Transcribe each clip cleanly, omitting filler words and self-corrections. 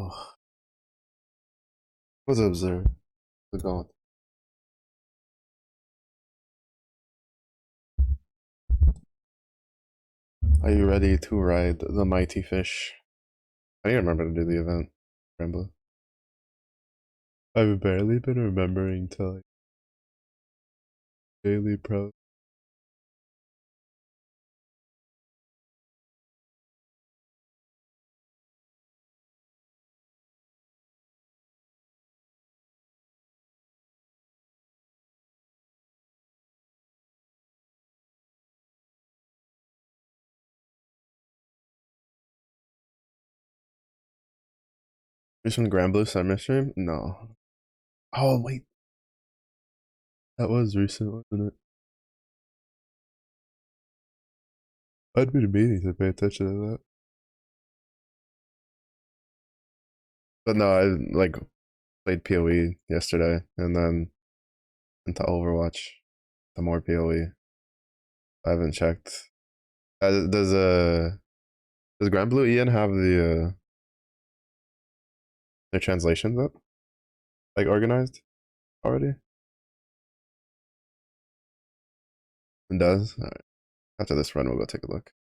Oh, what's up, sir? How's it going? Are you ready to ride the mighty fish? I need to remember to do the event, Rambo. I've barely been remembering to like daily pro. This from Grand Blue Summer Stream? No. Oh wait, that was recent, wasn't it? I'd be meaning to pay attention to that. But no, I like played PoE yesterday and then into Overwatch. The more PoE. I haven't checked. Does Grand Blue Ian have their translations up? Like organized already? It does? Alright. After this run, we'll go take a look.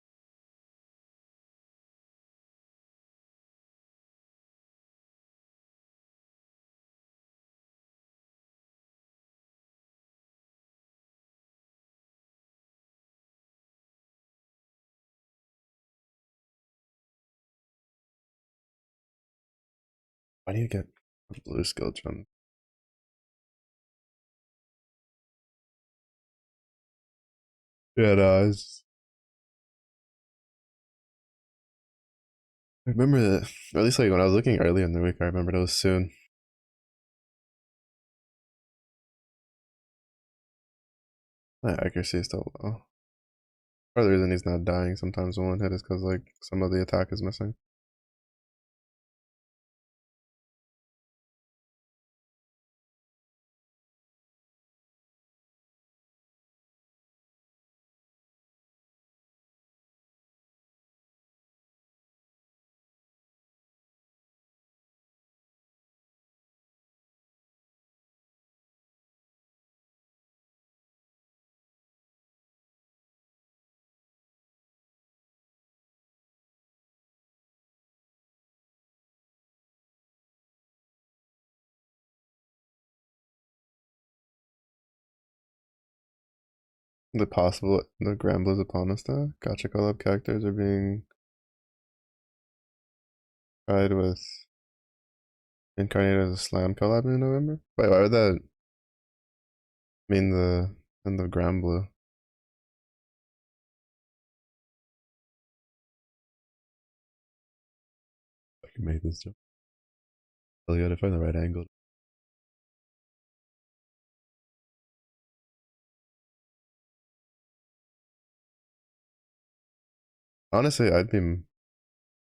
Why do you get a blue skill gem? Yeah, no, I remember that, or at least like when I was looking early in the week, I remembered it was soon. My accuracy is still low. Part of the reason he's not dying sometimes in one hit is because like some of the attack is missing. The Grand Blues upon us though. Gotcha collab characters are being tried with incarnated as a slam collab in November. Wait, why would that mean the end of Grand Blue? I can make this jump. Oh, you gotta find the right angle. Honestly, I'd be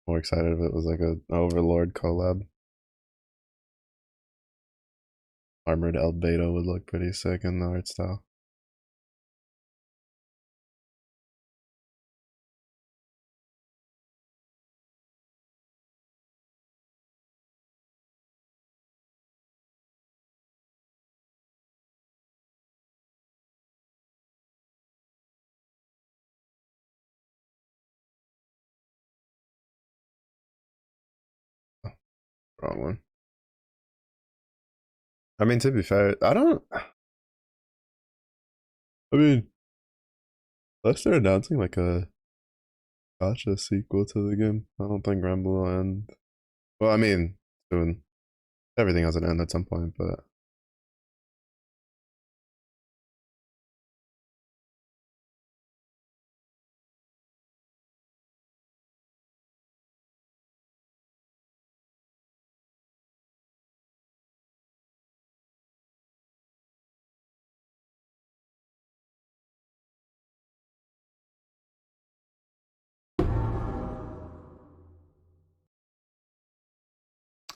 more excited if it was like a Overlord collab. Armored Albedo would look pretty sick in the art style. Oh, wrong one. I mean, to be fair, I don't. I mean, unless they're announcing like a gotcha sequel to the game, I don't think Ramble will end. Well, I mean, soon. Everything has an end at some point, but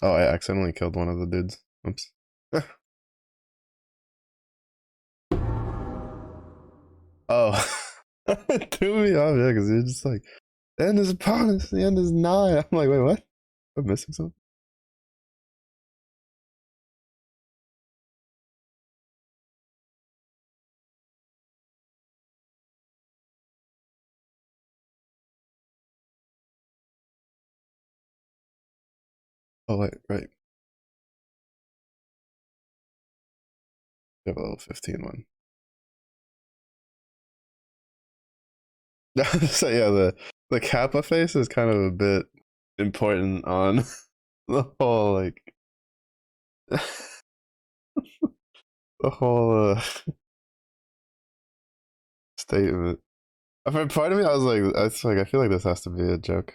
oh, I accidentally killed one of the dudes. Oops. Oh, it threw me off, yeah, because you're just like, the end is upon us, the end is nigh. I'm like, wait, what? I'm missing something. Oh wait, right. You have a level 15 one. So yeah, the Kappa face is kind of a bit important on the whole like the whole statement. For part of me, I feel like this has to be a joke.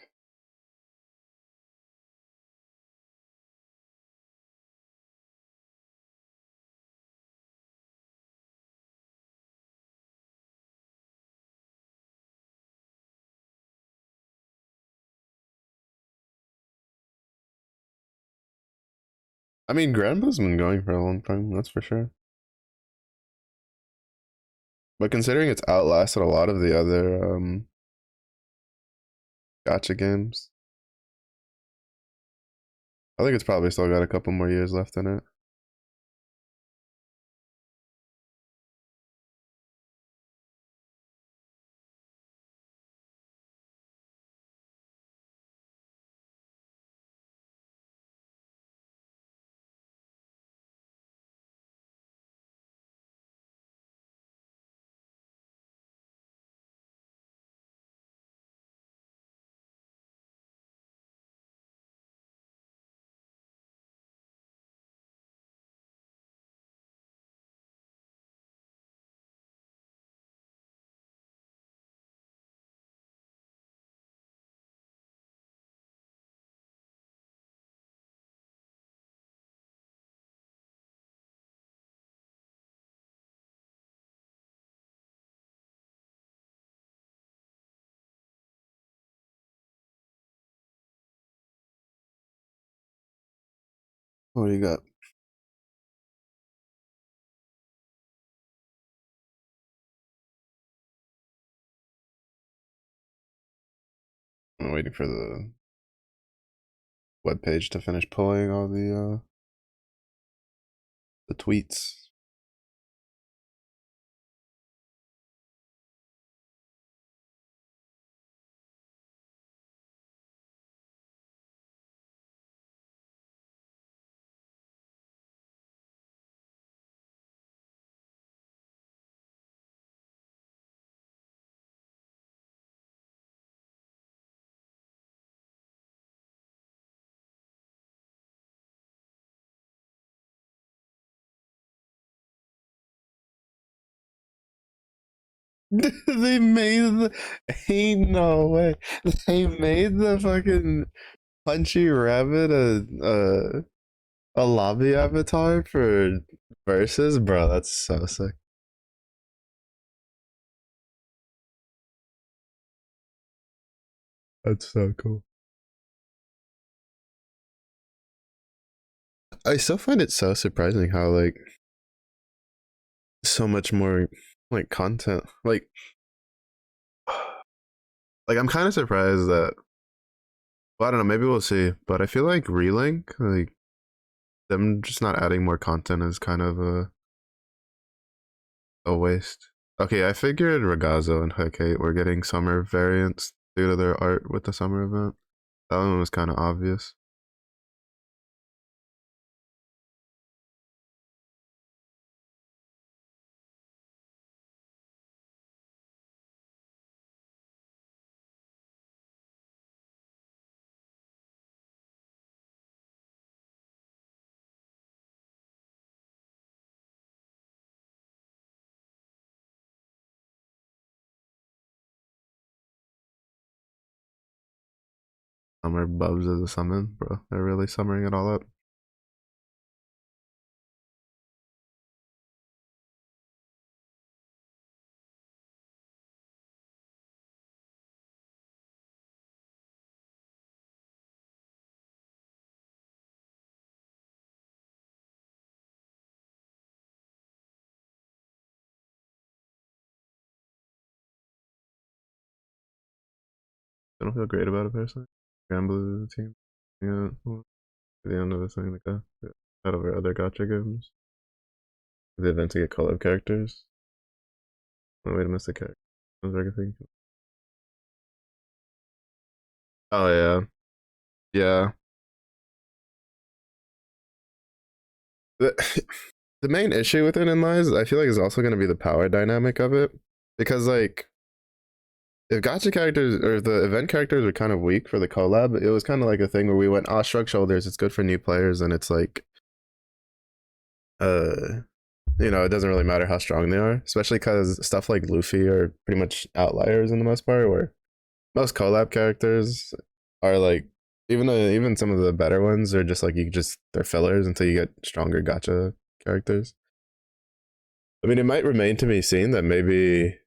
I mean, Grandpa's been going for a long time, that's for sure. But considering it's outlasted a lot of the other gotcha games, I think it's probably still got a couple more years left in it. What do you got? I'm waiting for the web page to finish pulling all the tweets. They made ain't no way. They made the fucking punchy rabbit a lobby avatar for verses, bro. That's so sick. That's so cool. I still find it so surprising how like so much more like content like I'm kind of surprised that well, I don't know, maybe we'll see, but I feel like Relink, like them just not adding more content is kind of a waste. Okay, I figured Ragazzo and Hecate were getting summer variants due to their art with the summer event. That one was kind of obvious. Summer Bubs as a summon, bro. They're really summering it all up. I don't feel great about it personally. Gambler is the team. Yeah, well, at the end of the thing, like out of our other gotcha games. The event to get collab characters. No way to miss the character. Oh yeah, yeah. The, the main issue with it in lies, I feel like, is also going to be the power dynamic of it, because like if gotcha characters or the event characters are kind of weak for the collab, it was kind of like a thing where we went, oh, shrug shoulders, it's good for new players, and it's like, uh, it doesn't really matter how strong they are, especially because stuff like Luffy are pretty much outliers in the most part, where most collab characters are like, even though even some of the better ones are just like they're fillers until you get stronger gotcha characters. I mean, it might remain to be seen that maybe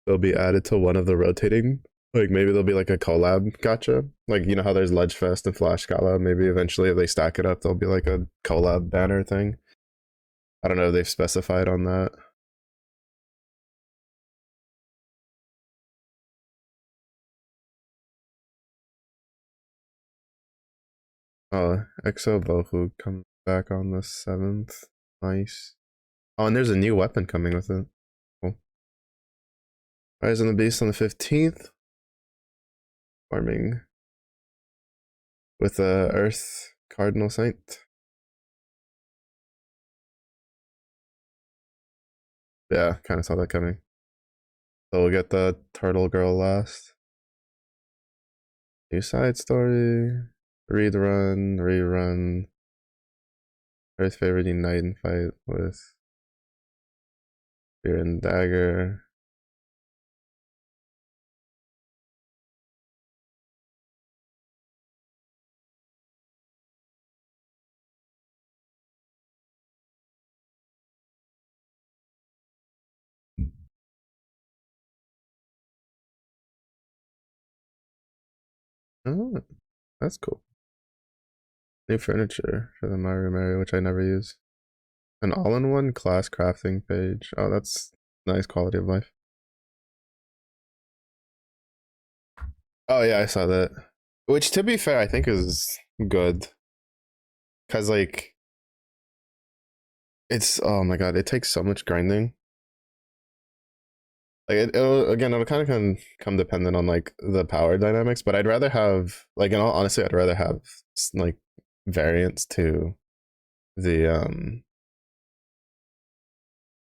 they'll be added to one of the rotating. Like maybe there'll be like a collab gotcha. Like how there's Ledgefest and Flash Gala. Maybe eventually if they stack it up, there'll be like a collab banner thing. I don't know if they've specified on that. Oh, Exo Bohu comes back on the 7th. Nice. Oh, and there's a new weapon coming with it. Cool. Rise on the Beast on the 15th. Farming with Earth Cardinal Saint. Yeah, kind of saw that coming. So we'll get the Turtle Girl last. New side story. Rerun. Earth favorite unite and fight with Spear and Dagger. Oh, that's cool. New furniture for the Mario Mario, which I never use. An all-in-one class crafting page. Oh, that's nice quality of life. Oh yeah, I saw that. Which, to be fair, I think is good. Cause like it's, oh my god, it takes so much grinding. Like it'll kind of come dependent on like the power dynamics, but I'd rather have like, in all honesty, I'd rather have like variants to the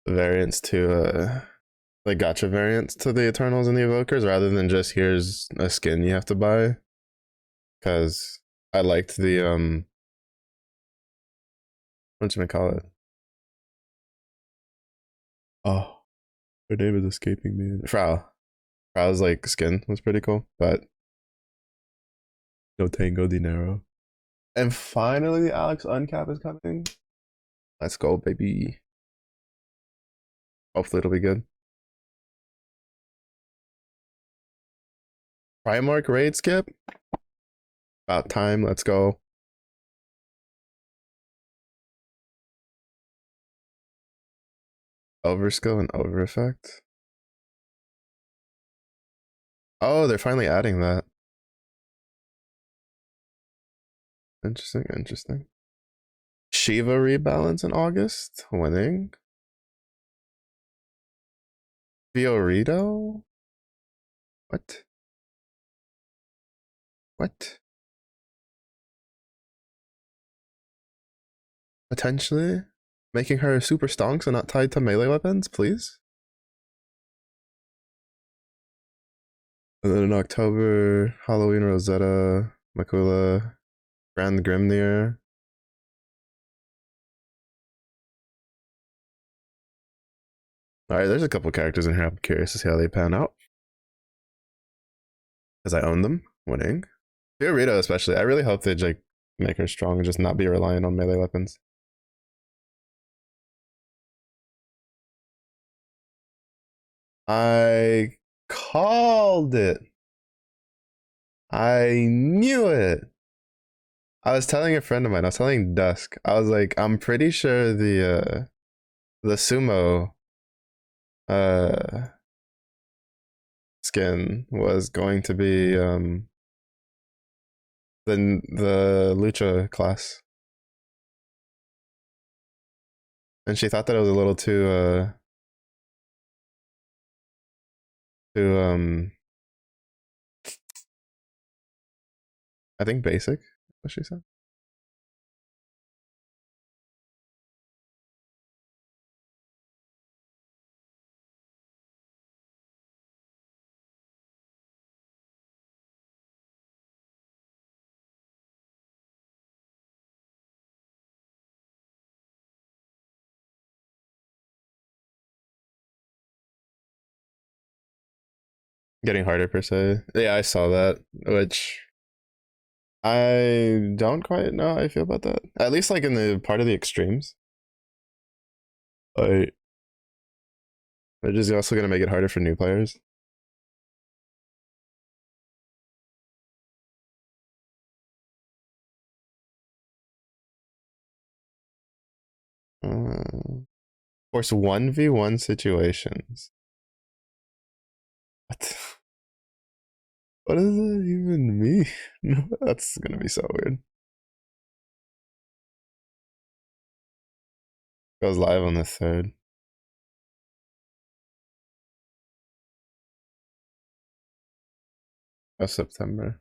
variants to like gotcha variants to the Eternals and the Evokers, rather than just here's a skin you have to buy. Because I liked the what should I call it? Oh, her name is escaping me. Frau. Frau's like skin was pretty cool, but no tango dinero. And finally, the Alex Uncap is coming. Let's go, baby. Hopefully, it'll be good. Primarch raid skip. About time. Let's go. Overskill and over effect. Oh, they're finally adding that. Interesting. Shiva rebalance in August. Winning. Fiorito? What? What? Potentially? Making her super stonks and not tied to melee weapons, please? And then in October, Halloween Rosetta, Makula, Grand Grimnir. Alright, there's a couple characters in here I'm curious to see how they pan out. Because I own them. Winning. Fiorito especially. I really hope they like make her strong and just not be reliant on melee weapons. I called it. I knew it. I was telling a friend of mine, I was telling Dusk, I was like, I'm pretty sure the sumo uh skin was going to be the lucha class. And she thought that it was a little too I think basic, what she said. Getting harder per se. Yeah, I saw that, which I don't quite know how I feel about that. At least like in the part of the extremes. Like they're just also gonna make it harder for new players. Force 1v1 situations. What? What does that even mean? No, that's gonna be so weird. Goes live on the 3rd of September.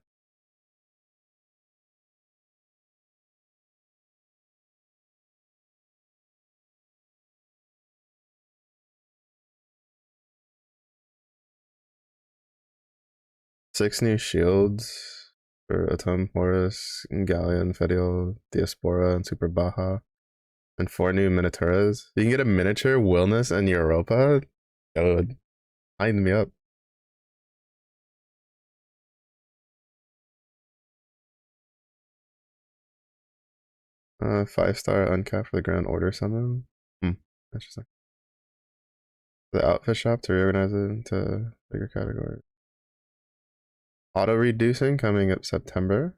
Six new shields for Atom Horus, Galleon, Fedial, Diaspora, and Super Baja. And 4 new Minotaurs. You can get a miniature, Willness, and Europa? Dude, line me up. 5-star uncap for the Grand Order summon. Interesting. The outfit shop to reorganize it into bigger categories. Auto reducing coming up September.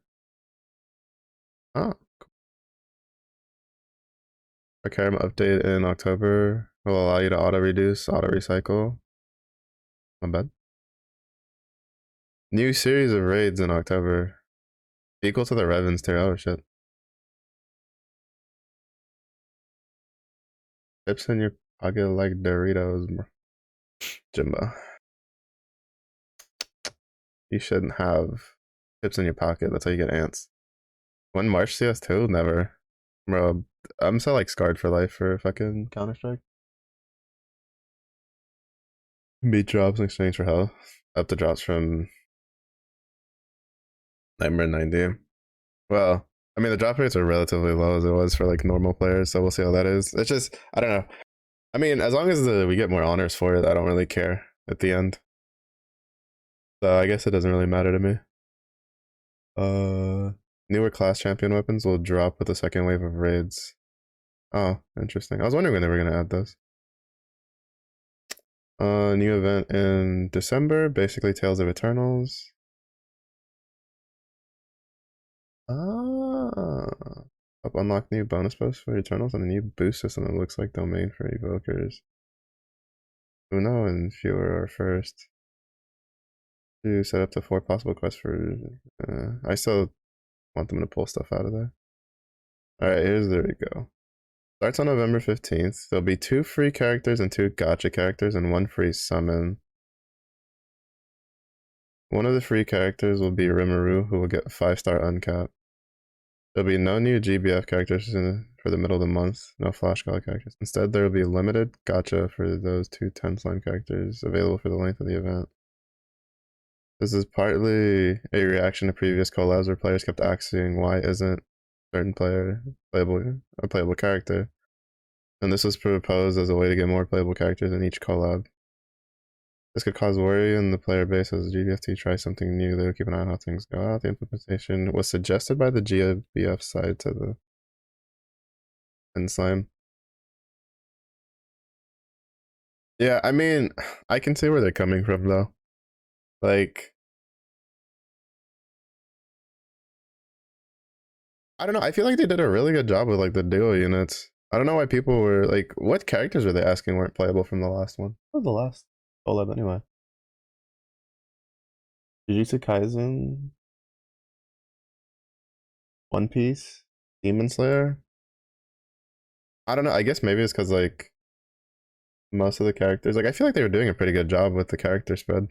Ah, cool. A Karam update in October will allow you to auto reduce, auto recycle. Not bad. New series of raids in October. Equal to the Revens tier. Oh shit. Chips in your pocket like Doritos, bro. Jimbo. You shouldn't have chips in your pocket. That's how you get ants. When March CS2? Never. Bro, I'm so like scarred for life for fucking Counter Strike. Beat drops in exchange for health. Up the drops from Nightmare 90. Well, I mean the drop rates are relatively low as it was for like normal players, so we'll see how that is. It's just I don't know. I mean, as long as we get more honors for it, I don't really care at the end. So I guess it doesn't really matter to me. Newer class champion weapons will drop with the second wave of raids. Oh, interesting. I was wondering when they were gonna add those. New event in December, basically Tales of Eternals. Ah, up unlock new bonus posts for Eternals and a new boost system that looks like domain for evokers. Uno and fewer are first. To set up to 4 possible quests for. I still want them to pull stuff out of there. Alright, there we go. Starts on November 15th. There'll be 2 free characters and 2 gacha characters and 1 free summon. One of the free characters will be Rimuru, who will get 5-star uncap. There'll be no new GBF characters for the middle of the month, no Flash Call characters. Instead, there will be limited gacha for those 2 10 slime characters available for the length of the event. This is partly a reaction to previous collabs where players kept asking why isn't certain player a playable character, and this was proposed as a way to get more playable characters in each collab. This could cause worry in the player base as GBFT tries something new. They will keep an eye on how things go out. The implementation was suggested by the GBF side to the Slime. Yeah, I mean, I can see where they're coming from though. Like, I don't know. I feel like they did a really good job with like the duo units. I don't know why people were like, what characters were they asking weren't playable from the last one? What was the last collab anyway? Jujutsu Kaisen, One Piece, Demon Slayer. I don't know. I guess maybe it's because like most of the characters, like I feel like they were doing a pretty good job with the character spread.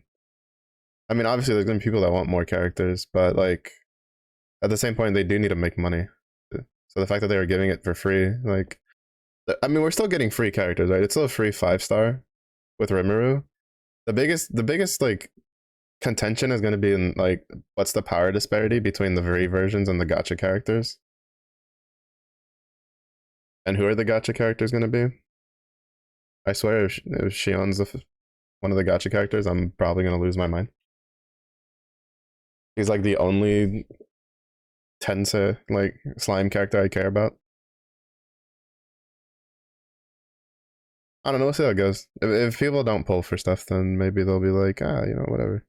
I mean, obviously there's gonna be people that want more characters, but like at the same point, they do need to make money. So the fact that they were giving it for free, like, I mean, we're still getting free characters, right? It's still a free 5-star with Rimuru. The biggest like contention is going to be in like what's the power disparity between the free versions and the gacha characters, and who are the gacha characters going to be? I swear, if Shion's one of the gacha characters, I'm probably going to lose my mind. He's like the only Tensei like slime character I care about. I don't know. We'll see how it goes. If people don't pull for stuff, then maybe they'll be like, whatever.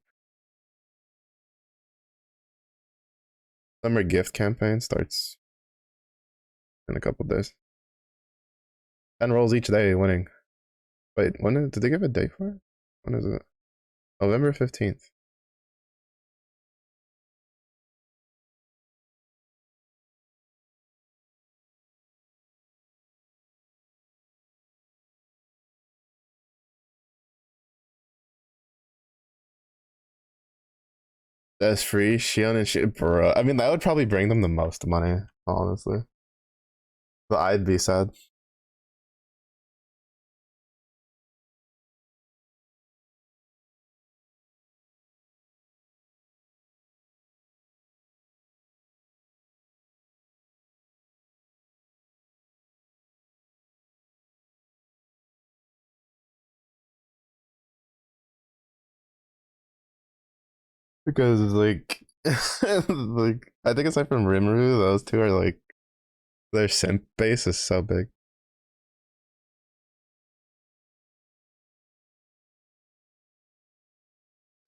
Summer gift campaign starts in a couple days. 10 rolls each day, winning. Wait, did they give a date for it? When is it? November 15th. That's free. Shion and shit, bro. I mean, that would probably bring them the most money, honestly. But I'd be sad. Because, like, like, I think aside from Rimuru, those two are like, their simp base is so big.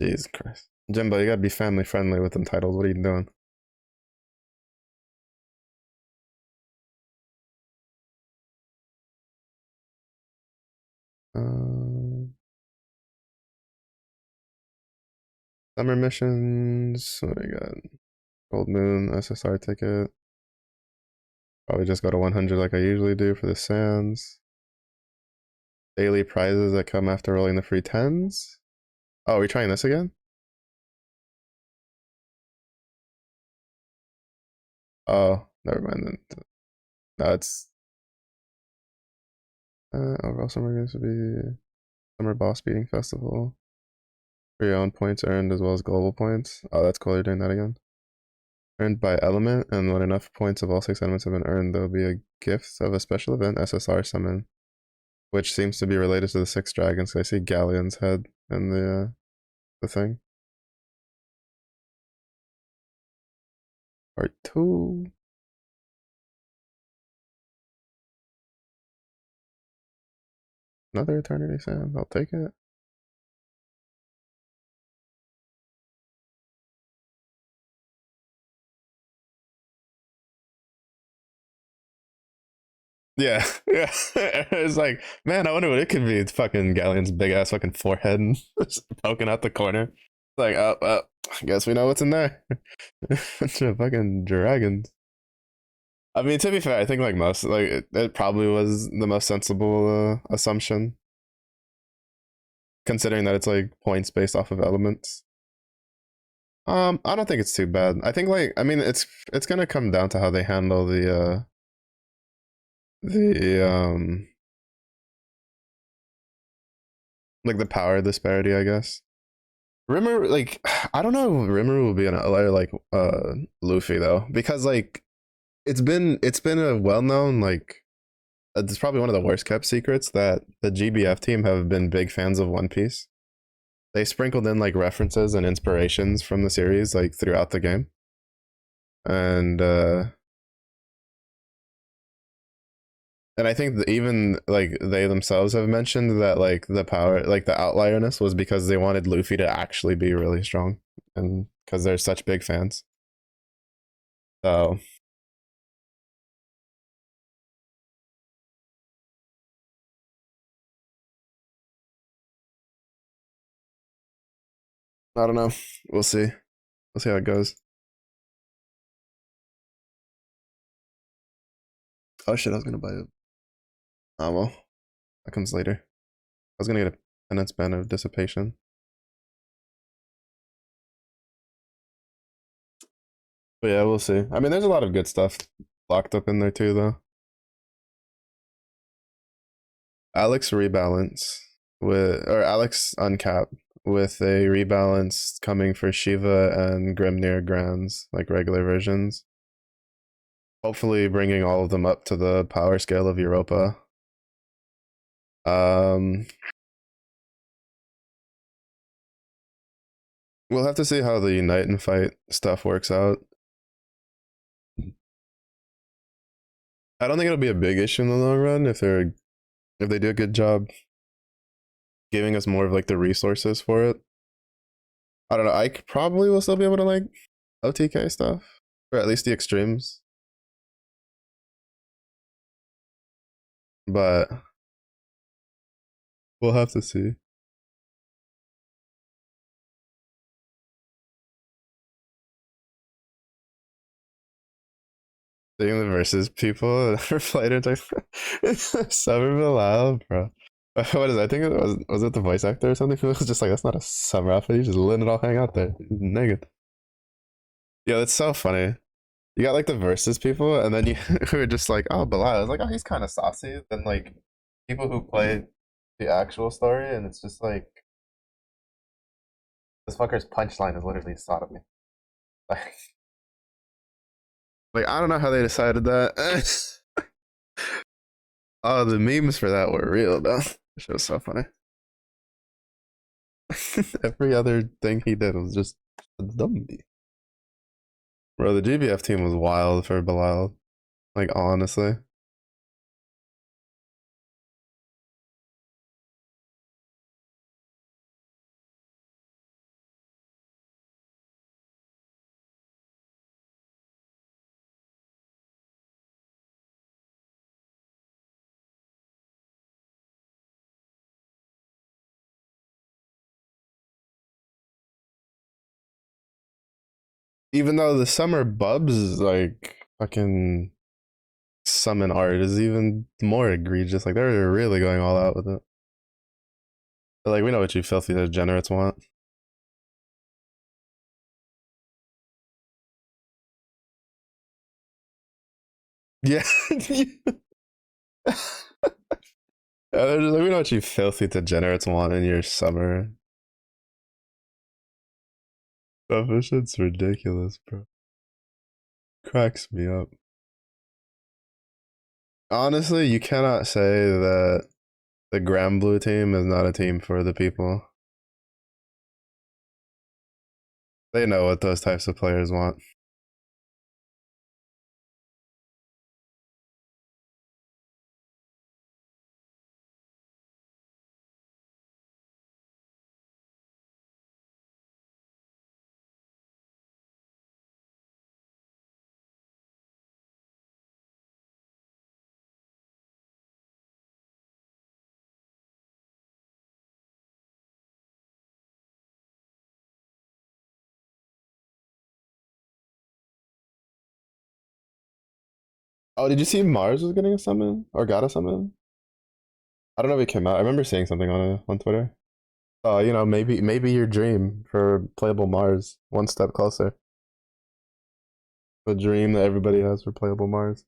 Jesus Christ. Jimbo, you gotta be family friendly with them titles. What are you doing? Um, Summer missions. What do we got? Gold Moon, SSR ticket. Probably just go to 100 like I usually do for the Sands. Daily prizes that come after rolling the free 10s. Oh, are we trying this again? Oh, never mind then. No, it's overall summer games would be summer boss beating festival. For your own points earned as well as global points. Oh, that's cool. You're doing that again. Earned by element, and when enough points of all 6 elements have been earned, there will be a gift of a special event SSR summon, which seems to be related to the 6 dragons. I see Galleon's head in the thing. Part 2. Another Eternity Sand. I'll take it. Yeah, yeah. It's like, man, I wonder what it could be. It's fucking Galleon's big ass fucking forehead and poking out the corner. It's like, I guess we know what's in there. It's a fucking dragons. I mean, to be fair, I think like most, like it probably was the most sensible assumption, considering that it's like points based off of elements. I don't think it's too bad. I think like, I mean, it's gonna come down to how they handle the like the power disparity, I guess. Rimmer, like, I don't know if Rimmer will be an outlier like Luffy though, because like it's been a well known like it's probably one of the worst kept secrets that the GBF team have been big fans of One Piece. They sprinkled in like references and inspirations from the series like throughout the game, and and I think that even like they themselves have mentioned that like the power, like the outlierness, was because they wanted Luffy to actually be really strong, and because they're such big fans. So I don't know. We'll see. We'll see how it goes. Oh shit! I was gonna buy it. Oh well, that comes later. I was gonna get a penance band of dissipation. But yeah, we'll see. I mean, there's a lot of good stuff locked up in there too, though. Alex rebalance or Alex uncap with a rebalance coming for Shiva and Grimnir Grands, like regular versions. Hopefully, bringing all of them up to the power scale of Europa. Um, We'll have to see how the unite and fight stuff works out. I don't think it'll be a big issue in the long run if they do a good job giving us more of like the resources for it. I don't know. Probably will still be able to like OTK stuff, or at least the extremes. But we'll have to see. Seeing the versus people replied into Summer Bilal, bro. What is it? I think it was it the voice actor or something? It was just like that's not a summer outfit. You just letting it all hang out there. Naked. Yeah, that's so funny. You got like the versus people, and then you who are just like, oh, Bilal. I was like, oh, he's kind of saucy. Then like people who play the actual story, and it's just like this fucker's punchline is literally sodomy. Like, like I don't know how they decided that. Oh, the memes for that were real though. It was so funny. Every other thing he did was just a dummy. Bro, the GBF team was wild for Bilal. Like honestly. Even though the summer bubs like fucking summon art is even more egregious. Like they're really going all out with it. But, like we know what you filthy degenerates want. Yeah. Yeah, they're just like, we know what you filthy degenerates want in your summer. Stuff. This shit's ridiculous, bro. Cracks me up. Honestly, you cannot say that the Grand Blue team is not a team for the people. They know what those types of players want. Oh, did you see Mars was getting a summon or got a summon? I don't know if it came out. I remember seeing something on Twitter. You know, maybe your dream for playable Mars one step closer. The dream that everybody has for playable Mars.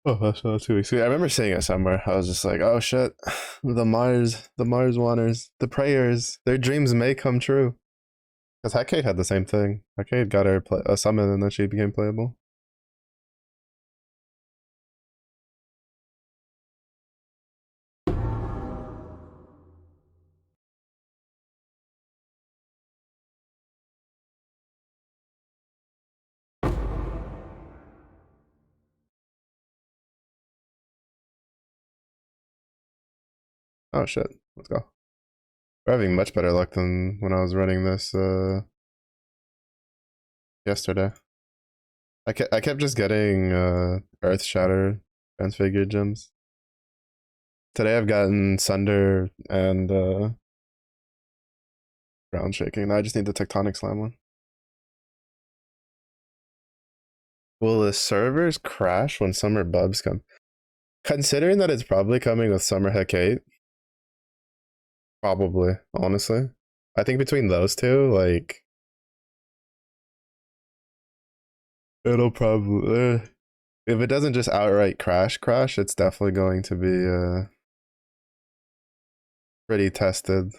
Oh, that's not 2 weeks. I remember seeing it somewhere. I was just like, oh shit, the Mars wanters, the prayers, their dreams may come true. Because Hecate had the same thing. Hecate got her a summon and then she became playable. Oh shit, let's go. We're having much better luck than when I was running this yesterday. I kept just getting Earth Shatter transfigured gems. Today I've gotten Sunder and ground shaking. Now I just need the tectonic slam one. Will the servers crash when summer bubs come? Considering that it's probably coming with summer heck 8, probably, honestly. I think between those two, like, it'll probably. If it doesn't just outright crash, it's definitely going to be pretty tested.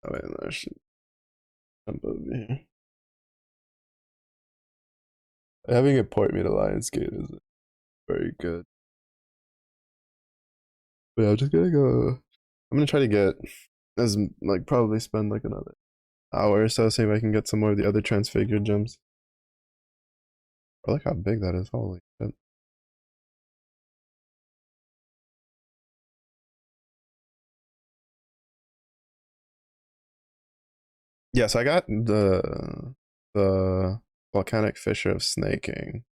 I mean, I should jump over here. Having it port me to Lionsgate is very good. But yeah, I'm just gonna go. I'm gonna try to get as like probably spend like another hour or so, see if I can get some more of the other transfigured gems. I like how big that is. Holy shit. Yeah, so I got the volcanic fissure of snaking.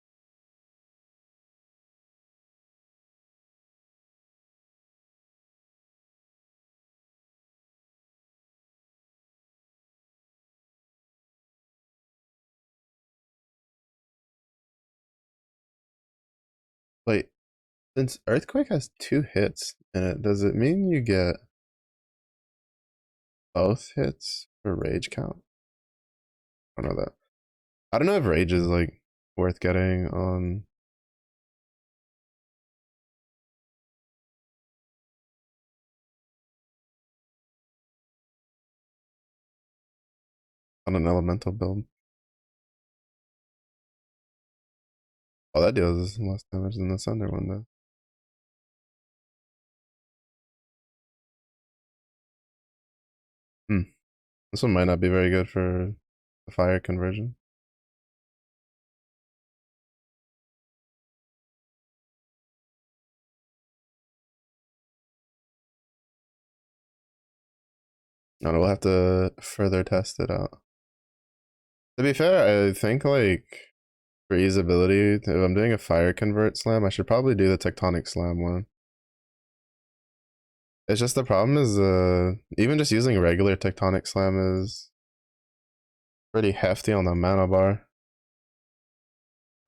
Wait, since Earthquake has 2 hits in it, does it mean you get both hits for rage count? I don't know that. I don't know if rage is like worth getting on an elemental build. Oh, that deals less damage than the Sunder one though. Hmm. This one might not be very good for the fire conversion. I don't know, we'll have to further test it out. To be fair, I think like for usability, if I'm doing a fire convert slam, I should probably do the tectonic slam one. It's just the problem is even just using regular tectonic slam is pretty hefty on the mana bar.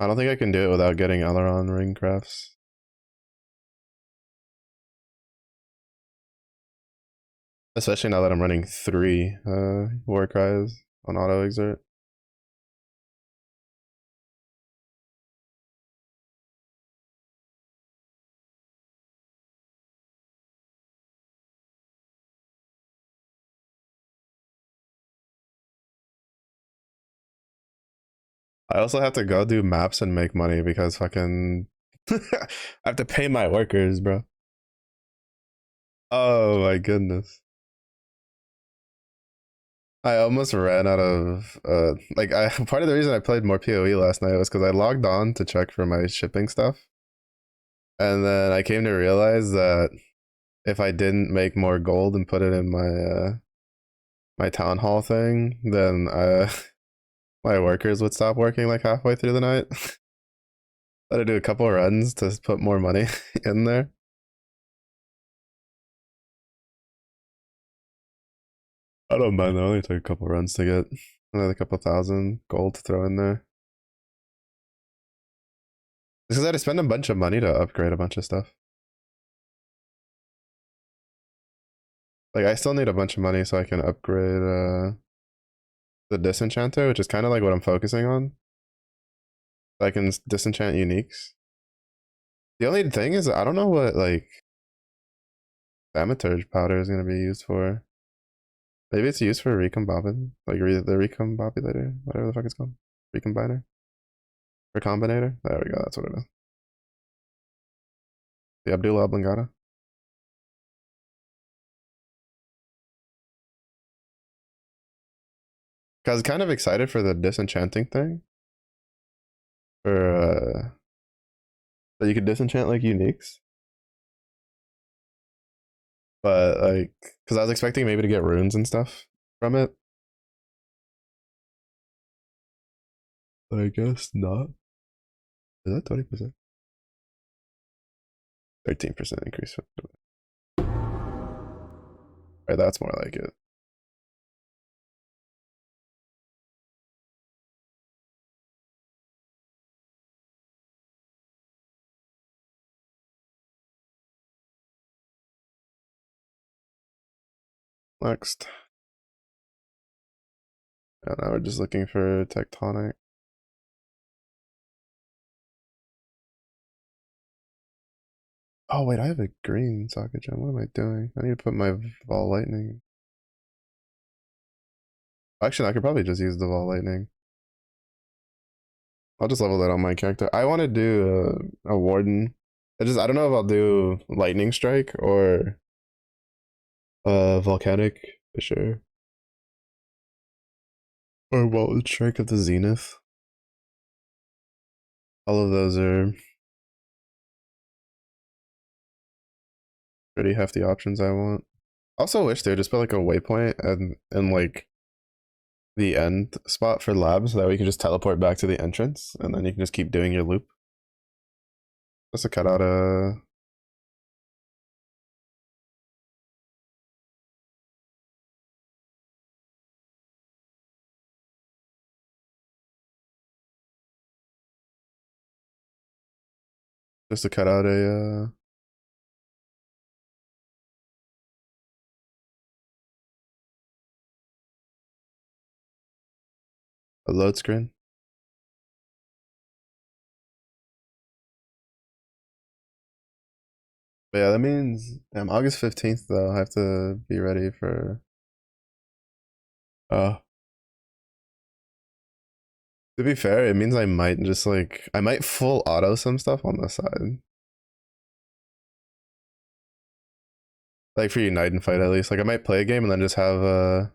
I don't think I can do it without getting Aileron ring crafts. Especially now that I'm running 3 war cries on auto exert. I also have to go do maps and make money because fucking I have to pay my workers, bro. Oh my goodness. I almost ran out of like I part of the reason I played more PoE last night was because I logged on to check for my shipping stuff. And then I came to realize that if I didn't make more gold and put it in my town hall thing, then my workers would stop working like halfway through the night. I had to do a couple of runs to put more money in there. I don't mind though. It only took a couple runs to get another couple thousand gold to throw in there. Because I had to spend a bunch of money to upgrade a bunch of stuff. Like I still need a bunch of money so I can upgrade the disenchanter, which is kind of like what I'm focusing on. So I can disenchant uniques. The only thing is I don't know what like thaumaturge powder is gonna be used for. Maybe it's used for recombobin, like the recombobulator, whatever the fuck it's called, recombiner, recombinator. There we go. That's what it is. The Abdullah Oblongata. Cause I was kind of excited for the disenchanting thing. For that you could disenchant like uniques. But like, cause I was expecting maybe to get runes and stuff from it. But I guess not. Is that 20%? 13% increase. Right, that's more like it. Next. And now we're just looking for tectonic. Oh wait, I have a green socket gem. What am I doing? I need to put my Vol Lightning. Actually, I could probably just use the Vol Lightning. I'll just level that on my character. I want to do a Warden. I don't know if I'll do Lightning Strike or Volcanic for sure. Or Molten Strike of the Zenith. All of those are pretty hefty options I want. Also wish they would just put like a waypoint and like the end spot for labs so that we can just teleport back to the entrance and then you can just keep doing your loop. Just to cut out just to cut out a load screen. But yeah, that means August 15th though. I have to be ready for uh to be fair, it means I might just like I might full auto some stuff on the side. Like for Unite and Fight at least. Like I might play a game and then just have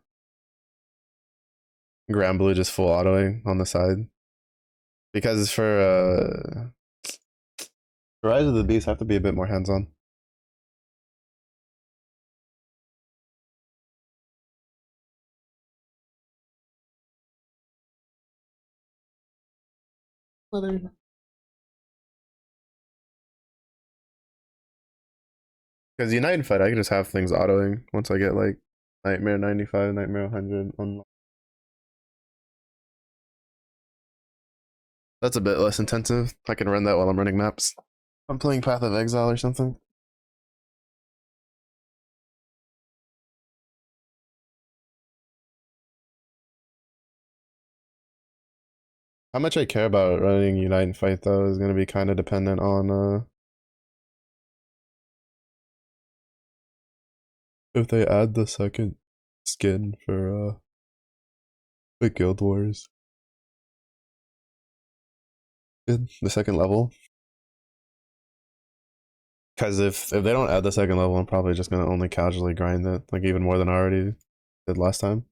Grand Blue just full autoing on the side. Because for Rise of the Beast I have to be a bit more hands-on. Well, there you go. Because Unite and Fight I can just have things autoing once I get like Nightmare 95, Nightmare 100 on. That's a bit less intensive. I can run that while I'm running maps. I'm playing Path of Exile or something. How much I care about running Unite and Fight though is gonna be kind of dependent on if they add the second skin for the Guild Wars in the second level. Because if they don't add the second level, I'm probably just gonna only casually grind it, like even more than I already did last time.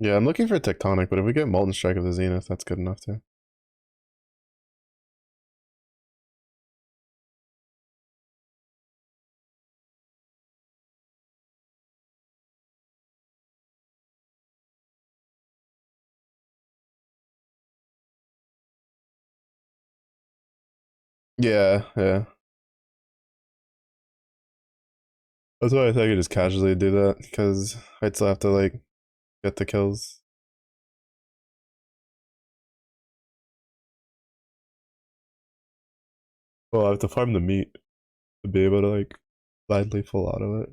Yeah, I'm looking for Tectonic, but if we get Molten Strike of the Zenith, that's good enough too. Yeah, yeah. That's why I think I could just casually do that, because I'd still have to like get the kills. Well, I have to farm the meat to be able to like blindly full auto it.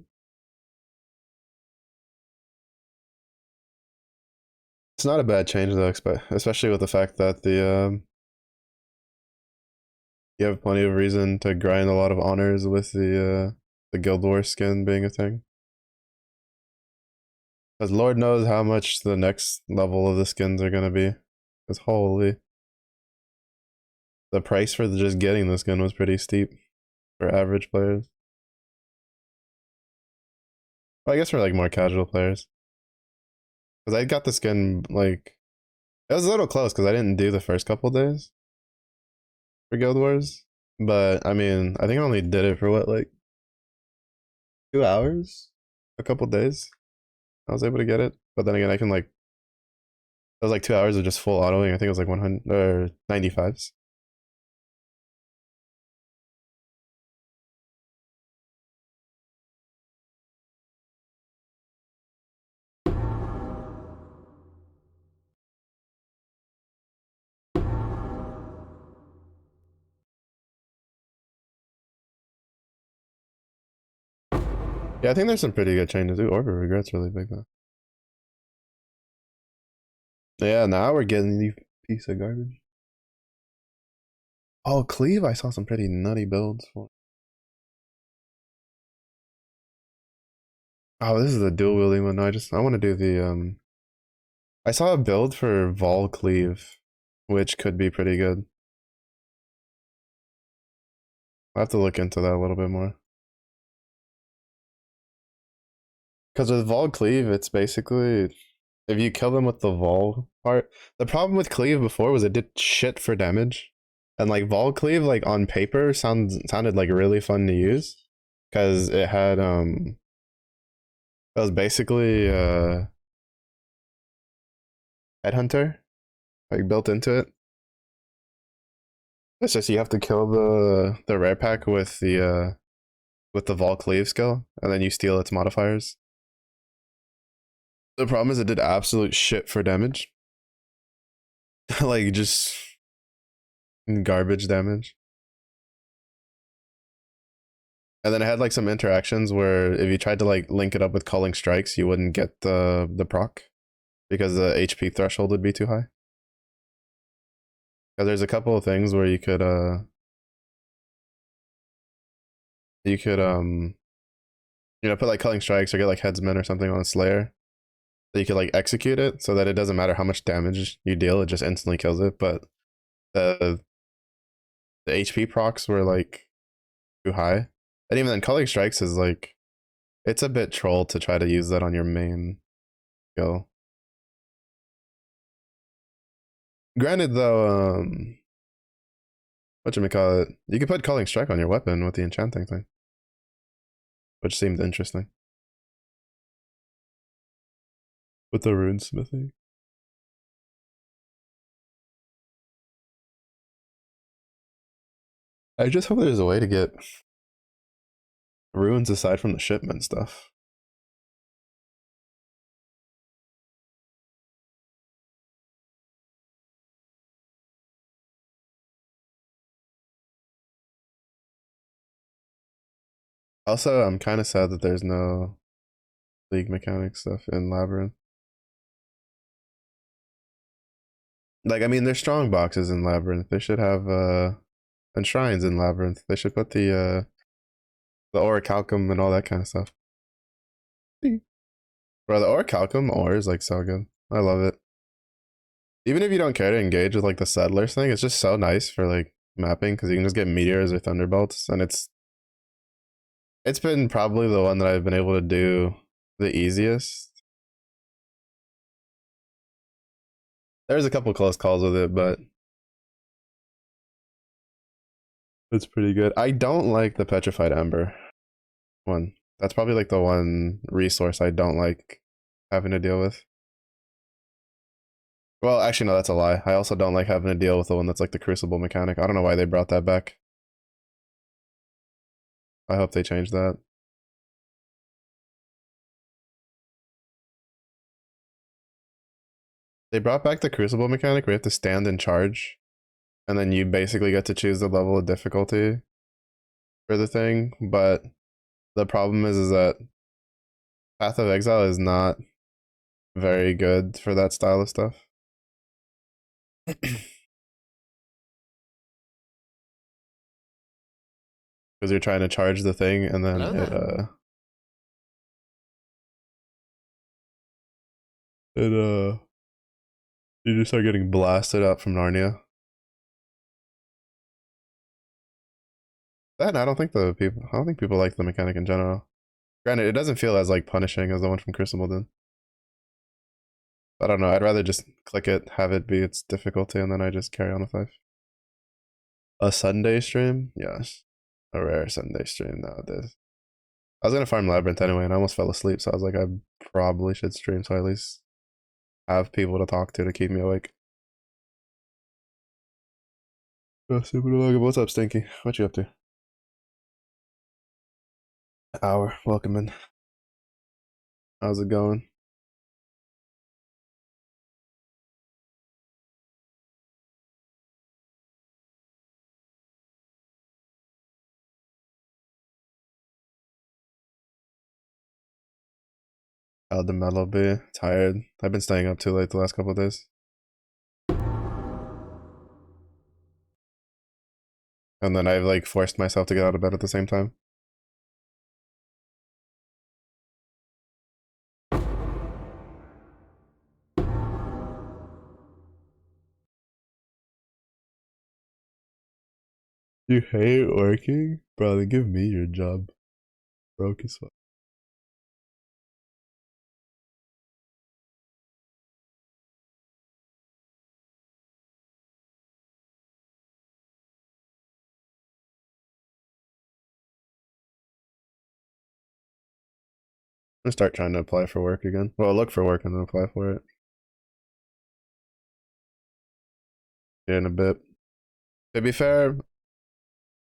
It's not a bad change though, especially with the fact that you have plenty of reason to grind a lot of honors with the Guild Wars skin being a thing. Because Lord knows how much the next level of the skins are gonna be. Because holy, the price for just getting the skin was pretty steep for average players. Well, I guess for like more casual players. Because I got the skin like It was a little close because I didn't do the first couple days for Guild Wars, but I mean, I think I only did it for what, like 2 hours, a couple days. I was able to get it, but then again, I can like it was like 2 hours of just full autoing. I think it was like 100 or 95s. Yeah, I think there's some pretty good changes. Ooh, Order Regret's really big though. Yeah, now we're getting the piece of garbage. Oh, Cleave, I saw some pretty nutty builds for. Oh, this is a dual wielding one. No, I want to do the. I saw a build for Vol Cleave, which could be pretty good. I'll have to look into that a little bit more. Because with Vol Cleave, it's basically if you kill them with the Vol part. The problem with Cleave before was it did shit for damage, and like Vol Cleave, like on paper, sounded like really fun to use, because it was basically Headhunter, like built into it. It's just you have to kill the rare pack with the Vol Cleave skill, and then you steal its modifiers. The problem is it did absolute shit for damage. Like just garbage damage. And then it had like some interactions where if you tried to like link it up with calling strikes, you wouldn't get the proc because the HP threshold would be too high. There's a couple of things where you could put like calling strikes or get like headsman or something on a slayer. So you could like execute it so that it doesn't matter how much damage you deal, it just instantly kills it. But the the HP procs were like too high. And even then calling strikes is like it's a bit troll to try to use that on your main skill. Granted though, whatchamacallit, you could put calling strike on your weapon with the enchanting thing, which seemed interesting. With the rune smithing. I just hope there's a way to get runes aside from the shipment stuff. Also, I'm kind of sad that there's no league mechanic stuff in Labyrinth. Like, I mean, there's strong boxes in Labyrinth. They should have and shrines in Labyrinth. They should put the orichalcum and all that kind of stuff. Bro, the orichalcum ore is like so good. I love it. Even if you don't care to engage with like the settlers thing, it's just so nice for like mapping because you can just get meteors or thunderbolts, and it's been probably the one that I've been able to do the easiest. There's a couple close calls with it, but it's pretty good. I don't like the petrified ember one. That's probably like the one resource I don't like having to deal with. Well, actually, no, that's a lie. I also don't like having to deal with the one that's like the crucible mechanic. I don't know why they brought that back. I hope they change that. They brought back the crucible mechanic where you have to stand in charge, and then you basically get to choose the level of difficulty for the thing. But the problem is that Path of Exile is not very good for that style of stuff. Because you're trying to charge the thing and then you just start getting blasted up from Narnia. That I don't think people like the mechanic in general. Granted, it doesn't feel as like punishing as the one from Crucible did. I don't know. I'd rather just click it, have it be its difficulty, and then I just carry on with life. A Sunday stream? Yes. A rare Sunday stream nowadays. I was gonna farm Labyrinth anyway, and I almost fell asleep, so I was like, I probably should stream so I at least have people to talk to keep me awake. Oh, super dog. What's up, Stinky? What you up to? Hour. Welcome in. How's it going? How'd the mellow be? Tired. I've been staying up too late the last couple of days. And then I've like forced myself to get out of bed at the same time. You hate working? Bro, then give me your job. Broke as fuck. I'm gonna start trying to apply for work again. Well, look for work and then apply for it. Yeah, in a bit. To be fair,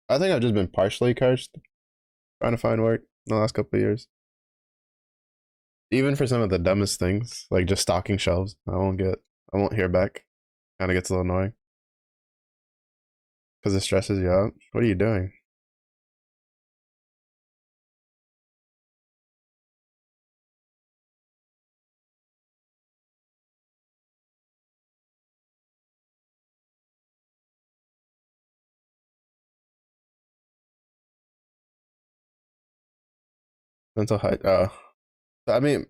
I think I've just been partially cursed trying to find work in the last couple of years. Even for some of the dumbest things, like just stocking shelves, I won't hear back. Kind of gets a little annoying because it stresses you out. What are you doing? Mental height. Oh, I mean,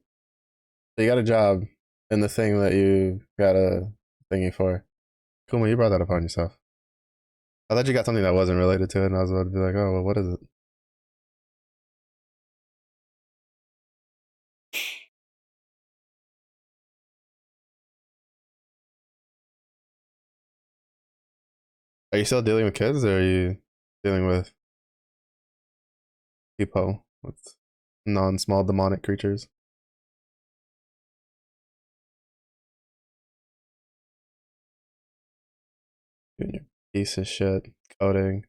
you got a job in the thing that you got a thingy for. Kuma, you brought that upon yourself. I thought you got something that wasn't related to it, and I was about to be like, oh, well, what is it? Are you still dealing with kids, or are you dealing with people, with non-small demonic creatures? Junior piece of shit coding,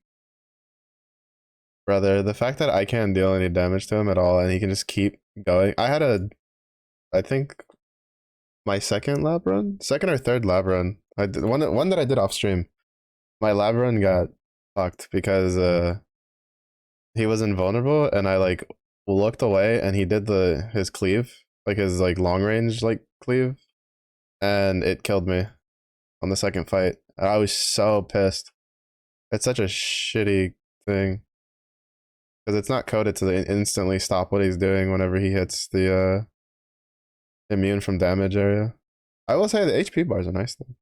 brother. The fact that I can't deal any damage to him at all, and he can just keep going. I think my second lab run, second or third lab run. I did one that I did off stream. My lab run got fucked because he was invulnerable, and I like looked away, and he did his cleave, like his like long range like cleave, and it killed me on the second fight. I was so pissed. It's such a shitty thing because it's not coded to instantly stop what he's doing whenever he hits the immune from damage area. I will say the HP bars are nice though.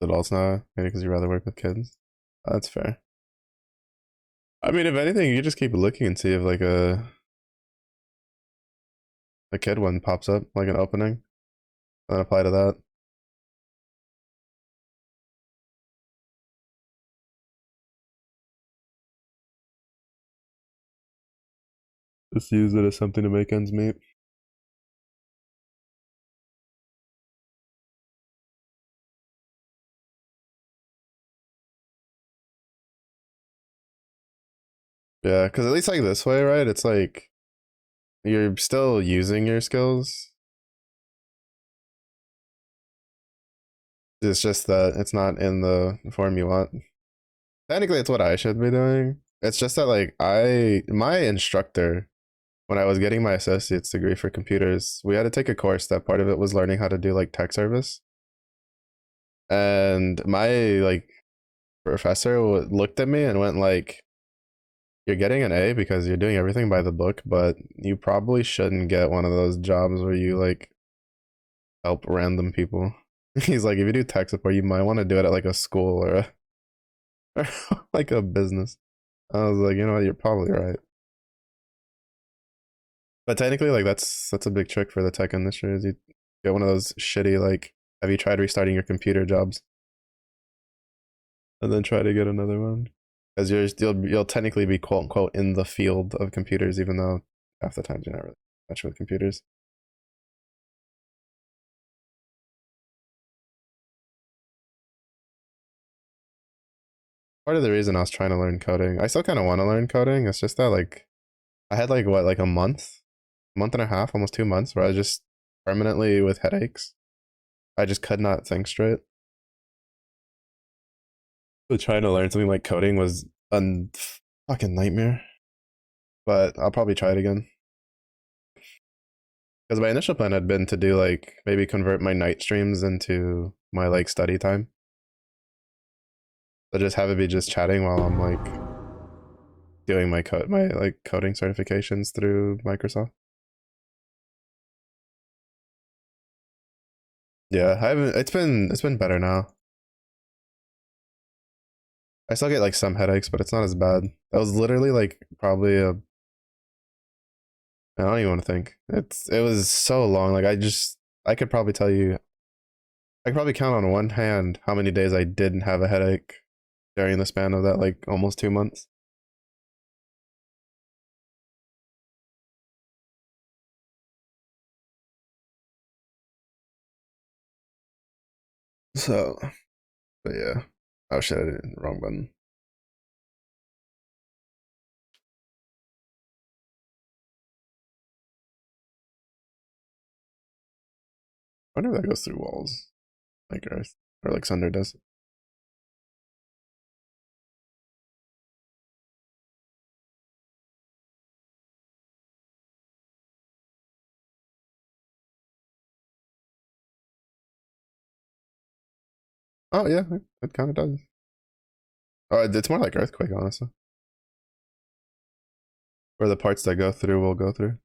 Adults now, maybe because you rather work with kids. That's fair. I mean, if anything, you just keep looking and see if like a kid one pops up, like an opening, and then apply to that. Just use it as something to make ends meet. Yeah, because at least like this way, right? It's like you're still using your skills. It's just that it's not in the form you want. Technically, it's what I should be doing. It's just that like my instructor, when I was getting my associate's degree for computers, we had to take a course that part of it was learning how to do like tech service. And my like professor looked at me and went like, you're getting an A because you're doing everything by the book, but you probably shouldn't get one of those jobs where you like help random people. He's like, if you do tech support, you might want to do it at like a school or or like a business. I was like, you know what, you're probably right. But technically, like that's a big trick for the tech industry. Is you get one of those shitty like, have you tried restarting your computer jobs, and then try to get another one? Because you'll technically be quote unquote in the field of computers, even though half the times you're not really much with computers. Part of the reason I was trying to learn coding, I still kind of want to learn coding. It's just that like I had like what like month and a half, almost 2 months, where I was just permanently with headaches. I just could not think straight. So trying to learn something like coding was a fucking nightmare. But I'll probably try it again. Because my initial plan had been to do like maybe convert my night streams into my like study time. So just have it be just chatting while I'm like doing my like coding certifications through Microsoft. Yeah, I haven't. It's been better now. I still get like some headaches, but it's not as bad. That was literally like probably a. I don't even want to think. It was so long. Like I could probably tell you. I could probably count on one hand how many days I didn't have a headache during the span of that like almost 2 months. So, but yeah. Oh shit! I did the wrong button. I wonder if that goes through walls, like Earth or like Sunder does. Oh yeah, it kind of does. Oh, it's more like earthquake, honestly. Where the parts that go through will go through.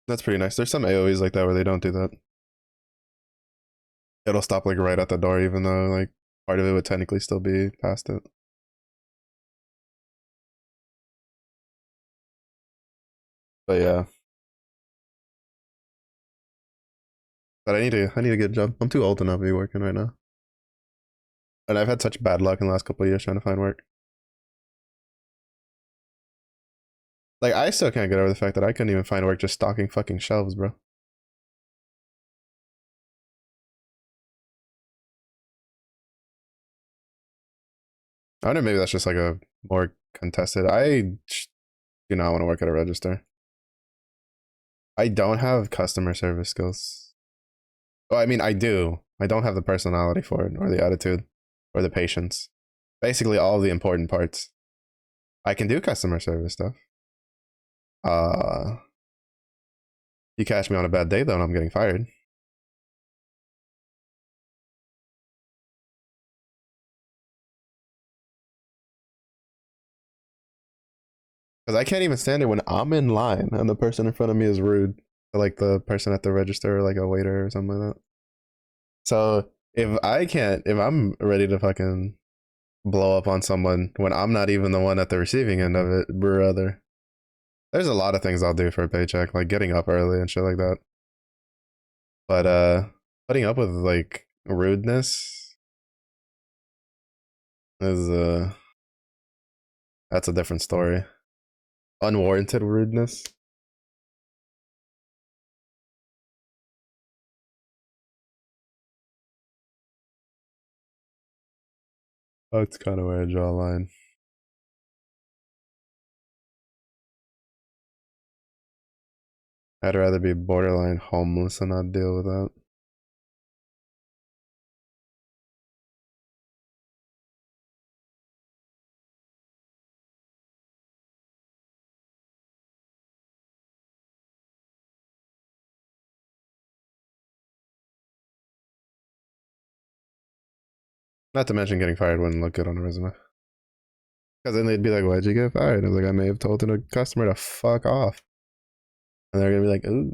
That's pretty nice. There's some AOE's like that where they don't do that. It'll stop like right at the door, even though like part of it would technically still be past it. But yeah, but I need to get a job. I'm too old to not be working right now, and I've had such bad luck in the last couple of years trying to find work. Like I still can't get over the fact that I couldn't even find work just stocking fucking shelves, bro. I wonder maybe that's just like a more contested. I do not want to work at a register. I don't have customer service skills. Well, I mean, I do. I don't have the personality for it, or the attitude, or the patience. Basically, all the important parts. I can do customer service stuff. Uh, you catch me on a bad day though, and I'm getting fired because I can't even stand it when I'm in line and the person in front of me is rude, like the person at the register, or like a waiter or something like that. So if I'm ready to fucking blow up on someone when I'm not even the one at the receiving end of it, brother. There's a lot of things I'll do for a paycheck, like getting up early and shit like that. But putting up with like rudeness is that's a different story. Unwarranted rudeness. That's kind of where I draw a line. I'd rather be borderline homeless and not deal with that. Not to mention getting fired wouldn't look good on a resume. Because then they'd be like, "Why'd you get fired?" I was like, "I may have told the customer to fuck off," and they're gonna be like, "Ooh."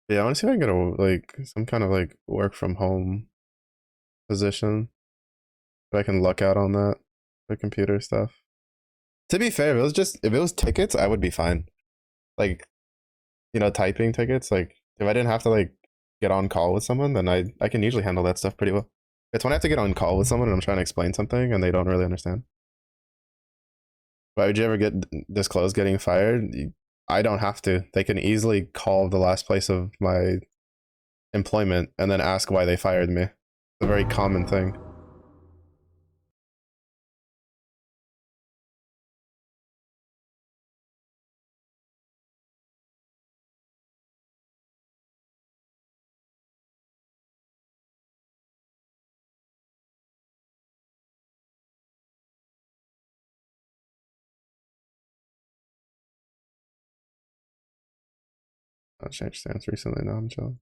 Yeah, I want to see if I can get a like some kind of like work from home position. If I can luck out on that, the computer stuff. To be fair, if it was tickets, I would be fine. Like, typing tickets. Like, if I didn't have to like get on call with someone, then I can usually handle that stuff pretty well. It's when I have to get on call with someone and I'm trying to explain something and they don't really understand. Why would you ever get disclosed getting fired? I don't have to. They can easily call the last place of my employment and then ask why they fired me. It's a very common thing. I changed stance recently. Now I'm chilling.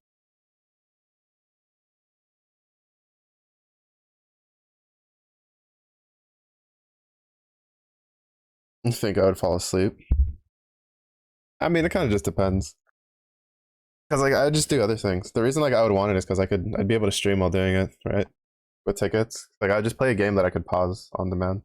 I think I would fall asleep. I mean, it kind of just depends. Because like I just do other things. The reason like I would want it is because I'd be able to stream while doing it, right? With tickets, like I'd just play a game that I could pause on demand.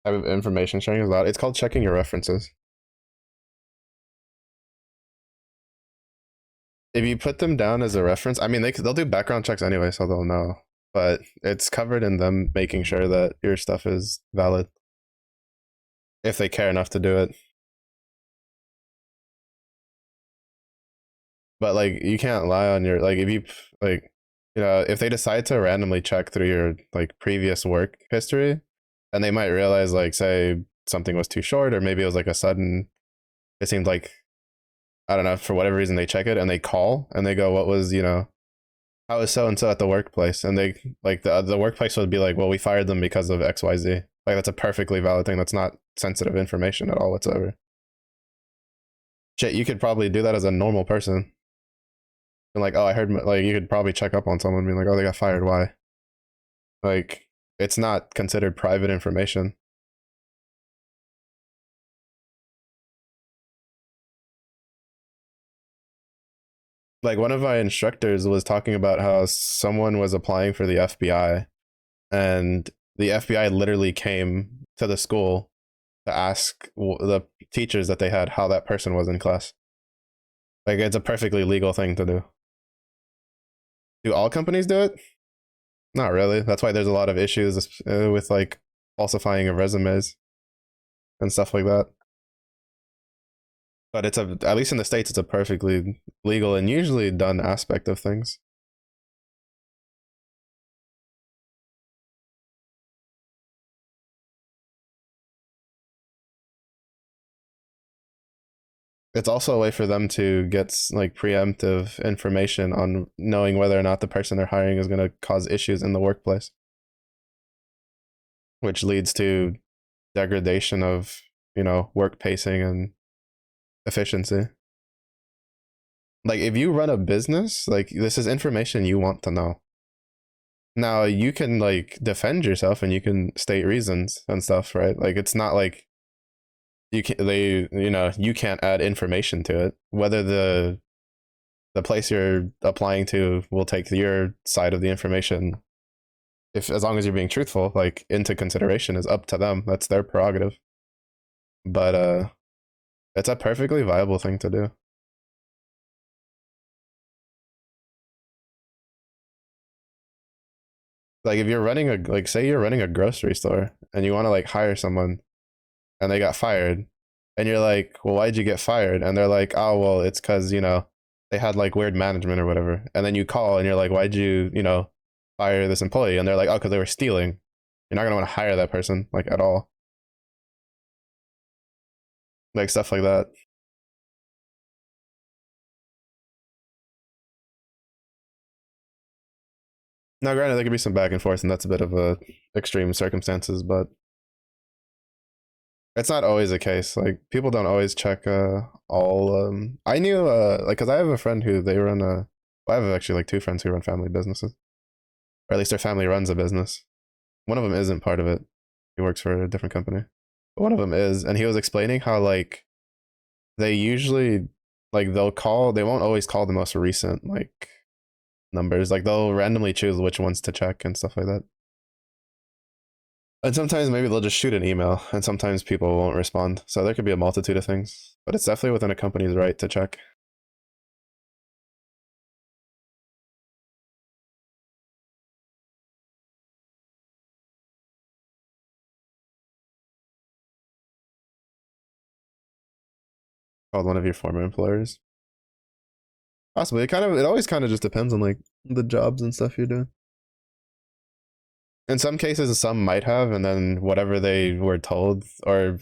Type of information sharing is allowed. It's called checking your references. If you put them down as a reference, I mean they'll do background checks anyway, so they'll know. But it's covered in them making sure that your stuff is valid if they care enough to do it. But like you can't lie on your like if you like if they decide to randomly check through your like previous work history, and they might realize like say something was too short or maybe it was like a sudden it seemed like I don't know for whatever reason they check it and they call and they go what was how is so and so at the workplace and they like the workplace would be like well we fired them because of XYZ like that's a perfectly valid thing that's not sensitive information at all whatsoever. Shit, you could probably do that as a normal person and like oh I heard like you could probably check up on someone being like oh they got fired why like it's not considered private information. Like one of my instructors was talking about how someone was applying for the FBI and the FBI literally came to the school to ask the teachers that they had how that person was in class. Like it's a perfectly legal thing to do. Do all companies do it? Not really. That's why there's a lot of issues with like falsifying of resumes and stuff like that. But it's a at least in the states it's a perfectly legal and usually done aspect of things. It's also a way for them to get like preemptive information on knowing whether or not the person they're hiring is going to cause issues in the workplace, which leads to degradation of work pacing and efficiency. Like if you run a business, like this is information you want to know. Now you can like defend yourself and you can state reasons and stuff, right? Like it's not like you can't add information to it. Whether the place you're applying to will take your side of the information if as long as you're being truthful like into consideration is up to them, that's their prerogative. But it's a perfectly viable thing to do. Like if you're running a like say you're running a grocery store and you want to like hire someone and they got fired and you're like well why'd you get fired and they're like oh well it's because they had like weird management or whatever and then you call and you're like why'd you fire this employee and they're like oh because they were stealing, you're not going to want to hire that person like at all, like stuff like that. Now, granted, there could be some back and forth, and that's a bit of a extreme circumstances, but it's not always the case. Like people don't always check all. I knew like because I have a friend who they run a. Well, I have actually like two friends who run family businesses, or at least their family runs a business. One of them isn't part of it. He works for a different company. But one of them is, and he was explaining how like they usually like they'll call. They won't always call the most recent like numbers. Like they'll randomly choose which ones to check and stuff like that. And sometimes maybe they'll just shoot an email, and sometimes people won't respond. So there could be a multitude of things, but it's definitely within a company's right to check. Called one of your former employers. Possibly. It always kind of just depends on like the jobs and stuff you're doing. In some cases, some might have, and then whatever they were told, or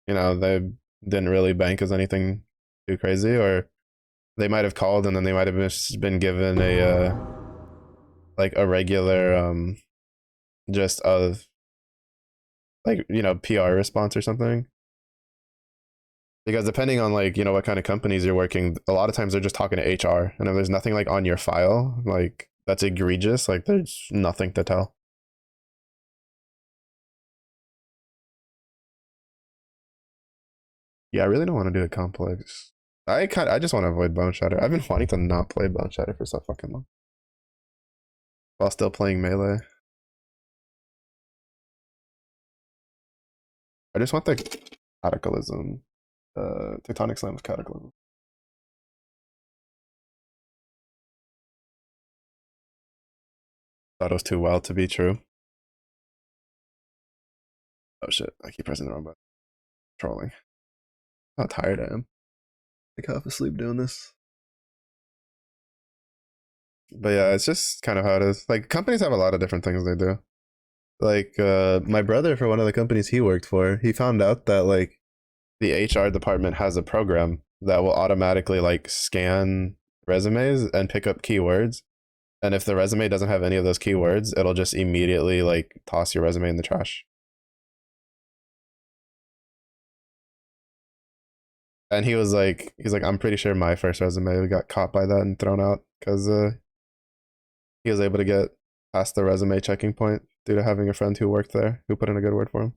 they didn't really bank as anything too crazy, or they might have called and then they might have just been given a like a regular just of like PR response or something. Because depending on like what kind of companies you're working, a lot of times they're just talking to HR, and if there's nothing like on your file like that's egregious, like there's nothing to tell. Yeah, I really don't want to do it complex. I just want to avoid bone shatter. I've been wanting to not play bone shatter for so fucking long while still playing melee. I just want the cataclysm, tectonic slam of cataclysm. Thought it was too wild to be true. Oh shit! I keep pressing the wrong button. Trolling. How tired I am. Like half asleep doing this. But yeah, it's just kind of how it is. Like companies have a lot of different things they do. Like my brother for one of the companies he worked for, he found out that like the HR department has a program that will automatically like scan resumes and pick up keywords. And if the resume doesn't have any of those keywords, it'll just immediately like toss your resume in the trash. And he's like, I'm pretty sure my first resume got caught by that and thrown out because he was able to get past the resume checking point due to having a friend who worked there who put in a good word for him.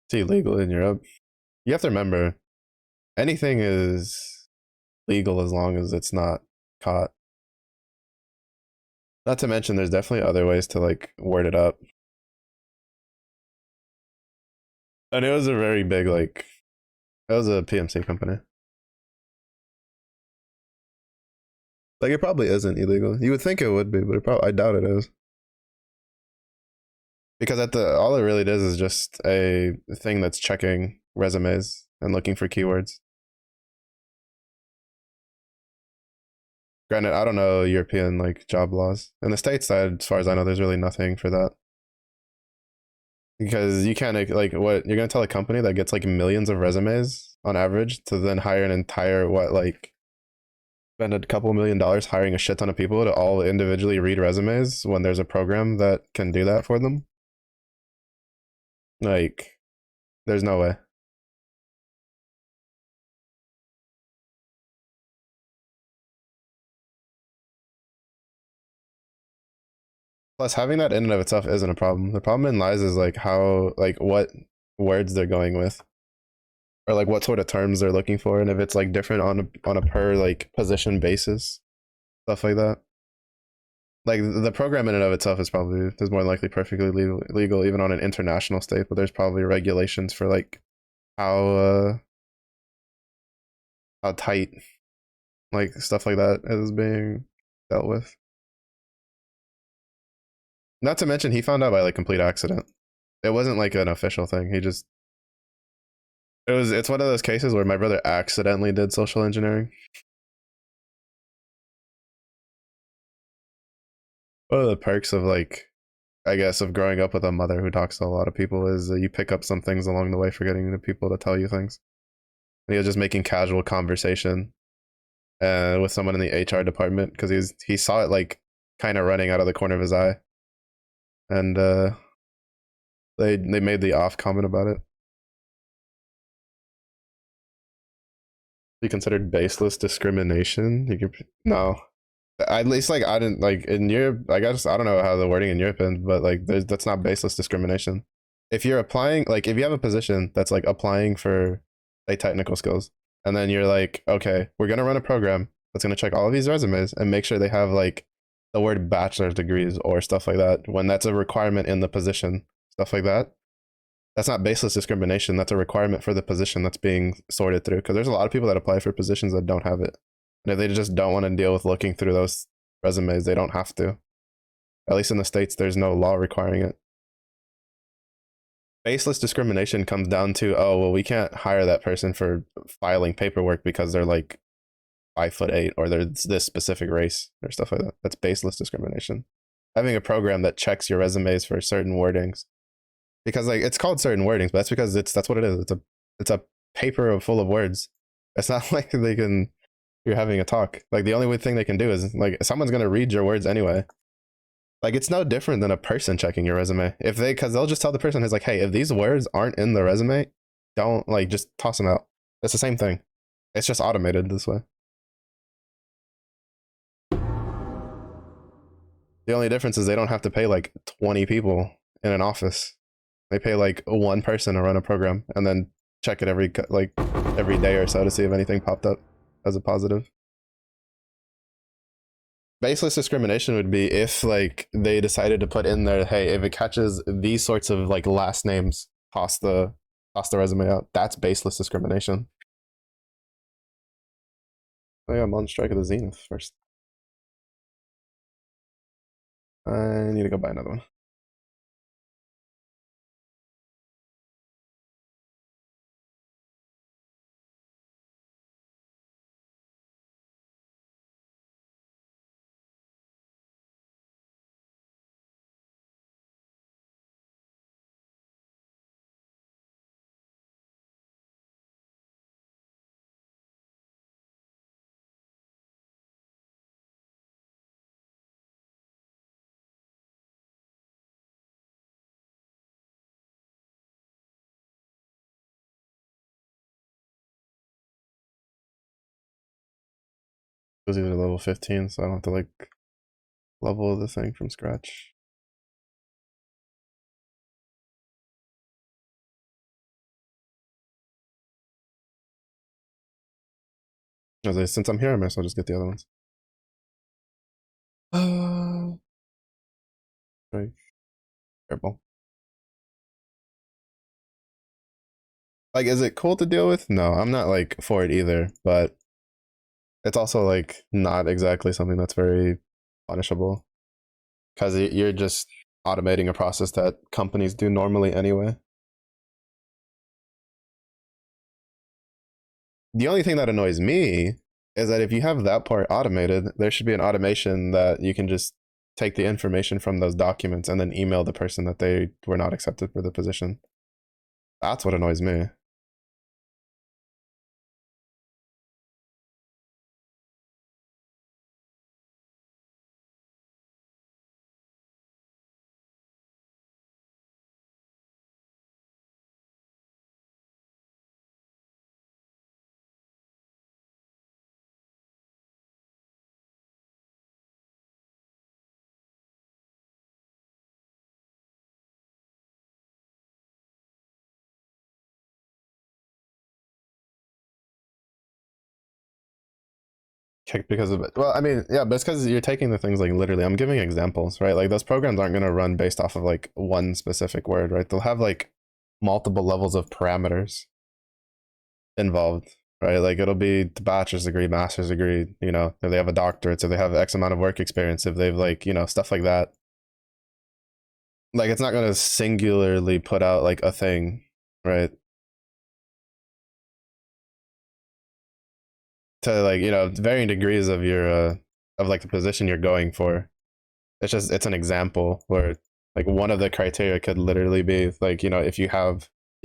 It's illegal in Europe. You have to remember, anything is legal as long as it's not caught. Not to mention, there's definitely other ways to like word it up. And it was a very big like it was a PMC company. Like it probably isn't illegal. You would think it would be, but I doubt it is. Because at the all it really does is just a thing that's checking resumes and looking for keywords. Granted, I don't know European like job laws. In the States, as far as I know, there's really nothing for that. Because you can't like what you're gonna tell a company that gets like millions of resumes on average to then hire an entire what like spend a couple $1 million hiring a shit ton of people to all individually read resumes when there's a program that can do that for them. Like, there's no way. Plus, having that in and of itself isn't a problem. The problem in lies is like how, like what words they're going with, or like what sort of terms they're looking for, and if it's like different on a per like position basis, stuff like that. Like the program in and of itself is more than likely perfectly legal even on an international state, but there's probably regulations for like how uh how tight like stuff like that is being dealt with. Not to mention he found out by like complete accident. It wasn't like an official thing. He just it's one of those cases where my brother accidentally did social engineering. One of the perks of like, I guess, of growing up with a mother who talks to a lot of people is you pick up some things along the way for getting the people to tell you things. And he was just making casual conversation with someone in the HR department because he saw it like kind of running out of the corner of his eye, and they made the off comment about it. Be considered baseless discrimination. You could no. At least like I didn't like in Europe. I guess I don't know how the wording in Europe is, but like that's not baseless discrimination. If you're applying, like if you have a position that's like applying for like technical skills, and then you're like, okay, we're gonna run a program that's gonna check all of these resumes and make sure they have like the word bachelor's degrees or stuff like that. When that's a requirement in the position, stuff like that. That's not baseless discrimination. That's a requirement for the position that's being sorted through. Because there's a lot of people that apply for positions that don't have it. And if they just don't want to deal with looking through those resumes, they don't have to. At least in the States, there's no law requiring it. Baseless discrimination comes down to, oh, well, we can't hire that person for filing paperwork because they're like 5'8" or they're this specific race or stuff like that. That's baseless discrimination. Having a program that checks your resumes for certain wordings, because like it's called certain wordings, but that's because that's what it is. It's a paper full of words. It's not like they can you're having a talk. Like the only thing they can do is like someone's gonna read your words anyway. Like it's no different than a person checking your resume. If they, because they'll just tell the person who's like, hey, if these words aren't in the resume, don't like just toss them out. It's the same thing. It's just automated this way. The only difference is they don't have to pay like 20 people in an office. They pay like one person to run a program and then check it every day or so to see if anything popped up as a positive. Baseless discrimination would be if like they decided to put in there, hey, if it catches these sorts of like last names, toss the resume out. That's baseless discrimination. Oh yeah, I'm on strike of the Zenith first. I need to go buy another one. It was either level 15, so I don't have to like level the thing from scratch. Since I'm here, I might as well just get the other ones. Right. Terrible. Like, is it cool to deal with? No, I'm not like for it either, but it's also like not exactly something that's very punishable because you're just automating a process that companies do normally anyway. The only thing that annoys me is that if you have that part automated, there should be an automation that you can just take the information from those documents and then email the person that they were not accepted for the position. That's what annoys me. Kicked because of it. Well, I mean, yeah, but it's because you're taking the things like literally. I'm giving examples, right? Like those programs aren't going to run based off of like one specific word, right? They'll have like multiple levels of parameters involved, right? Like it'll be the bachelor's degree, master's degree, you know, if they have a doctorate, so they have X amount of work experience, if they've like, you know, stuff like that. Like it's not going to singularly put out like a thing, right? To like, you know, varying degrees of your, of like the position you're going for. it's an example where like one of the criteria could literally be like, if you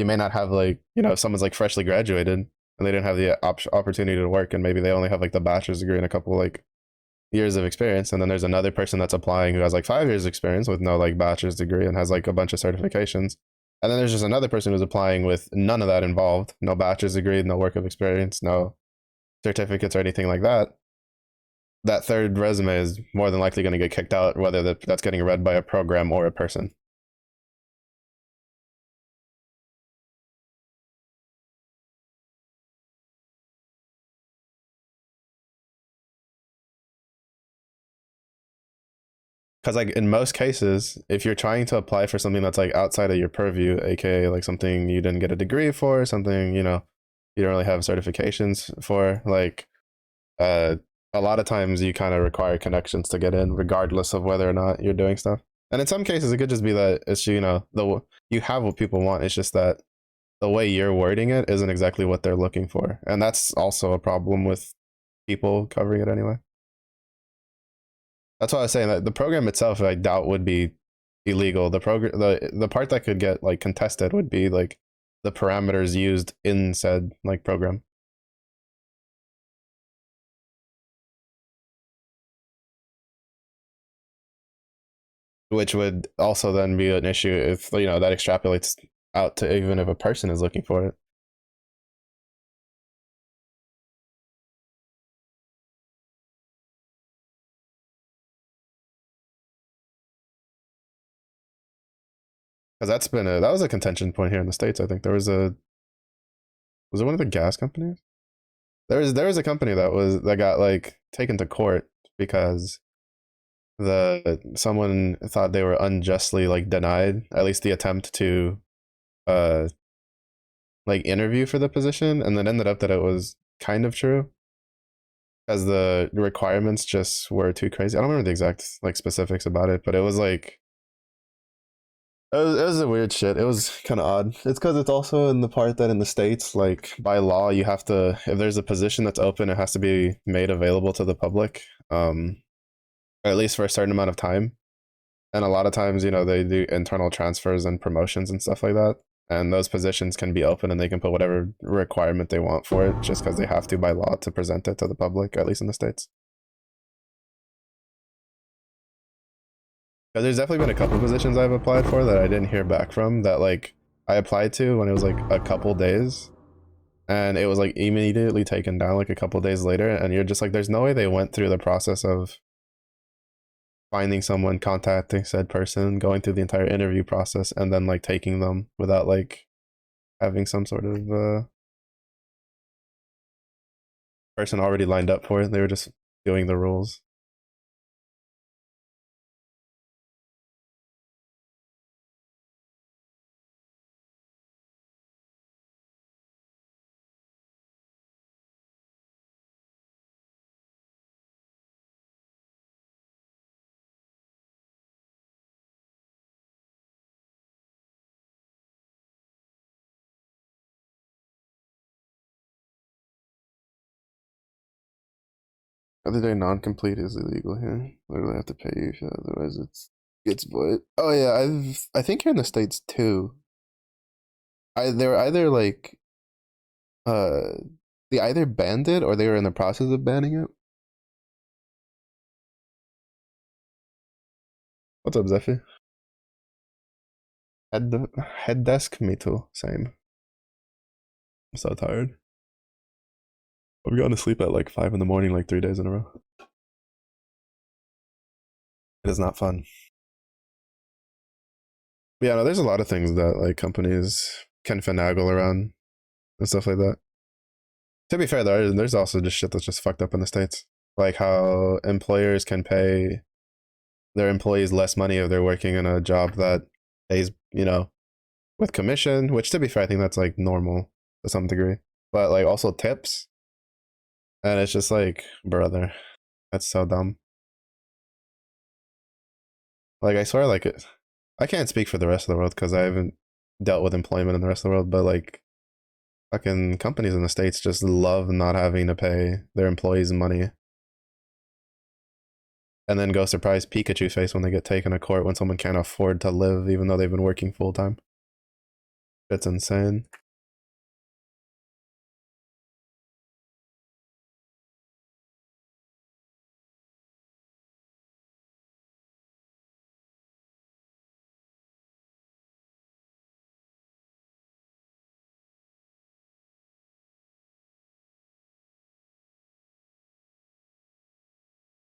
may not have like, if someone's like freshly graduated and they didn't have the opportunity to work, and maybe they only have like the bachelor's degree and a couple like years of experience, and then there's another person that's applying who has like 5 years experience with no like bachelor's degree and has like a bunch of certifications, and then there's just another person who's applying with none of that involved, no bachelor's degree, no work of experience, no certificates or anything like that. That third resume is more than likely going to get kicked out, whether that's getting read by a program or a person. Because like in most cases, if you're trying to apply for something that's like outside of your purview, aka like something you didn't get a degree for, something you don't really have certifications for, like uh, a lot of times you kind of require connections to get in, regardless of whether or not you're doing stuff. And in some cases, it could just be that it's you have what people want. It's just that the way you're wording it isn't exactly what they're looking for, and that's also a problem with people covering it anyway. That's why I was saying that the program itself, I doubt would be illegal. The part that could get like contested would be like the parameters used in said like program, which would also then be an issue if that extrapolates out to even if a person is looking for it. Because that was a contention point here in the states. I think there was it one of the gas companies? There was a company that got like taken to court because the someone thought they were unjustly like denied at least the attempt to uh like interview for the position, and then ended up that it was kind of true as the requirements just were too crazy. I don't remember the exact like specifics about it, but it was like it was a weird shit. It was kind of odd. It's because it's also in the part that in the states, like by law, you have to, if there's a position that's open, it has to be made available to the public, or at least for a certain amount of time. And a lot of times, they do internal transfers and promotions and stuff like that. And those positions can be open and they can put whatever requirement they want for it just because they have to by law to present it to the public, at least in the States. There's definitely been a couple positions I've applied for that I didn't hear back from that like I applied to when it was like a couple days, and it was like immediately taken down like a couple days later, and you're just like there's no way they went through the process of finding someone, contacting said person, going through the entire interview process, and then like taking them without like having some sort of person already lined up for it. They were just doing the rules. Other day non-complete is illegal here. Literally have to pay you, otherwise it gets void. Oh yeah, I think here in the States too. They're either like uh they either banned it or they were in the process of banning it. What's up, Zephy? Head desk, me too. Same. I'm so tired. I've gone to sleep at like 5 in the morning, like 3 days in a row. It is not fun. But yeah, no, there's a lot of things that like companies can finagle around and stuff like that. To be fair, there's also just shit that's just fucked up in the States. Like how employers can pay their employees less money if they're working in a job that pays, with commission, which to be fair, I think that's like normal to some degree. But like also tips. And it's just like, brother, that's so dumb. Like I swear, like I can't speak for the rest of the world because I haven't dealt with employment in the rest of the world, but like fucking companies in the States just love not having to pay their employees money. and then go surprise Pikachu face when they get taken to court when someone can't afford to live even though they've been working full time. That's insane.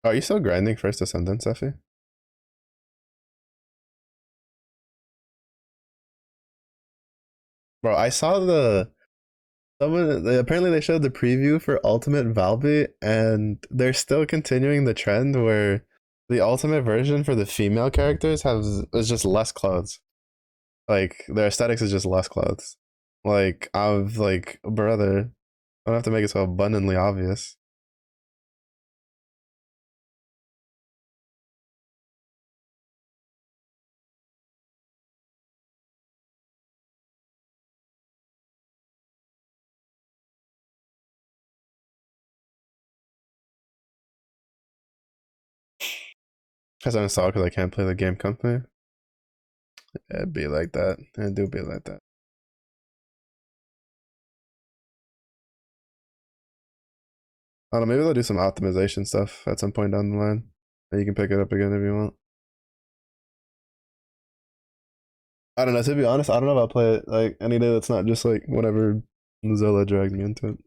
Oh, are you still grinding First Ascendant, Effie? Bro, I saw apparently they showed the preview for Ultimate Valby, and they're still continuing the trend where the ultimate version for the female characters has is just less clothes. Like their aesthetics is just less clothes. Like I'm like, brother, I don't have to make it so abundantly obvious. Because I'm sorry because I can't play the game company. It'd be like that. It do be like that. I don't know, maybe they'll do some optimization stuff at some point down the line. And you can pick it up again if you want. I don't know, to be honest, I don't know if I'll play it like any day that's not just like whenever Zilla dragged me into it.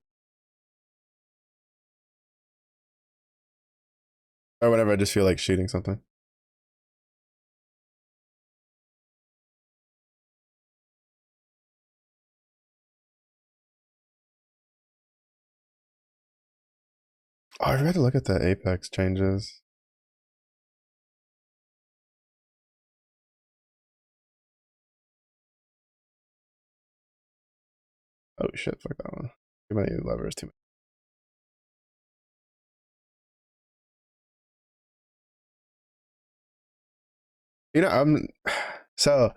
Or whenever I just feel like shooting something. Oh, I forgot to look at the Apex changes. Oh shit, fuck that one. Too many levers, too many. You know, I'm so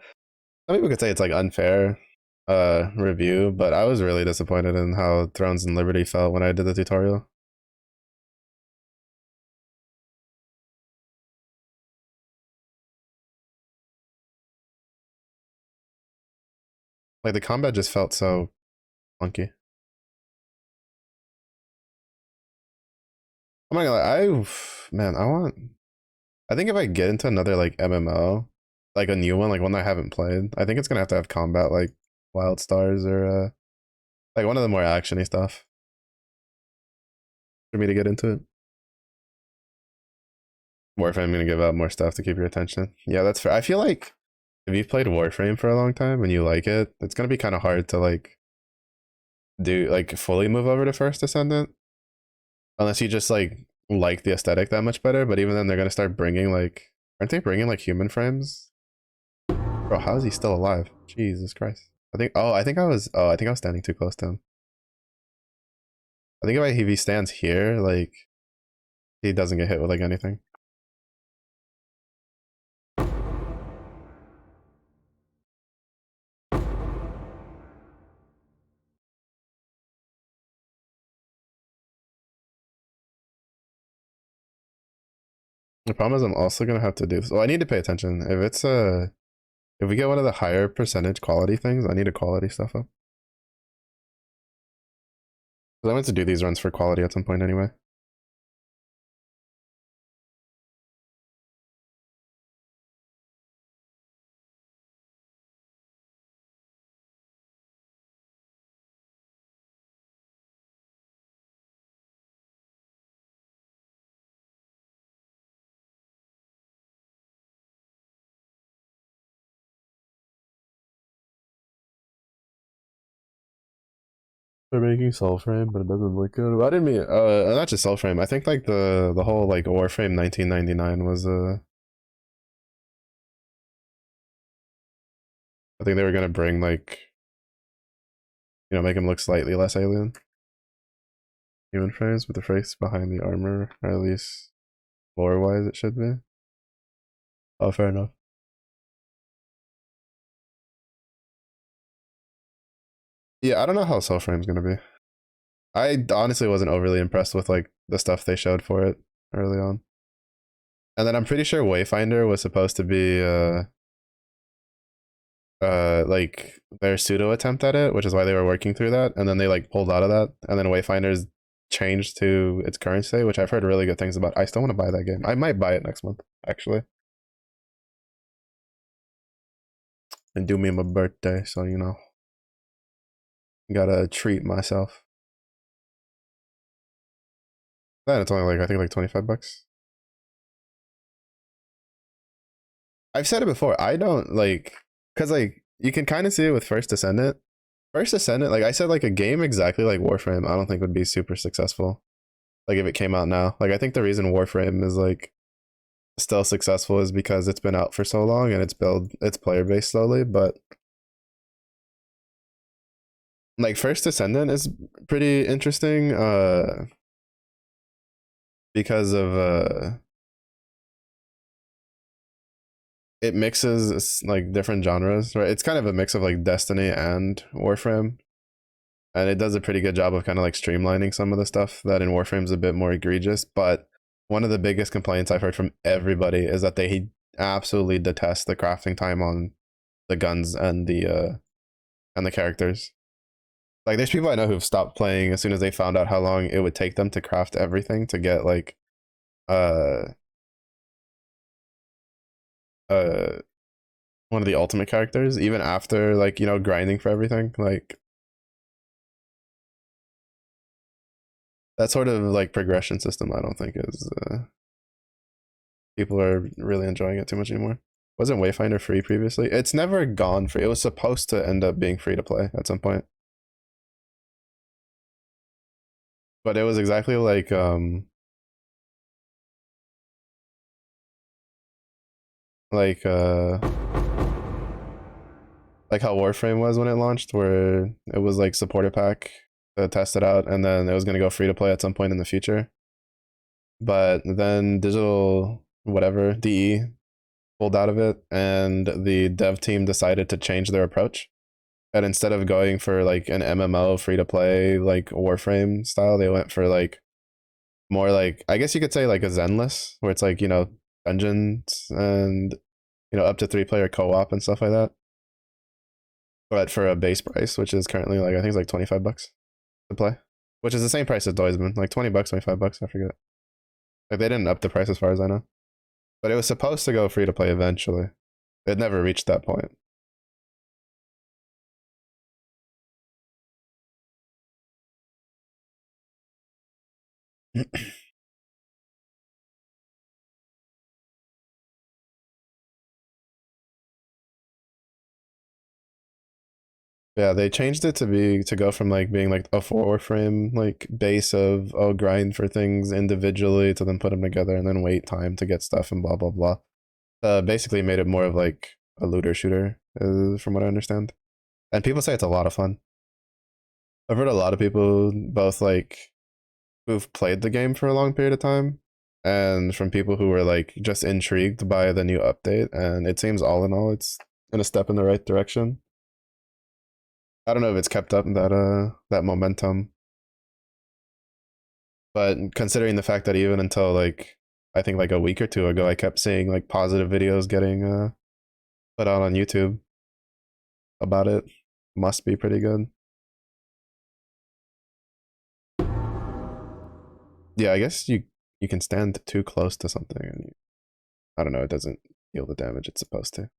some people could say it's like unfair review, but I was really disappointed in how Thrones and Liberty felt when I did the tutorial. Like the combat just felt so funky. I'm not gonna lie, man, I think if I get into another like MMO, like a new one, like one I haven't played, I think it's gonna have to have combat like Wild Stars or like one of the more actiony stuff for me to get into it. Warframe gonna give out more stuff to keep your attention. Yeah, that's fair. I feel like if you've played Warframe for a long time and you like it, it's gonna be kind of hard to like do like fully move over to First Ascendant unless you just like the aesthetic that much better. But even then, they're gonna start bringing like, aren't they bringing like human frames? Bro, how is he still alive? Jesus Christ! I think I was standing too close to him. I think if he stands here, like he doesn't get hit with like anything. The problem is I'm also gonna have to do. So I need to pay attention. If we get one of the higher percentage quality things, I need to quality stuff up. Because I want to do these runs for quality at some point anyway. They're making Soul Frame, but it doesn't look good. Well, I didn't mean not just Soul Frame. I think like the whole like Warframe 1999 was I think they were gonna bring like make him look slightly less alien. Human frames with the face behind the armor, or at least lore wise it should be. Oh, fair enough. Yeah, I don't know how Soul Frame's gonna be. I honestly wasn't overly impressed with like the stuff they showed for it early on. And then I'm pretty sure Wayfinder was supposed to be like their pseudo attempt at it, which is why they were working through that, and then they like pulled out of that, and then Wayfinder's changed to its current state, which I've heard really good things about. I still want to buy that game. I might buy it next month, actually. And do me my birthday, so you know. Gotta treat myself. Then it's only like I think like 25 bucks. I've said it before. I don't like because like you can kind of see it with First Descendant. First Descendant, like I said, like a game exactly like Warframe, I don't think would be super successful. Like if it came out now, like I think the reason Warframe is like still successful is because it's been out for so long and it's built its player base slowly. But like First Descendant is pretty interesting, because of it mixes like different genres, right? It's kind of a mix of like Destiny and Warframe, and it does a pretty good job of kind of like streamlining some of the stuff that in Warframe's a bit more egregious. But one of the biggest complaints I've heard from everybody is that they absolutely detest the crafting time on the guns and the characters. Like there's people I know who've stopped playing as soon as they found out how long it would take them to craft everything to get like uh uh one of the ultimate characters, even after like, you know, grinding for everything. Like that sort of like progression system I don't think is people are really enjoying it too much anymore. Wasn't Wayfinder free previously? It's never gone free. It was supposed to end up being free to play at some point. But it was exactly like uh like how Warframe was when it launched, where it was like supporter pack to test it out, and then it was gonna go free to play at some point in the future. But then digital whatever DE pulled out of it, and the dev team decided to change their approach. And instead of going for like an MMO free to play like Warframe style, they went for like more like I guess you could say like a Zenless, where it's like, you know, dungeons and, you know, up to 3 player co-op and stuff like that. But for a base price, which is currently like I think it's like 25 bucks to play, which is the same price as it's been, like 20 bucks, 25 bucks. I forget. Like they didn't up the price as far as I know, but it was supposed to go free to play eventually. It never reached that point. Yeah, they changed it to be to go from like being like a 4 frame like base of oh grind for things individually to then put them together and then wait time to get stuff and blah blah blah. Basically made it more of like a looter shooter, from what I understand. And people say it's a lot of fun. I've heard a lot of people both like who've played the game for a long period of time and from people who were like just intrigued by the new update, and it seems all in all it's in a step in the right direction. I don't know if it's kept up that momentum, but considering the fact that even until like I think like a week or two ago I kept seeing like positive videos getting put out on YouTube about it, must be pretty good. Yeah, I guess you can stand too close to something and I don't know, it doesn't deal the damage it's supposed to.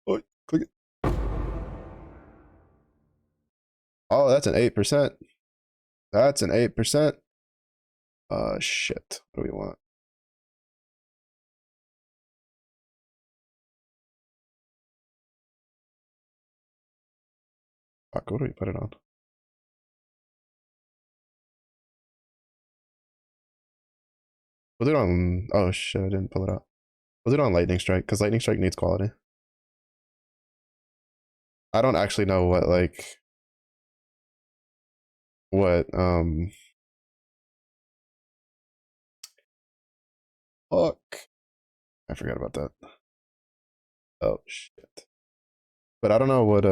Oh, click it. Oh, that's an 8%. That's an 8%. Shit. What do we want? Fuck, what do we put it on? We'll do it on. Oh shit, I didn't pull it out. We'll do it on Lightning Strike because Lightning Strike needs quality. I don't actually know what like what fuck. I forgot about that. Oh shit. But I don't know what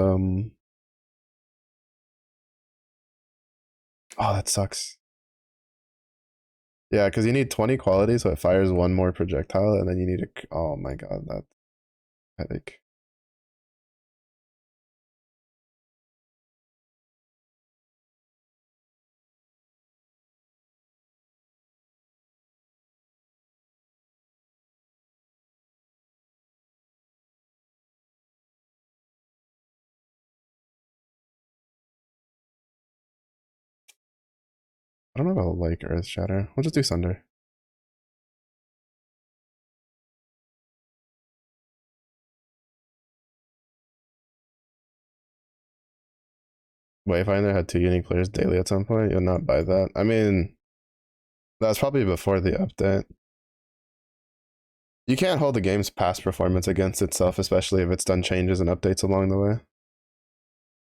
Oh, that sucks. Yeah, because you need 20 quality, so it fires one more projectile, and then you need a. Oh my god, that headache. I don't know about like Earth Shatter. We'll just do Sunder. Wayfinder had two unique players daily at some point. You'll not buy that. I mean, that's probably before the update. You can't hold the game's past performance against itself, especially if it's done changes and updates along the way.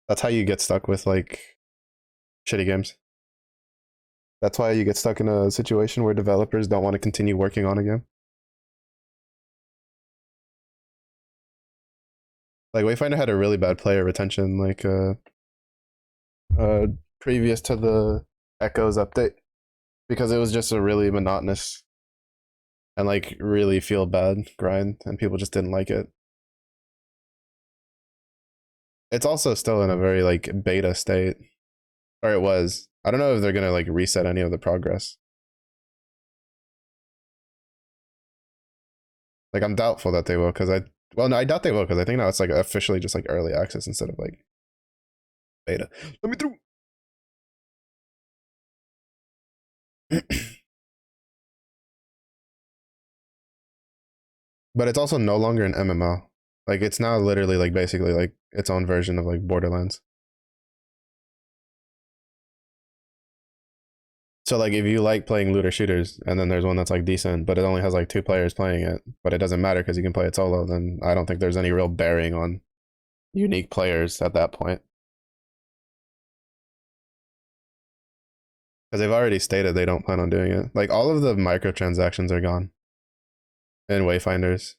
That's how you get stuck with like shitty games. That's why you get stuck in a situation where developers don't want to continue working on a game. Like Wayfinder had a really bad player retention, like uh previous to the Echoes update, because it was just a really monotonous and like really feel bad grind, and people just didn't like it. It's also still in a very like beta state, or it was. I don't know if they're gonna like reset any of the progress. Like I'm doubtful that they will, because well no, I doubt they will, because I think now it's like officially just like early access instead of like beta. Let me through. But it's also no longer an MMO. Like it's now literally like basically like its own version of like Borderlands. So like if you like playing looter shooters and then there's one that's like decent, but it only has like two players playing it, but it doesn't matter because you can play it solo, then I don't think there's any real bearing on unique players at that point. Because they've already stated they don't plan on doing it. Like all of the microtransactions are gone in Wayfinders.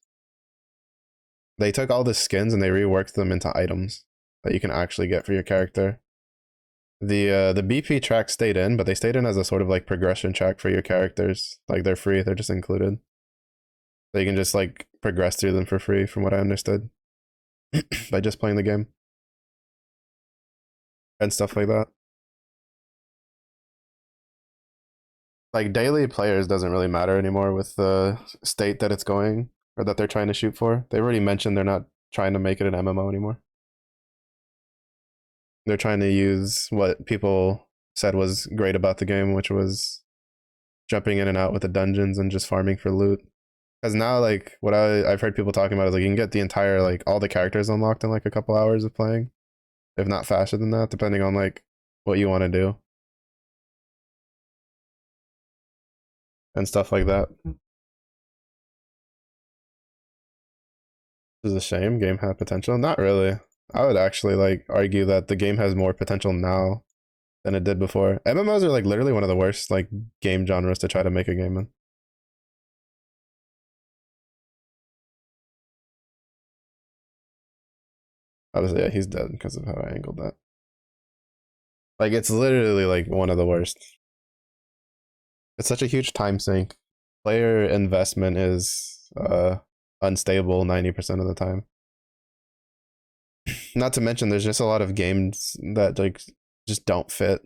They took all the skins and they reworked them into items that you can actually get for your character. The BP track stayed in, but they stayed in as a sort of like progression track for your characters. Like they're free, they're just included. So you can just like progress through them for free, from what I understood, by just playing the game and stuff like that. Like daily players doesn't really matter anymore with the state that it's going, or that they're trying to shoot for. They already mentioned they're not trying to make it an MMO anymore. They're trying to use what people said was great about the game, which was jumping in and out with the dungeons and just farming for loot. Because now, like, what I've heard people talking about is like you can get the entire like all the characters unlocked in like a couple hours of playing, if not faster than that, depending on like what you want to do and stuff like that. This is a shame. Game had potential. Not really. I would actually like argue that the game has more potential now than it did before. MMOs are like literally one of the worst like game genres to try to make a game in. Obviously, yeah, he's dead because of how I angled that. Like it's literally like one of the worst. It's such a huge time sink. Player investment is unstable 90% of the time. Not to mention there's just a lot of games that like just don't fit.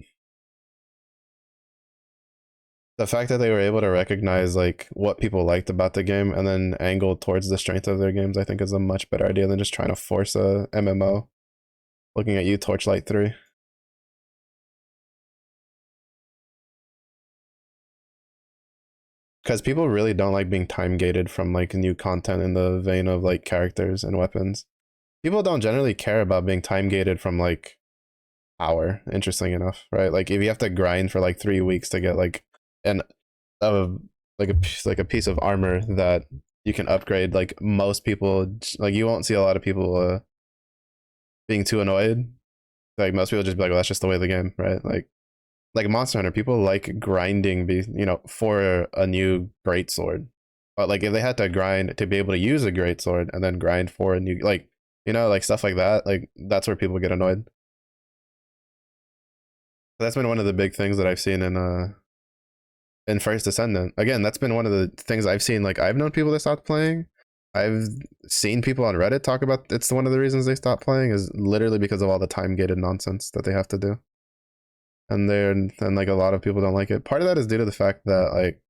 The fact that they were able to recognize like what people liked about the game and then angle towards the strength of their games, I think is a much better idea than just trying to force a MMO. Looking at you, Torchlight 3. Because people really don't like being time gated from like new content in the vein of like characters and weapons. People don't generally care about being time gated from like power, interesting enough, right? Like if you have to grind for like 3 weeks to get like an like a piece of armor that you can upgrade, like most people, like you won't see a lot of people being too annoyed. Like most people just be like, well, that's just the way of the game, right? Like Monster Hunter, people like grinding, for a new great sword. But like if they had to grind to be able to use a great sword and then grind for a new like stuff like that, like that's where people get annoyed. That's been one of the big things that I've seen in First Descendant. Again, that's been one of the things I've seen. Like I've known people that stopped playing. I've seen people on Reddit talk about it's one of the reasons they stopped playing is literally because of all the time gated nonsense that they have to do. And like a lot of people don't like it. Part of that is due to the fact that like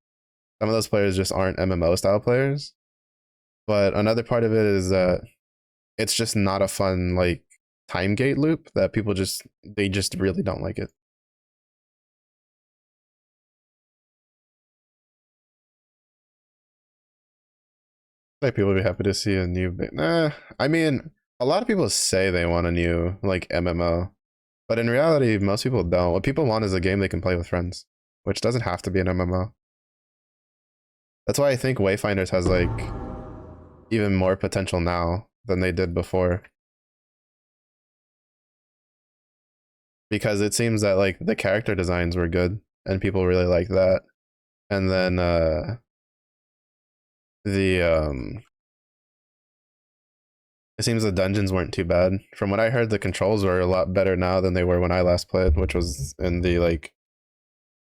some of those players just aren't MMO style players. But another part of it is that it's just not a fun like time gate loop that people just really don't like it. Like people would be happy to see a new nah. I mean, a lot of people say they want a new like MMO, but in reality, most people don't. What people want is a game they can play with friends, which doesn't have to be an MMO. That's why I think Wayfinders has like even more potential now than they did before. Because it seems that like the character designs were good and people really like that. And then the it seems the dungeons weren't too bad. From what I heard, the controls are a lot better now than they were when I last played, which was in the like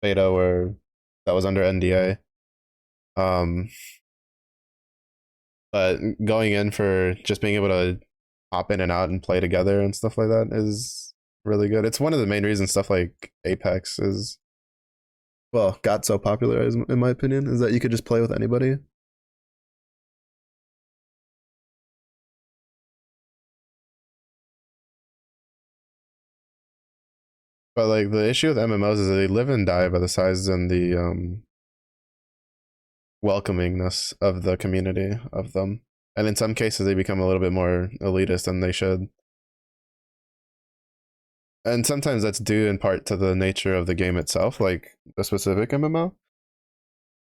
beta where that was under NDA. Um, but going in for just being able to hop in and out and play together and stuff like that is really good. It's one of the main reasons stuff like Apex is well got so popular, in my opinion, is that you could just play with anybody. But like the issue with MMOs is that they live and die by the size and the welcomingness of the community of them. And in some cases, they become a little bit more elitist than they should. And sometimes that's due in part to the nature of the game itself, like a specific MMO.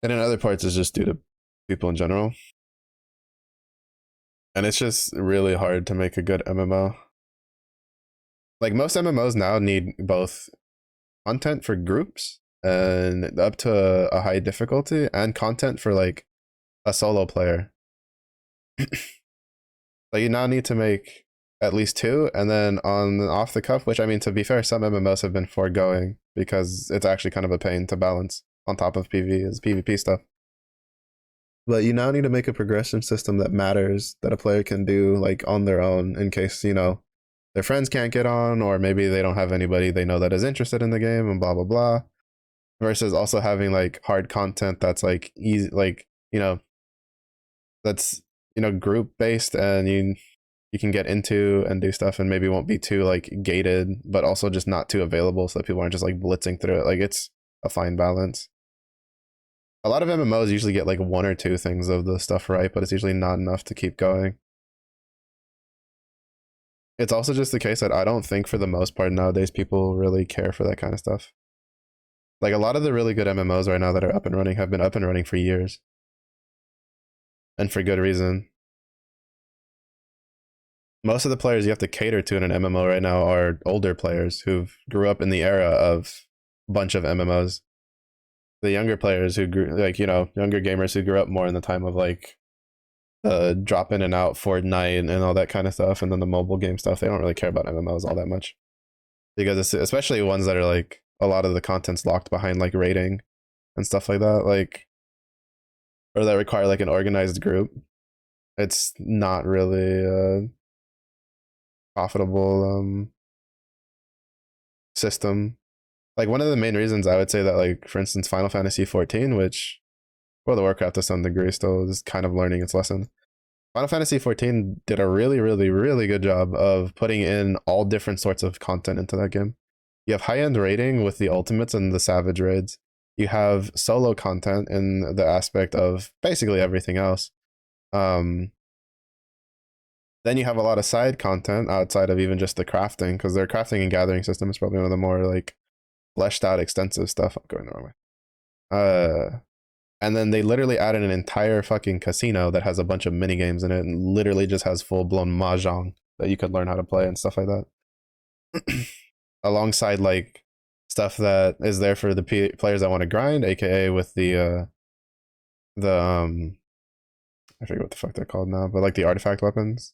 And in other parts, it's just due to people in general. And it's just really hard to make a good MMO. Like most MMOs now need both content for groups and up to a high difficulty and content for like a solo player. Like you now need to make at least two, and then on off the cuff, which I mean, to be fair, some MMOs have been foregoing because it's actually kind of a pain to balance on top of PV is PvP stuff. But you now need to make a progression system that matters that a player can do like on their own in case, you know, their friends can't get on, or maybe they don't have anybody they know that is interested in the game and blah blah blah. Versus also having like hard content that's like easy, like, you know, that's, you know, group based and you can get into and do stuff and maybe won't be too like gated, but also just not too available so that people aren't just like blitzing through it. Like it's a fine balance. A lot of MMOs usually get like one or two things of the stuff right, but it's usually not enough to keep going. It's also just the case that I don't think for the most part nowadays people really care for that kind of stuff. Like a lot of the really good MMOs right now that are up and running have been up and running for years. And for good reason. Most of the players you have to cater to in an MMO right now are older players who grew up in the era of a bunch of MMOs. The younger players who grew, like, you know, younger gamers who grew up more in the time of like drop in and out Fortnite and all that kind of stuff, and then the mobile game stuff, they don't really care about MMOs all that much because it's especially ones that are like a lot of the content's locked behind like rating and stuff like that, like or that require like an organized group. It's not really profitable system. Like one of the main reasons I would say that, like for instance, Final Fantasy 14, which World of Warcraft to some degree still is kind of learning its lesson. Final Fantasy 14 did a really, really, really good job of putting in all different sorts of content into that game. You have high end raiding with the ultimates and the savage raids. You have solo content in the aspect of basically everything else. Um, then you have a lot of side content outside of even just the crafting, because their crafting and gathering system is probably one of the more like fleshed out, extensive stuff. I'm going the wrong way. And then they literally added an entire fucking casino that has a bunch of mini games in it, and literally just has full blown mahjong that you could learn how to play and stuff like that. Alongside like stuff that is there for the players that want to grind, aka with the I forget what the fuck they're called now, but like the artifact weapons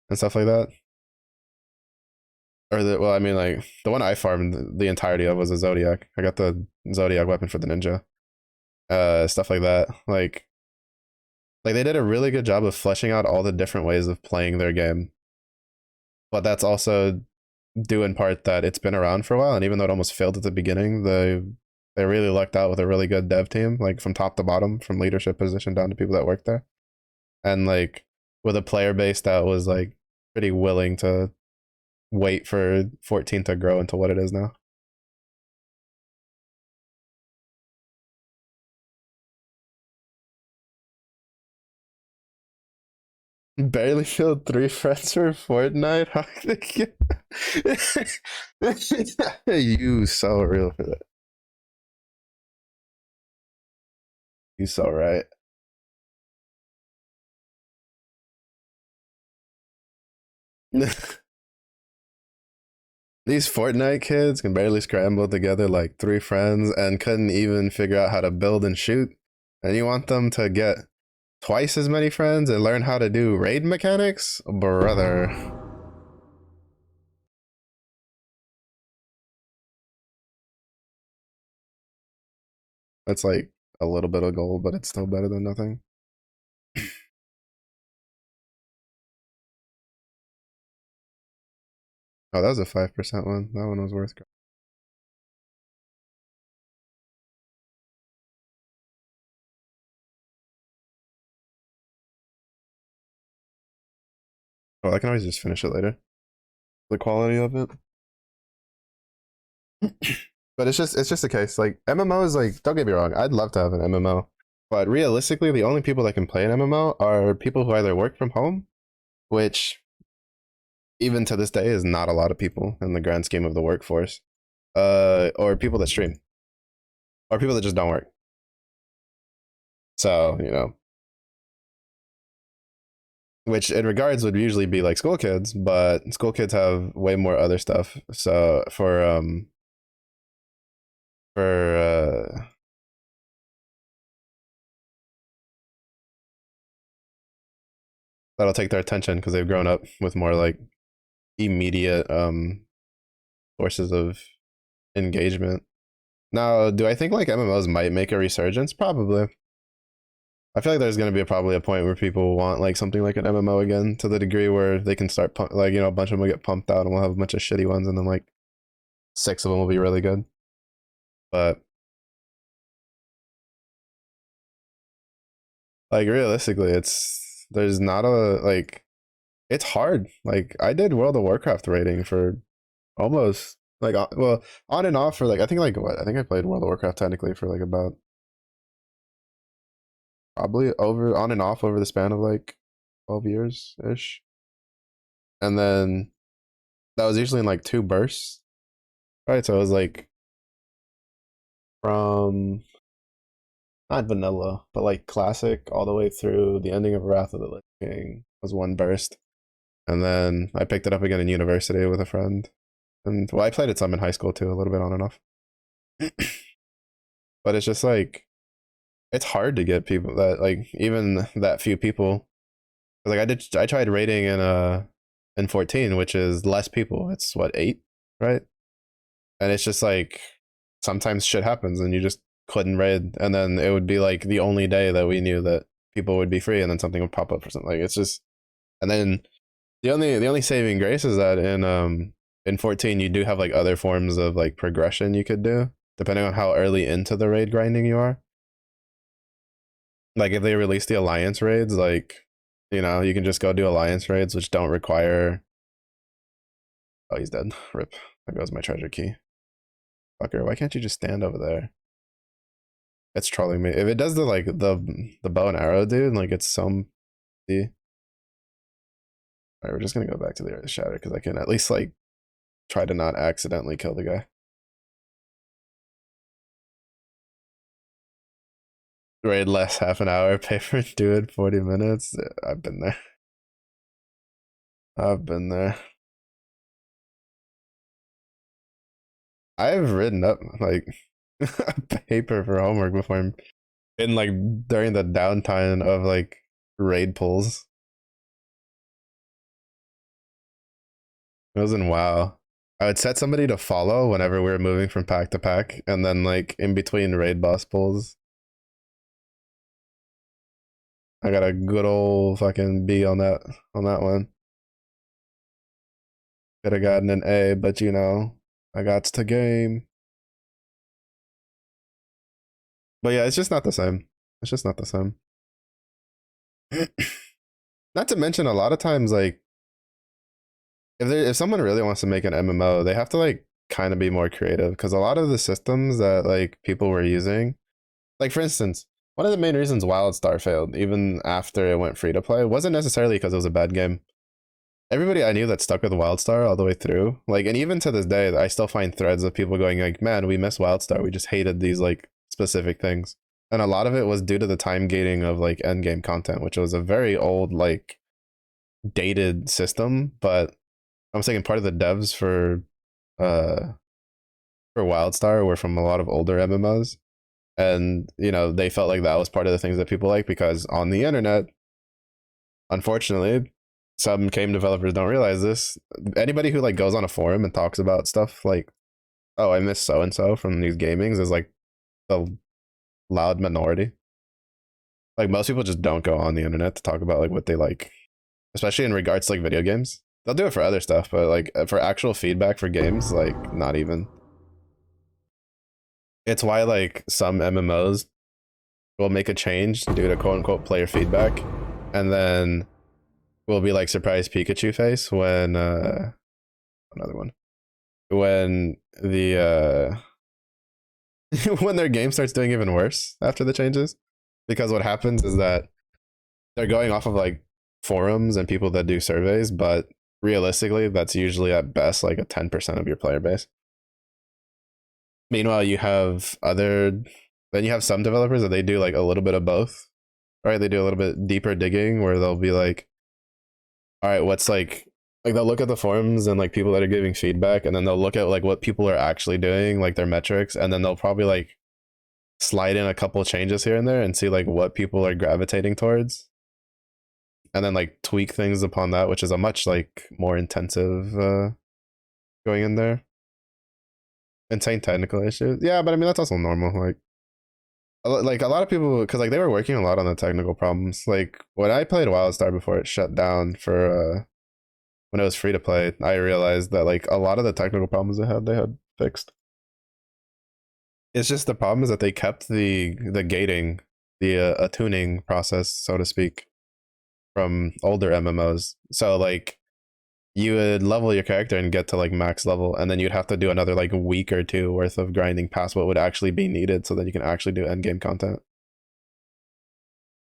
and stuff like that. Or the well, I mean, like the one I farmed the entirety of was a Zodiac. I got the Zodiac weapon for the ninja. Stuff like that. Like they did a really good job of fleshing out all the different ways of playing their game. But that's also due in part that it's been around for a while, and even though it almost failed at the beginning, they really lucked out with a really good dev team, like from top to bottom, from leadership position down to people that work there, and like with a player base that was like pretty willing to wait for 14 to grow into what it is now. Barely killed three friends for Fortnite. How could they get... you so real for that. You so right. These Fortnite kids can barely scramble together like three friends and couldn't even figure out how to build and shoot. And you want them to get twice as many friends and learn how to do raid mechanics? Brother. That's like a little bit of gold, but it's still better than nothing. Oh, that was a 5% one. That one was worth. Oh, I can always just finish it later. The quality of it. But it's just a case. Like MMO is like, don't get me wrong, I'd love to have an MMO. But realistically, the only people that can play an MMO are people who either work from home, which even to this day is not a lot of people in the grand scheme of the workforce, or people that stream, or people that just don't work. So, which in regards would usually be like school kids, but school kids have way more other stuff. So for that'll take their attention because they've grown up with more like immediate sources of engagement. Now, do I think like MMOs might make a resurgence? Probably. I feel like there's going to be probably a point where people want like something like an MMO again, to the degree where they can start like a bunch of them will get pumped out and we'll have a bunch of shitty ones, and then like six of them will be really good. But like realistically, there's not a like it's hard. Like I did World of Warcraft rating for almost like well, on and off for like I think like what I think I played World of Warcraft technically for like about probably over on and off over the span of like 12 years ish, and then that was usually in like two bursts, right? So it was like from not vanilla, but like classic all the way through the ending of Wrath of the Lich King was one burst, and then I picked it up again in university with a friend, and well, I played it some in high school too, a little bit on and off. But it's just like it's hard to get people that like even that few people. Like I tried rating in 14, which is less people. It's what, 8, right? And it's just like sometimes shit happens and you just couldn't raid, and then it would be like the only day that we knew that people would be free, and then something would pop up for something. Like it's just, and then the only saving grace is that in 14 you do have like other forms of like progression you could do depending on how early into the raid grinding you are. Like if they release the alliance raids, like you can just go do alliance raids which don't require. Oh, he's dead. Rip. There goes my treasure key. Fucker, why can't you just stand over there? It's trolling me. If it does the like the bow and arrow, dude, like it's some. Alright, we're just gonna go back to the Earth Shatter because I can at least like try to not accidentally kill the guy. Raid less half an hour, pay for it, do it 40 minutes. I've been there. I've been there. I've written up like a paper for homework before in like during the downtime of like raid pulls. It was in WoW. I would set somebody to follow whenever we were moving from pack to pack, and then like in between raid boss pulls, I got a good old fucking B on that one. Could have gotten an A, but you know, I got to game. But yeah, it's just not the same. It's just not the same. Not to mention, a lot of times, like if someone really wants to make an MMO, they have to like kind of be more creative because a lot of the systems that like people were using, like for instance, one of the main reasons WildStar failed, even after it went free to play, wasn't necessarily because it was a bad game. Everybody I knew that stuck with WildStar all the way through, like, and even to this day, I still find threads of people going like, "Man, we miss WildStar. We just hated these like specific things," and a lot of it was due to the time gating of like end game content, which was a very old, like, dated system. But I'm saying part of the devs uh for WildStar were from a lot of older MMOs, and you know they felt like that was part of the things that people like because on the internet, unfortunately, some game developers don't realize this. Anybody who like goes on a forum and talks about stuff like, "Oh, I miss so and so from these gamings," is like the loud minority. Like most people just don't go on the internet to talk about like what they like, especially in regards to like video games. They'll do it for other stuff, but like for actual feedback for games, like not even. It's why like some MMOs will make a change due to quote unquote player feedback, and then will be like surprise Pikachu face when another one when the when their game starts doing even worse after the changes, because what happens is that they're going off of like forums and people that do surveys, but realistically that's usually at best like a 10% of your player base. Meanwhile, then you have some developers that they do like a little bit of both, right? They do a little bit deeper digging where they'll be like, all right, what's like they'll look at the forums and like people that are giving feedback, and then they'll look at like what people are actually doing, like their metrics, and then they'll probably like slide in a couple changes here and there and see like what people are gravitating towards, and then like tweak things upon that, which is a much like more intensive going in there. Insane technical issues, yeah, but I mean that's also normal. Like a lot of people, because like they were working a lot on the technical problems. Like when I played WildStar before it shut down for when it was free to play, I realized that like a lot of the technical problems they had fixed. It's just the problem is that they kept the gating, the attuning process, so to speak, from older MMOs. So like you would level your character and get to like max level, and then you'd have to do another like week or two worth of grinding past what would actually be needed so that you can actually do end game content.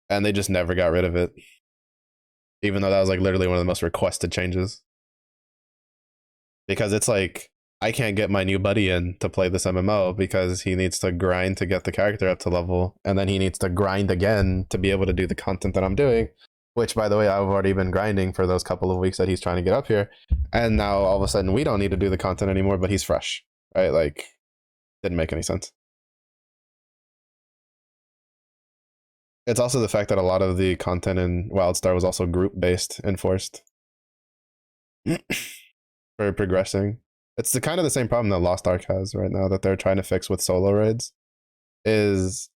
And they just never got rid of it, even though that was like literally one of the most requested changes. Because it's like I can't get my new buddy in to play this MMO because he needs to grind to get the character up to level, and then he needs to grind again to be able to do the content that I'm doing. Which, by the way, I've already been grinding for those couple of weeks that he's trying to get up here, and now all of a sudden we don't need to do the content anymore, but he's fresh, right? Like, didn't make any sense. It's also the fact that a lot of the content in WildStar was also group based enforced for progressing. It's the kind of the same problem that Lost Ark has right now that they're trying to fix with solo raids. Is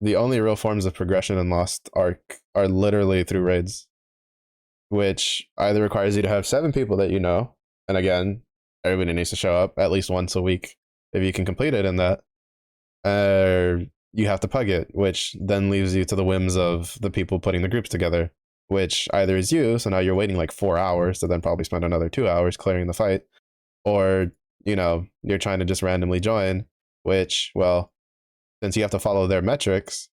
the only real forms of progression in Lost Ark are literally through raids, which either requires you to have 7 people that you know, and again, everybody needs to show up at least once a week if you can complete it in that, or you have to pug it, which then leaves you to the whims of the people putting the groups together, which either is you, so now you're waiting like 4 hours to then probably spend another 2 hours clearing the fight, or, you know, you're trying to just randomly join, which, well, since you have to follow their metrics,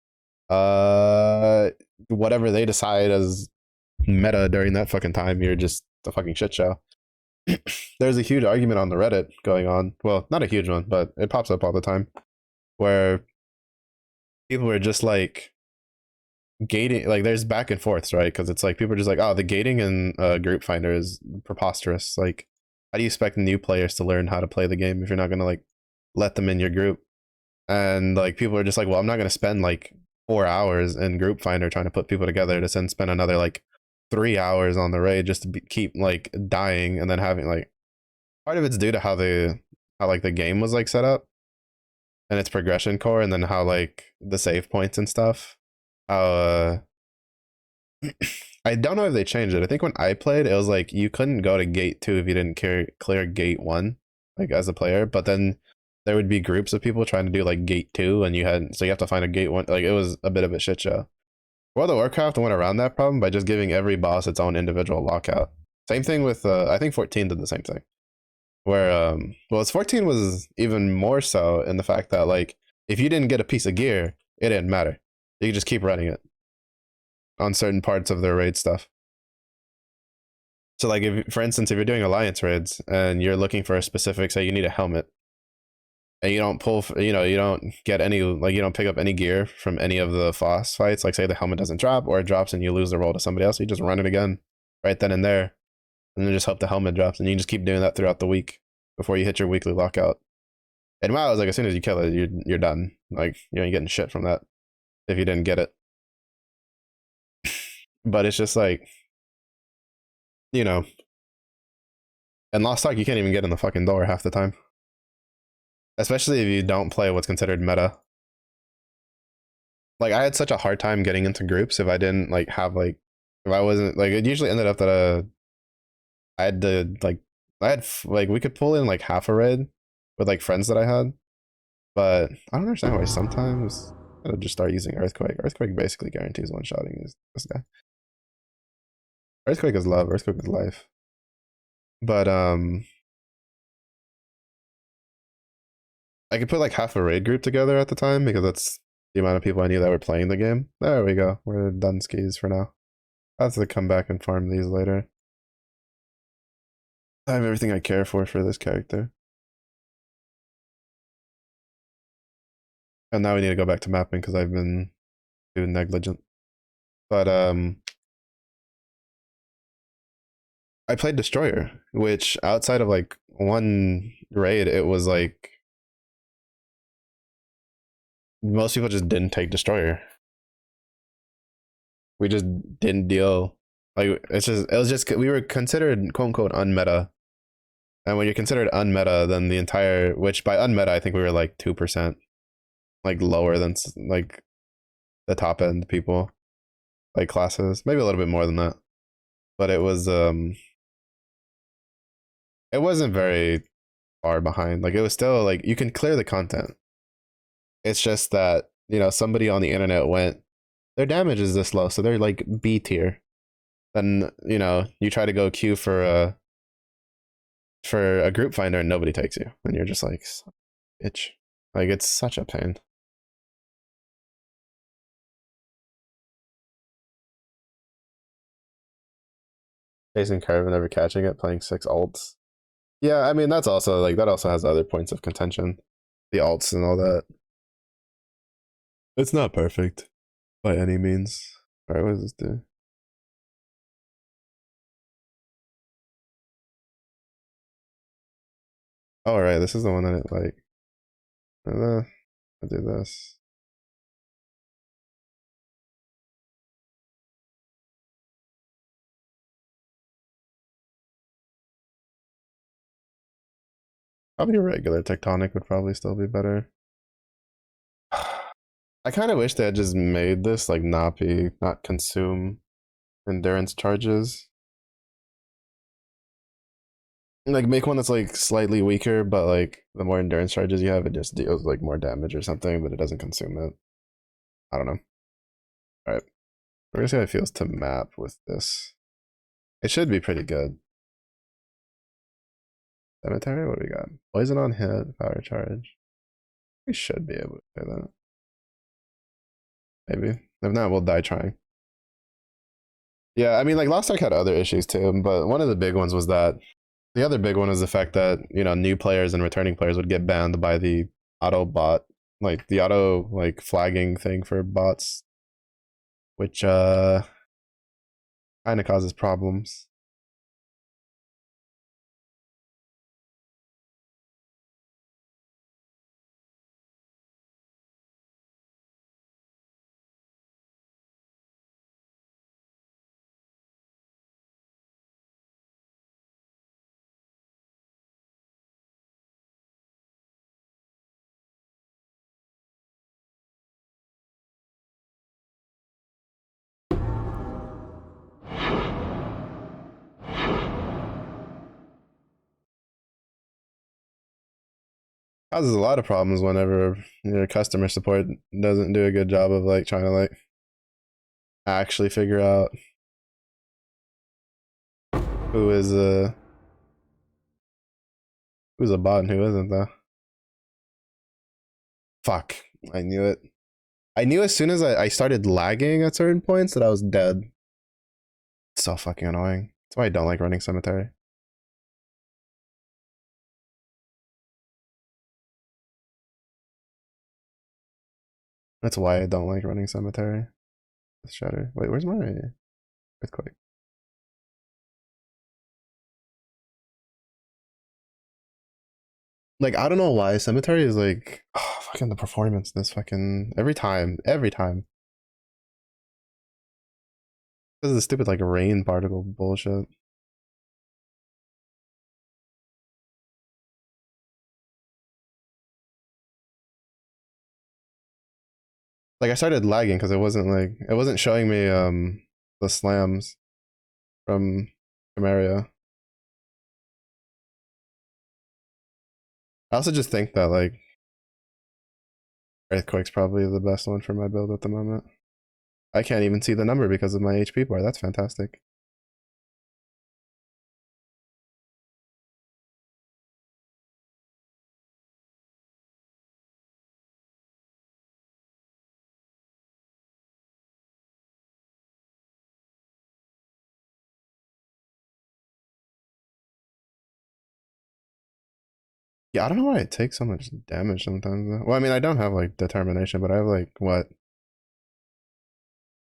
whatever they decide as meta during that fucking time, you're just a fucking shit show. There's a huge argument on the Reddit going on. Well, not a huge one, but it pops up all the time where people are just like gating, like there's back and forths, right? Because it's like people are just like, oh, the gating in Group Finder is preposterous. Like, how do you expect new players to learn how to play the game if you're not gonna like let them in your group? And like people are just like, well, I'm not gonna spend like 4 hours in Group Finder trying to put people together to then spend another like 3 hours on the raid just to keep like dying and then having like Part of it's due to how like the game was like set up and its progression core, and then how like the save points and stuff. How I don't know if they changed it. I think when I played, it was like you couldn't go to gate 2 if you didn't clear gate 1, like as a player. But then there would be groups of people trying to do like gate 2, and you have to find a gate 1. Like it was a bit of a shit show. World of Warcraft went around that problem by just giving every boss its own individual lockout. Same thing with I think 14 did the same thing. Where well, it's 14 was even more so in the fact that like if you didn't get a piece of gear, it didn't matter. You could just keep running it on certain parts of their raid stuff. So like if for instance if you're doing alliance raids and you're looking for a specific, say you need a helmet, and you don't pull, you don't get any, like you don't pick up any gear from any of the boss fights, like say the helmet doesn't drop or it drops and you lose the roll to somebody else, you just run it again right then and there, and then just hope the helmet drops, and you just keep doing that throughout the week before you hit your weekly lockout. And WoW is like as soon as you kill it, you're done. Like you're getting shit from that if you didn't get it. But it's just like, you know, and Lost Ark you can't even get in the fucking door half the time, especially if you don't play what's considered meta. Like I had such a hard time getting into groups if I didn't like have like, if I wasn't like, it usually ended up that I had to like, like we could pull in like half a raid with like friends that I had, but I don't understand why sometimes I would just start using Earthquake. Earthquake basically guarantees one shotting this guy. Earthquake is love. Earthquake is life. But I could put like half a raid group together at the time because that's the amount of people I knew that were playing the game. There we go. We're done skis for now. I'll have to come back and farm these later. I have everything I care for this character. And now we need to go back to mapping because I've been too negligent. But I played Destroyer, which outside of like one raid, it was like most people just didn't take Destroyer. We just didn't deal, like it was just we were considered quote unquote unmeta. And when you're considered unmeta, then the entire, which by unmeta I think we were like 2%, like lower than like the top end people, like classes, maybe a little bit more than that. But it wasn't very far behind. Like it was still like you can clear the content. It's just that, somebody on the internet went, their damage is this low, so they're like B tier. Then, you try to go queue for a group finder and nobody takes you. And you're just like, bitch. Like it's such a pain. Chasing curve and never catching it, playing 6 alts. Yeah, I mean that's also like that also has other points of contention. The alts and all that. It's not perfect by any means. Alright, what does this do? Oh right, this is the one that it like I do this. Probably regular tectonic would probably still be better. I kind of wish they had just made this like not consume endurance charges. Like make one that's like slightly weaker, but like the more endurance charges you have, it just deals like more damage or something, but it doesn't consume it. I don't know. All right, we're gonna see how it feels to map with this. It should be pretty good. Cemetery, what do we got? Poison on hit, power charge. We should be able to do that. Maybe. If not, we'll die trying. Yeah, I mean, like Lost Ark had other issues too, but one of the big ones was that the other big one is the fact that new players and returning players would get banned by the auto bot, like the auto like flagging thing for bots, which kind of causes problems. Causes a lot of problems whenever your customer support doesn't do a good job of like trying to like actually figure out who is who's a bot and who isn't though. Fuck. I knew it. I knew as soon as I started lagging at certain points that I was dead. It's so fucking annoying. That's why I don't like running cemetery. That's why I don't like running cemetery. Shatter. Wait, where's my earthquake? Like I don't know why cemetery is like oh, fucking the performance in this fucking every time. This is a stupid like rain particle bullshit. Like I started lagging because it wasn't showing me the slams from Camaria. I also just think that like Earthquake's probably the best one for my build at the moment. I can't even see the number because of my HP bar. That's fantastic. Yeah, I don't know why it takes so much damage sometimes. Well, I mean, I don't have like determination, but I have like what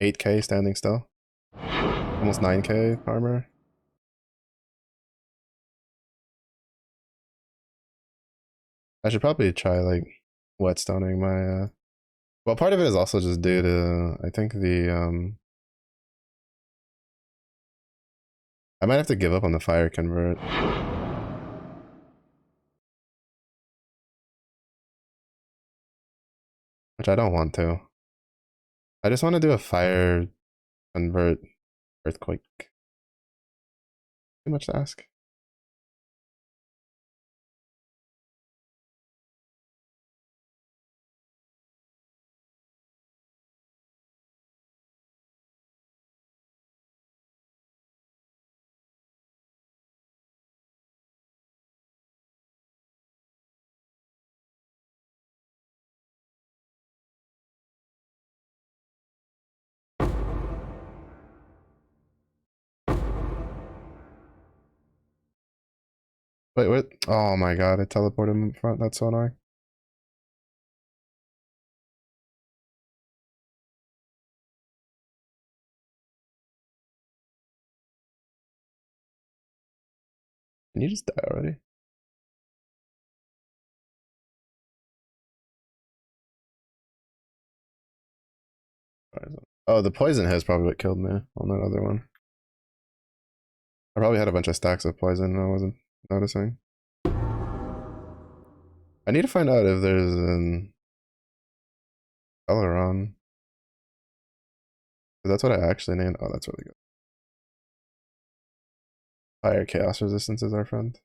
8k standing still, almost 9k armor. I should probably try like whetstoning my. Well, part of it is also just due to I think the I might have to give up on the fire convert, which I don't want to. I just want to do a fire convert earthquake. Too much to ask. Wait, what? Oh my god, I teleported him in front. That's so annoying. Can you just die already? Oh, the poison has probably what killed me on that other one. I probably had a bunch of stacks of poison and I wasn't noticing. I need to find out if there's an Celeron. That's what I actually named. Oh, that's really good. Fire chaos resistance is our friend.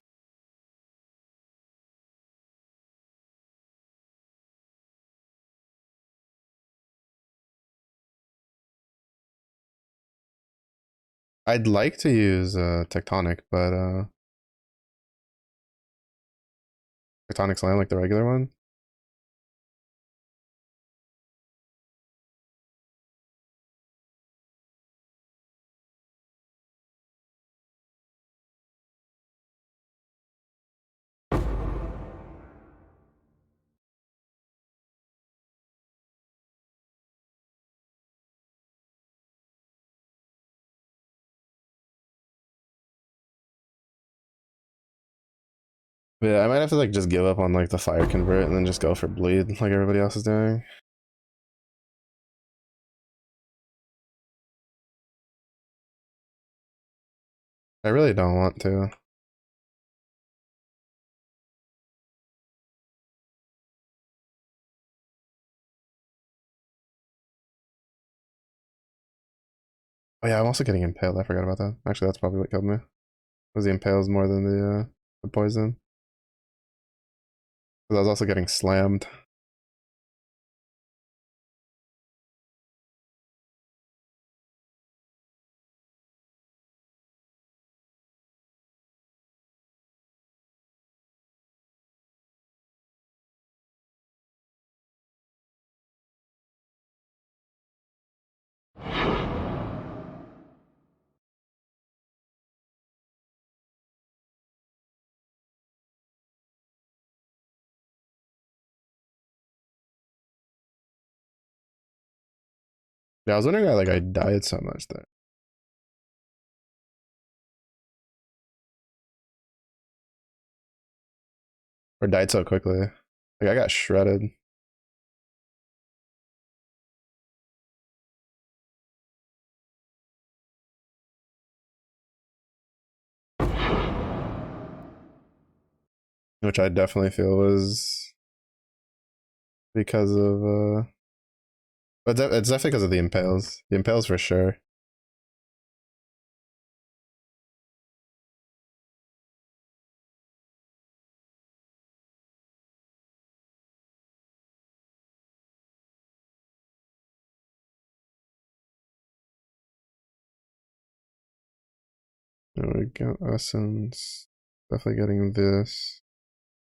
I'd like to use tectonic, but tectonic slam like the regular one. But yeah, I might have to like just give up on like the fire convert and then just go for bleed like everybody else is doing. I really don't want to. Oh yeah, I'm also getting impaled. I forgot about that. Actually, that's probably what killed me. Was the impales more than the poison? I was also getting slammed. Yeah, I was wondering why like I died so much there. Or died so quickly. Like I got shredded. Which I definitely feel was because of but it's definitely because of the impales. The impales for sure. There we go. Essence. Definitely getting this.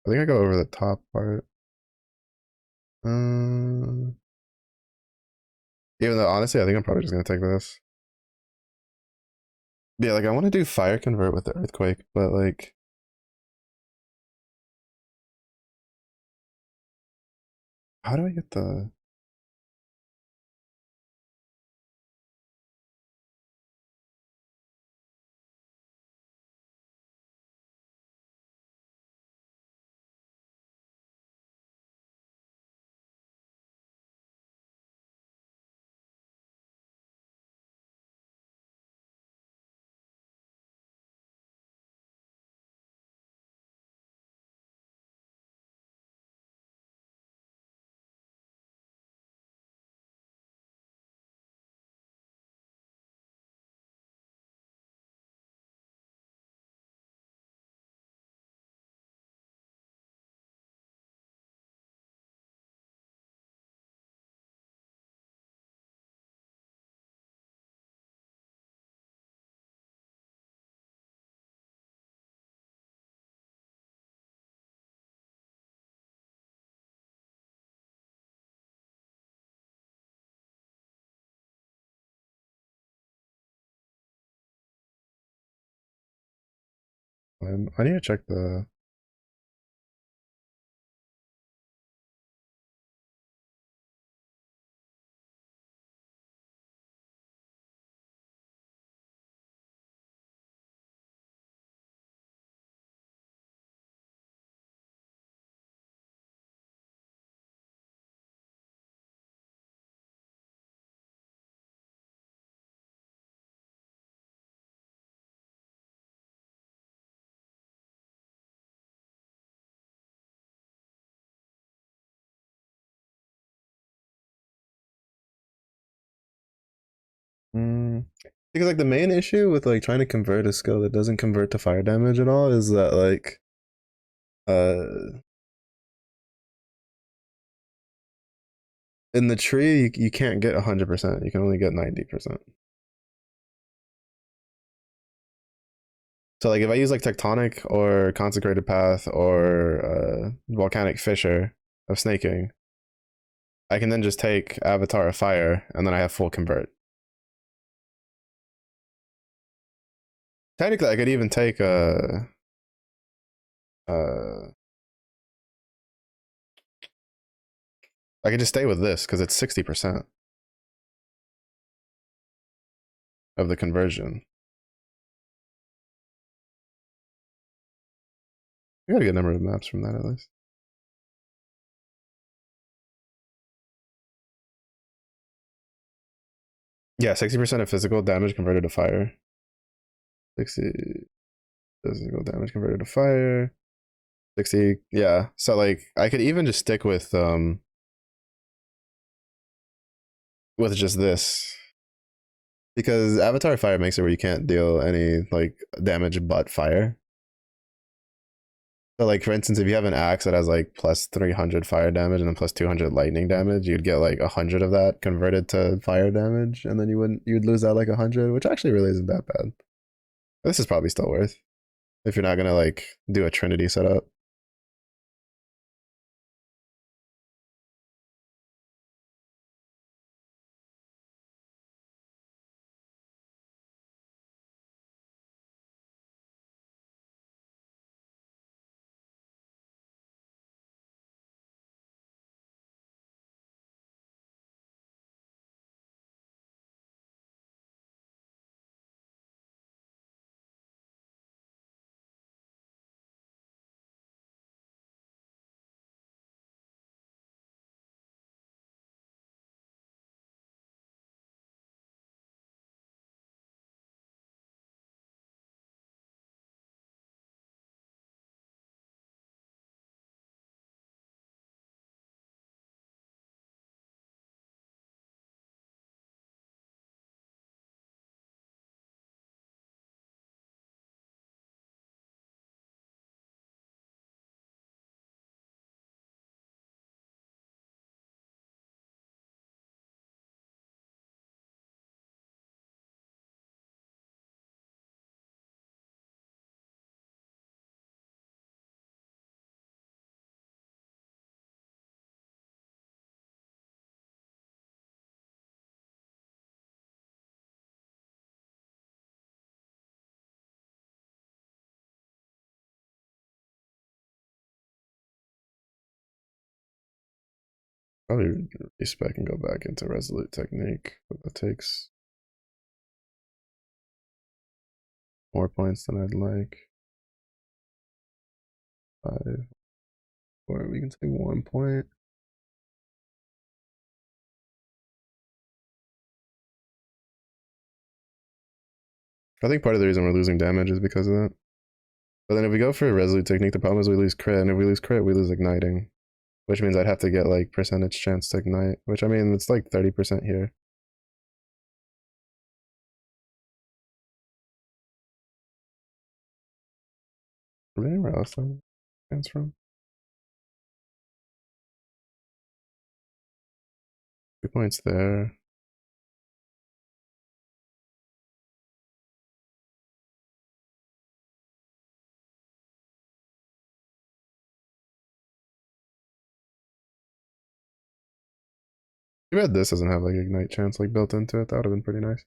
I think I go over the top part. Even though honestly, I think I'm probably just gonna take this. Yeah, like I want to do fire convert with the earthquake, but like how do I get the I need to check the because like the main issue with like trying to convert a skill that doesn't convert to fire damage at all is that like uh in the tree you can't get 100%. You can only get 90%. So like if I use like tectonic or consecrated path or volcanic fissure of snaking, I can then just take avatar of fire and then I have full convert. Technically I could even take uh I could just stay with this because it's 60% of the conversion. I got a good number of maps from that at least. Yeah, 60% of physical damage converted to fire. 60 physical damage converted to fire. 60, yeah. So like I could even just stick with just this. Because Avatar Fire makes it where you can't deal any like damage but fire. So like for instance, if you have an axe that has like plus 300 fire damage and then plus 200 lightning damage, you'd get like 100 of that converted to fire damage, and then you'd lose out like 100, which actually really isn't that bad. This is probably still worth if you're not gonna like do a Trinity setup. Probably respec and go back into resolute technique, but that takes more points than I'd like. 5, or we can take 1 point. I think part of the reason we're losing damage is because of that. But then if we go for a resolute technique, the problem is we lose crit, and if we lose crit, we lose igniting, which means I'd have to get like percentage chance to ignite, which I mean it's like 30% here. Anywhere else that chance from? 2 points there. Too bad this doesn't have like ignite chance like built into it. That would have been pretty nice.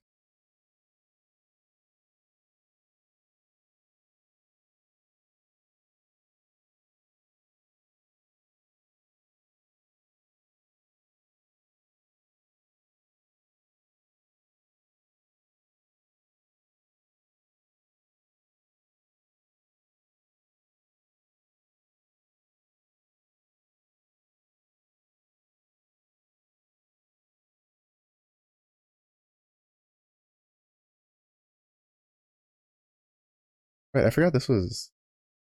Wait, I forgot this was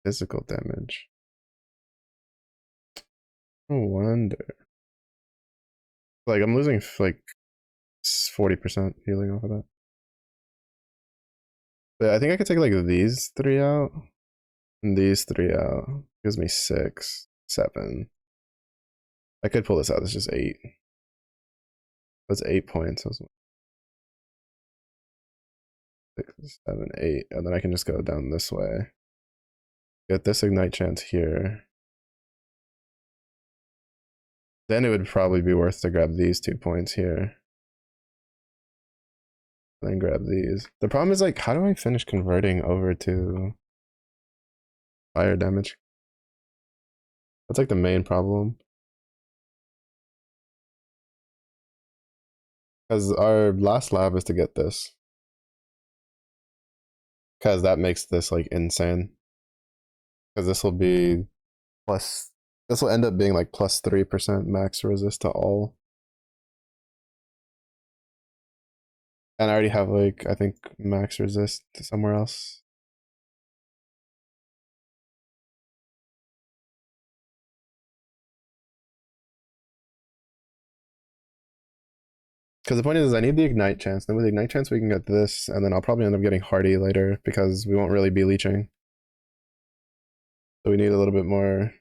physical damage. No wonder. Like I'm losing like 40% healing off of that. But I think I could take like these 3 out and these 3 out. Gives me 6, 7. I could pull this out. It's just 8. That's 8 points. That's 6, 7, 8, and then I can just go down this way. Get this ignite chance here. Then it would probably be worth to grab these 2 points here. And then grab these. The problem is like, how do I finish converting over to fire damage? That's like the main problem. Because our last lab is to get this. Because that makes this like insane. Because this will be plus, this will end up being like plus 3% max resist to all. And I already have like, I think max resist somewhere else. Because the point is, I need the ignite chance. Then with the ignite chance, we can get this, and then I'll probably end up getting hardy later because we won't really be leeching. So we need a little bit more.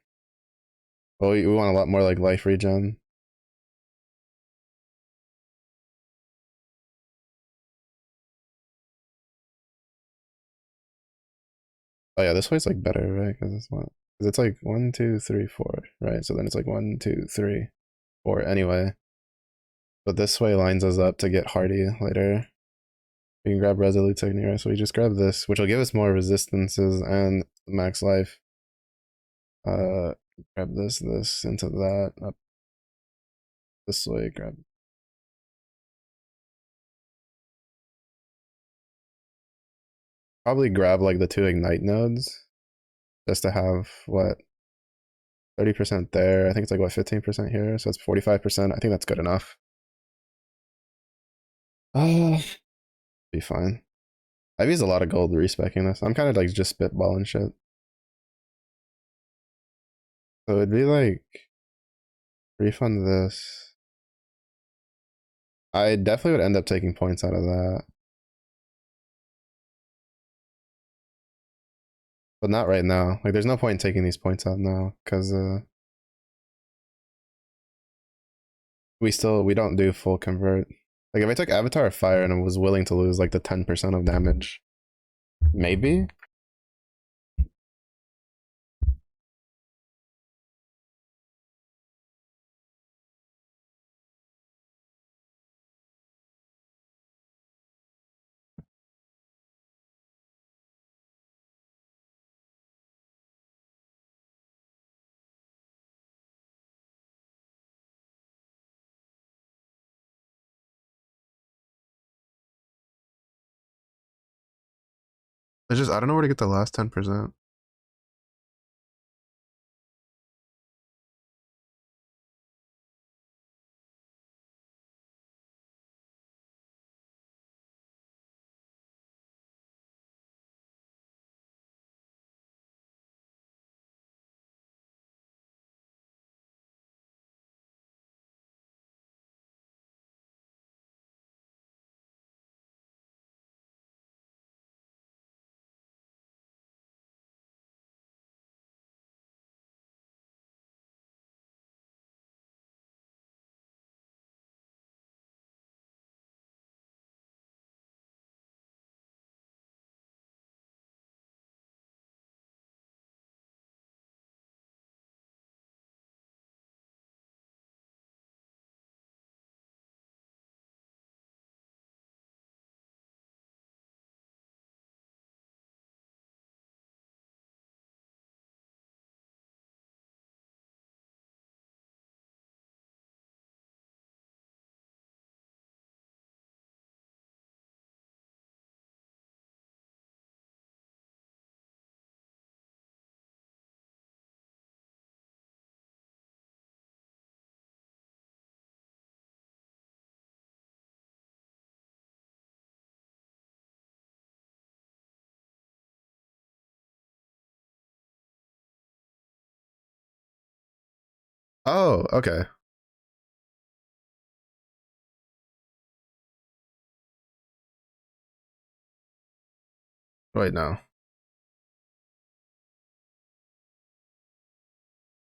Well, we want a lot more like life regen. Oh yeah, this way's like better, right? Because it's like 1, 2, 3, 4, right? So then it's like 1, 2, 3, 4 anyway. But this way lines us up to get hardy later. We can grab Resolute Technique, right? So we just grab this, which will give us more resistances and max life. Grab this into that, up this way, grab. Probably grab like the 2 Ignite nodes, just to have, what, 30% there. I think it's like, what, 15% here? So it's 45%. I think that's good enough. Be fine. I've used a lot of gold respecking this. I'm kind of like just spitballing shit. So it'd be like, refund this. I definitely would end up taking points out of that. But not right now. Like, there's no point in taking these points out now, because we don't do full convert. Like, if I took Avatar of Fire and I was willing to lose like the 10% of damage, maybe. It's just I don't know where to get the last 10%. Oh, okay. Wait, no.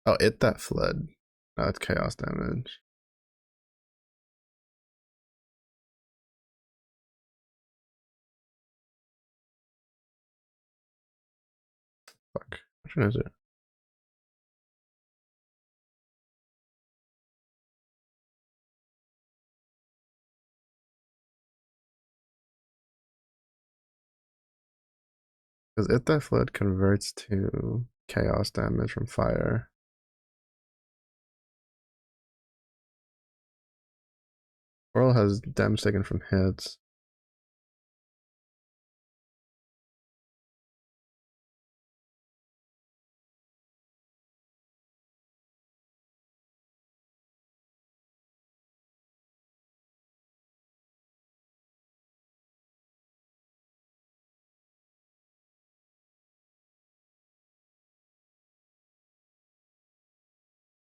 Oh, it that fled. No, it's chaos damage. Fuck. Which one is it? Because it that fled converts to chaos damage from fire. Coral has damage taken from hits.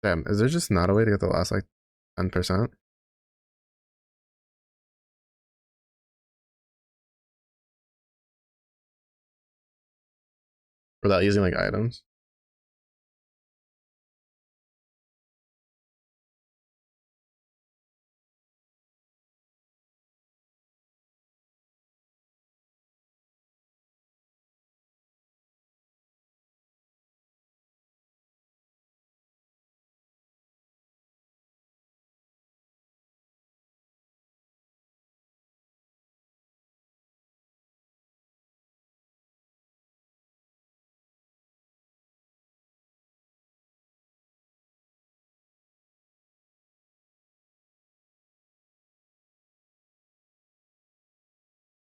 Damn, is there just not a way to get the last like 10% without using like items?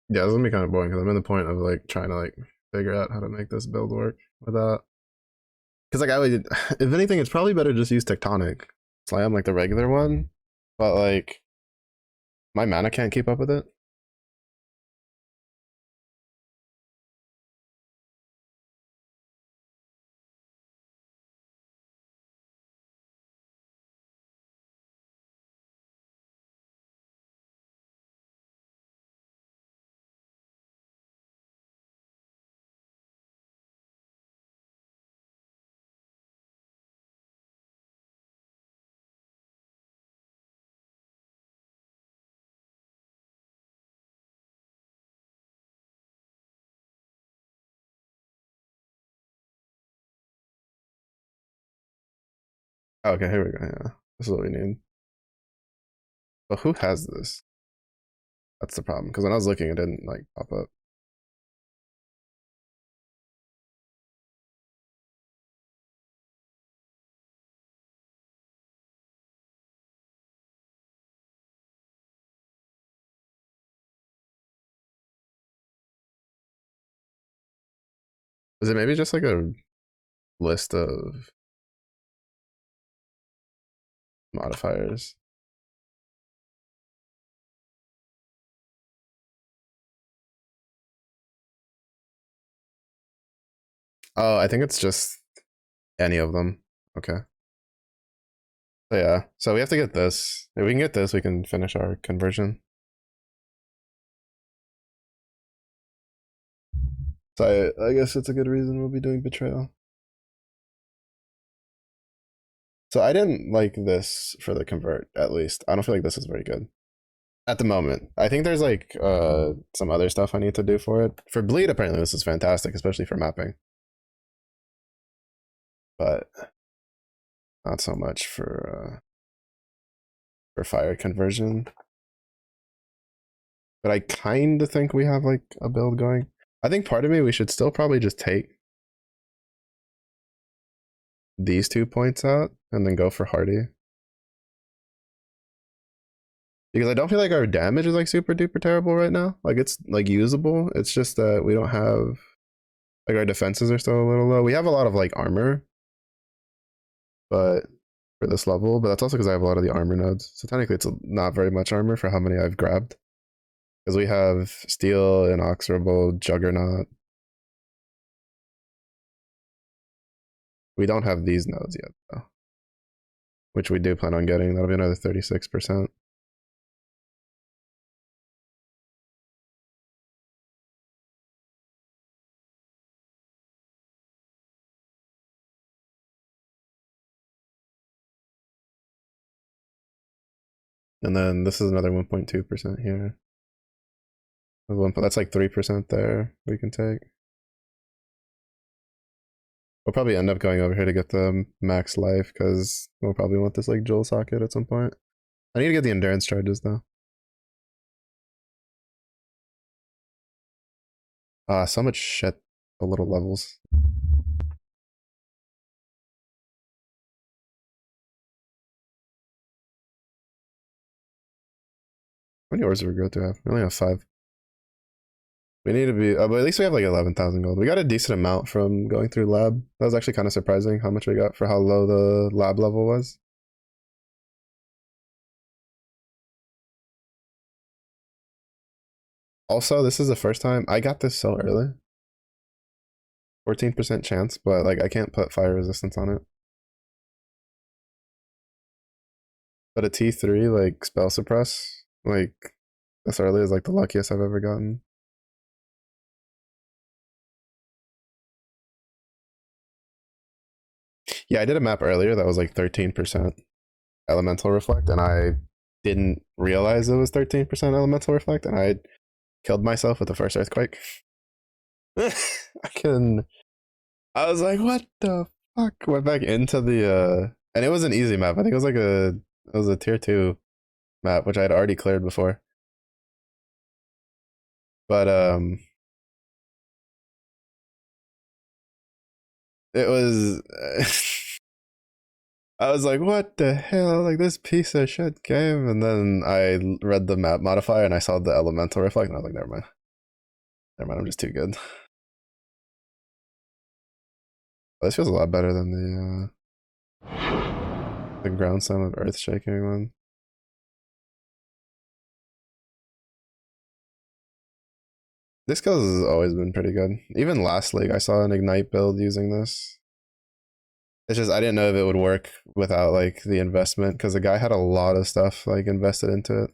Yeah, this is gonna be kind of boring because I'm in the point of like trying to like figure out how to make this build work without. Because like I would, if anything, it's probably better to just use tectonic slam like the regular one, but like my mana can't keep up with it. Okay, here we go. Yeah, this is what we need. But who has this? That's the problem. Because when I was looking, it didn't like pop up. Is it maybe just like a list of modifiers? Oh, I think it's just any of them. Okay. So yeah. So we have to get this. If we can get this, we can finish our conversion. So I guess it's a good reason we'll be doing betrayal. So I didn't like this for the convert, at least. I don't feel like this is very good. At the moment. I think there's like some other stuff I need to do for it. For bleed, apparently this is fantastic, especially for mapping. But not so much for fire conversion. But I kind of think we have like a build going. I think part of me we should still probably just take these 2 points out and then go for Hardy. Because I don't feel like our damage is like super duper terrible right now. Like it's like usable. It's just that we don't have like our defenses are still a little low. We have a lot of like armor, but for this level, but that's also because I have a lot of the armor nodes. So technically it's not very much armor for how many I've grabbed. Because we have steel, inexorable, juggernaut. We don't have these nodes yet though. Which we do plan on getting. That'll be another 36%. And then this is another 1.2% here. That's like 3% there we can take. We'll probably end up going over here to get the max life because we'll probably want this like jewel socket at some point. I need to get the endurance charges though. So much shit. The little levels. How many ores do we go to have? We only have 5. We need to be, but at least we have like 11,000 gold. We got a decent amount from going through lab. That was actually kind of surprising how much we got for how low the lab level was. Also, this is the first time I got this so early. 14% chance, but like I can't put fire resistance on it. But a T3 like spell suppress, like this early is like the luckiest I've ever gotten. Yeah, I did a map earlier that was like 13% elemental reflect, and I didn't realize it was 13% elemental reflect, and I killed myself with the first earthquake. I can. I was like, what the fuck? Went back into the and it was an easy map. I think it was a tier 2 map, which I had already cleared before. But it was I was like, what the hell? Like this piece of shit game. And then I read the map modifier and I saw the elemental reflect, and I was like, never mind. Never mind, I'm just too good. This feels a lot better than the ground sound of earth shaking one. This skill has always been pretty good. Even last league, I saw an ignite build using this. It's just I didn't know if it would work without like the investment because the guy had a lot of stuff like invested into it.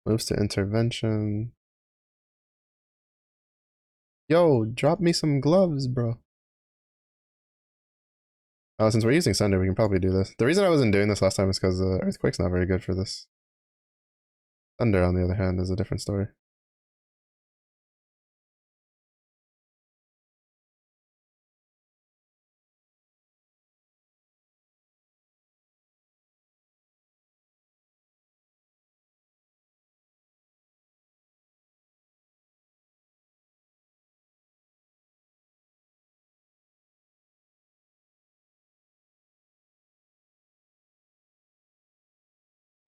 Moves to intervention. Yo, drop me some gloves, bro. Oh, since we're using Sunder, we can probably do this. The reason I wasn't doing this last time is because Earthquake's not very good for this. Thunder, on the other hand, is a different story.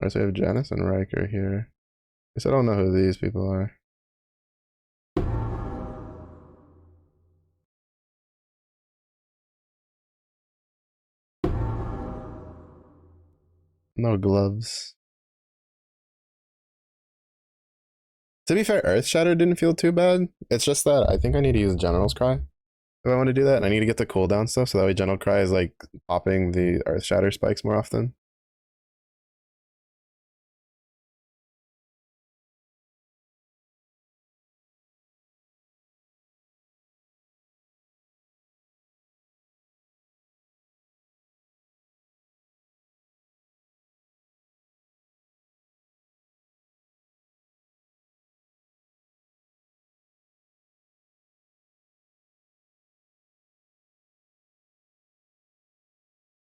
Alright, so we have Janice and Riker here. I guess I don't know who these people are. No gloves. To be fair, Earth Shatter didn't feel too bad. It's just that I think I need to use General's Cry if I want to do that. And I need to get the cooldown stuff so that way General Cry is like popping the Earth Shatter spikes more often.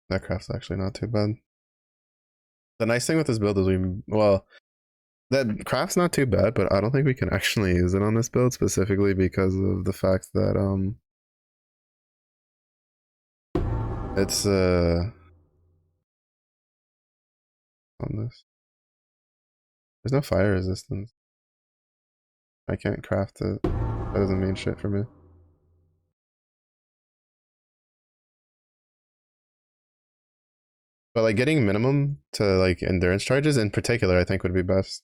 That craft's actually not too bad. The nice thing with this build is well, that craft's not too bad, but I don't think we can actually use it on this build specifically because of the fact that it's on this. There's no fire resistance. I can't craft it. That doesn't mean shit for me. But like getting minimum to like endurance charges in particular, I think would be best.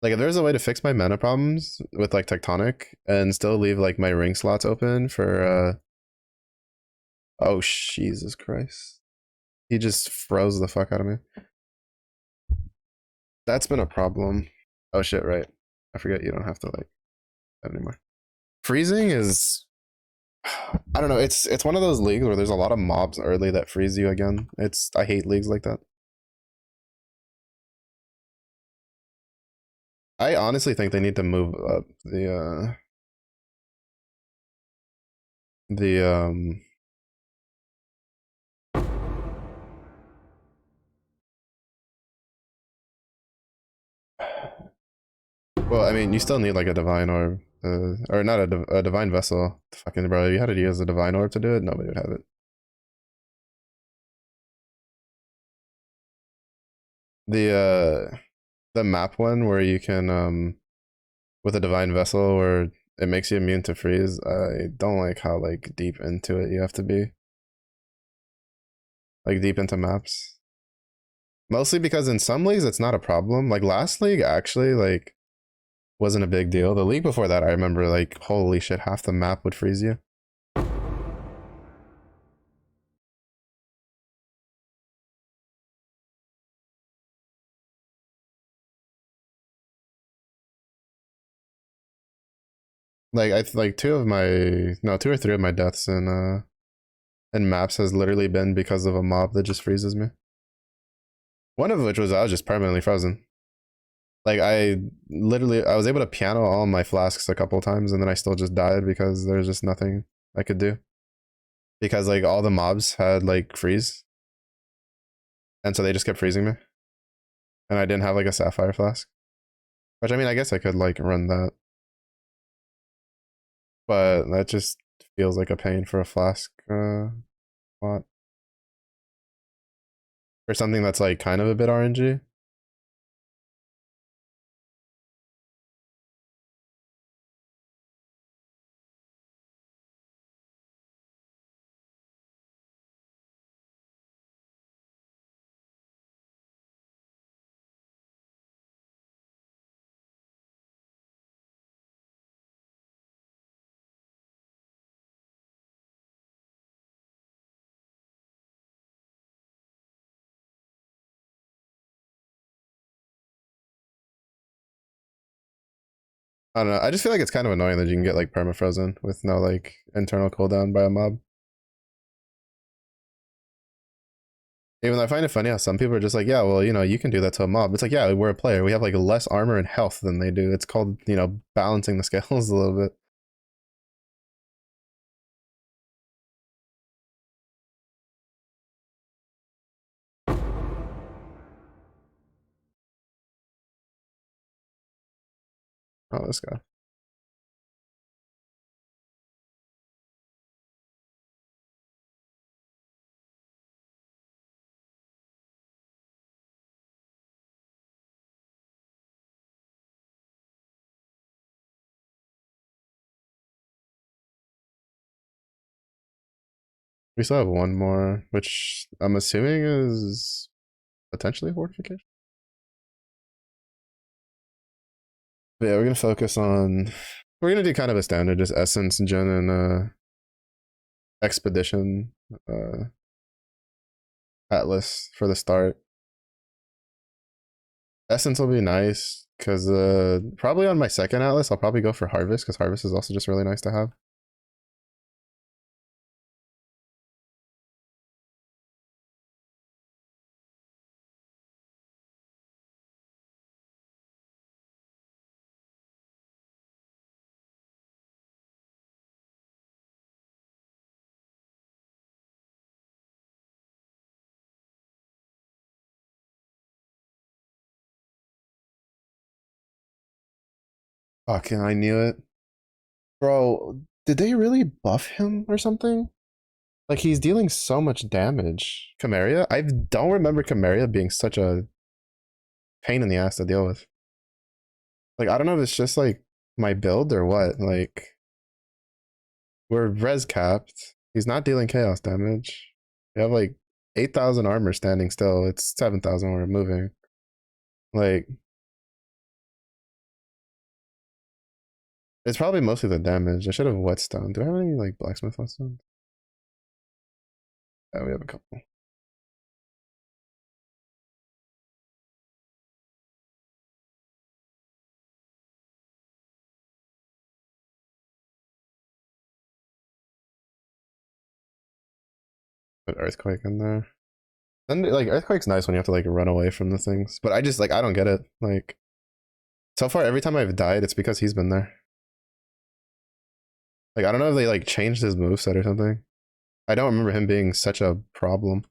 Like if there's a way to fix my mana problems with like tectonic and still leave like my ring slots open for oh Jesus Christ. He just froze the fuck out of me. That's been a problem. Oh shit, right. I forget you don't have to like that anymore. Freezing is I don't know, it's one of those leagues where there's a lot of mobs early that freeze you again. I hate leagues like that. I honestly think they need to move up the well, I mean, you still need like a divine orb, or not a divine vessel. Fucking bro, you had to use a divine orb to do it. Nobody would have it. The map one where you can with a divine vessel where it makes you immune to freeze. I don't like how like deep into it you have to be. Like deep into maps. Mostly because in some leagues it's not a problem. Like last league actually like wasn't a big deal. The league before that I remember like holy shit, half the map would freeze you. Like I like two or three of my deaths in maps has literally been because of a mob that just freezes me. One of which was I was just permanently frozen. Like I was able to piano all my flasks a couple times and then I still just died because there's just nothing I could do. Because like all the mobs had like freeze. And so they just kept freezing me. And I didn't have like a sapphire flask. Which I mean I guess I could like run that. but that just feels like a pain for a flask lot. For something that's like kind of a bit RNG. I don't know. I just feel like it's kind of annoying that you can get like perma frozen with no like internal cooldown by a mob. Even though I find it funny how some people are just like, yeah, well, you can do that to a mob. It's like, yeah, we're a player. We have like less armor and health than they do. It's called, balancing the scales a little bit. Oh, this guy. We still have one more, which I'm assuming is potentially a fortification. But yeah, we're gonna focus on. We're gonna do kind of a standard, just essence, gen, and expedition atlas for the start. Essence will be nice because probably on my second atlas I'll probably go for harvest because harvest is also just really nice to have. Fucking, I knew it, bro. Did they really buff him or something? Like he's dealing so much damage. Chimeria? I don't remember Chimeria being such a pain in the ass to deal with. Like I don't know if it's just like my build or what. Like we're res capped. He's not dealing chaos damage. We have like 8,000 armor standing still. It's 7,000 when we're moving. Like it's probably mostly the damage. I should have whetstone. Do I have any like blacksmith whetstone? Yeah, we have a couple. Put earthquake in there. And like earthquake's nice when you have to like run away from the things. But I just like I don't get it. Like so far every time I've died, it's because he's been there. Like I don't know if they like changed his moveset or something. I don't remember him being such a problem.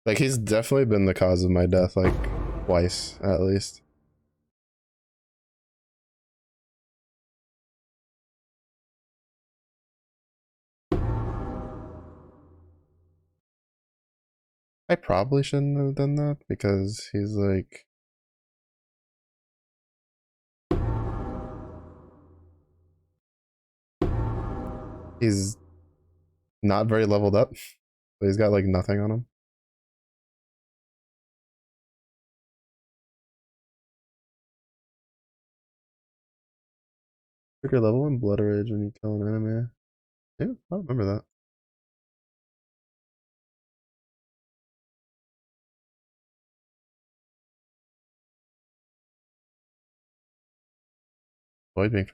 Like he's definitely been the cause of my death, like twice at least. I probably shouldn't have done that because he's like he's not very leveled up. So he's got like nothing on him. Trigger level 1 blood rage when you kill an enemy. Yeah, I remember that. Void being.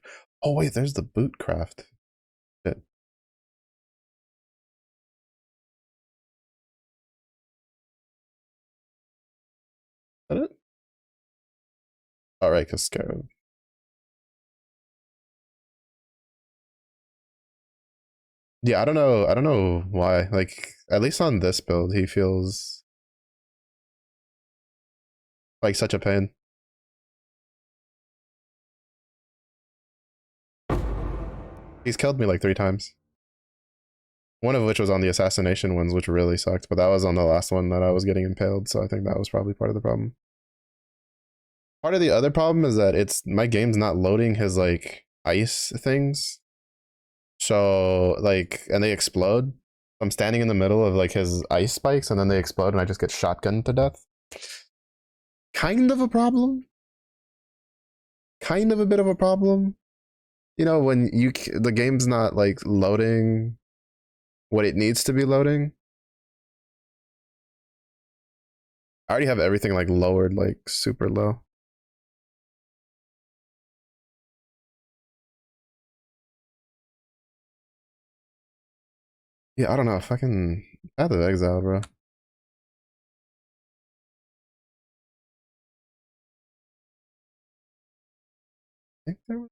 Oh wait, there's the boot craft. Shit. Is that it? All right, because Scarab. Yeah, I don't know. I don't know why. Like, at least on this build, he feels like such a pain. He's killed me like 3 times. One of which was on the assassination ones, which really sucked. But that was on the last one that I was getting impaled, so I think that was probably part of the problem. Part of the other problem is that it's my game's not loading his like ice things. So like, and they explode. I'm standing in the middle of like his ice spikes, and then they explode, and I just get shotgunned to death. Kind of a problem. Kind of a bit of a problem. You know, when the game's not like loading what it needs to be loading. I already have everything like lowered like super low. Yeah, I don't know. Fucking Path of Exile, bro. I think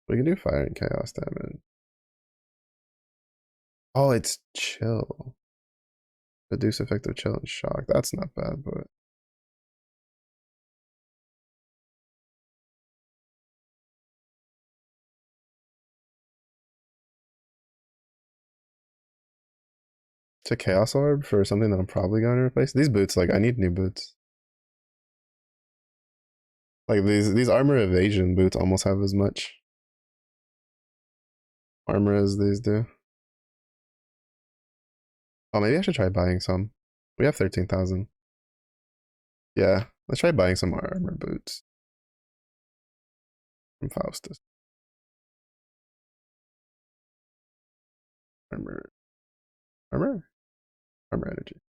we can do fire and chaos damage. Oh, it's chill. Reduce effective chill and shock. That's not bad, but it's a chaos orb for something that I'm probably going to replace. These boots, like I need new boots. Like these armor evasion boots almost have as much armor as these do. Oh, maybe I should try buying some. We have 13,000. Yeah, let's try buying some armor boots from Faustus. Armor, armor, armor energy.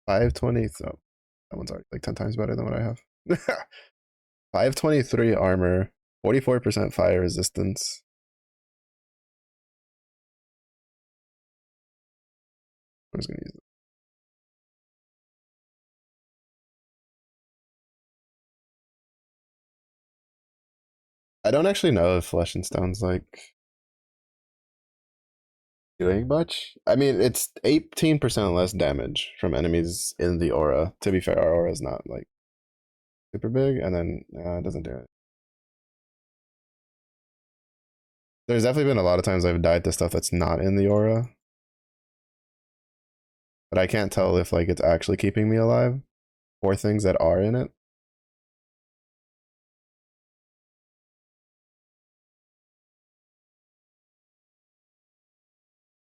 520. So that one's already like 10 times better than what I have. 523 armor, 44% fire resistance. I'm just gonna use it. I don't actually know if Flesh and Stone's like doing much. I mean, it's 18% less damage from enemies in the aura. To be fair, our aura is not like super big, and then it doesn't do it. There's definitely been a lot of times I've died to stuff that's not in the aura, but I can't tell if like it's actually keeping me alive or things that are in it.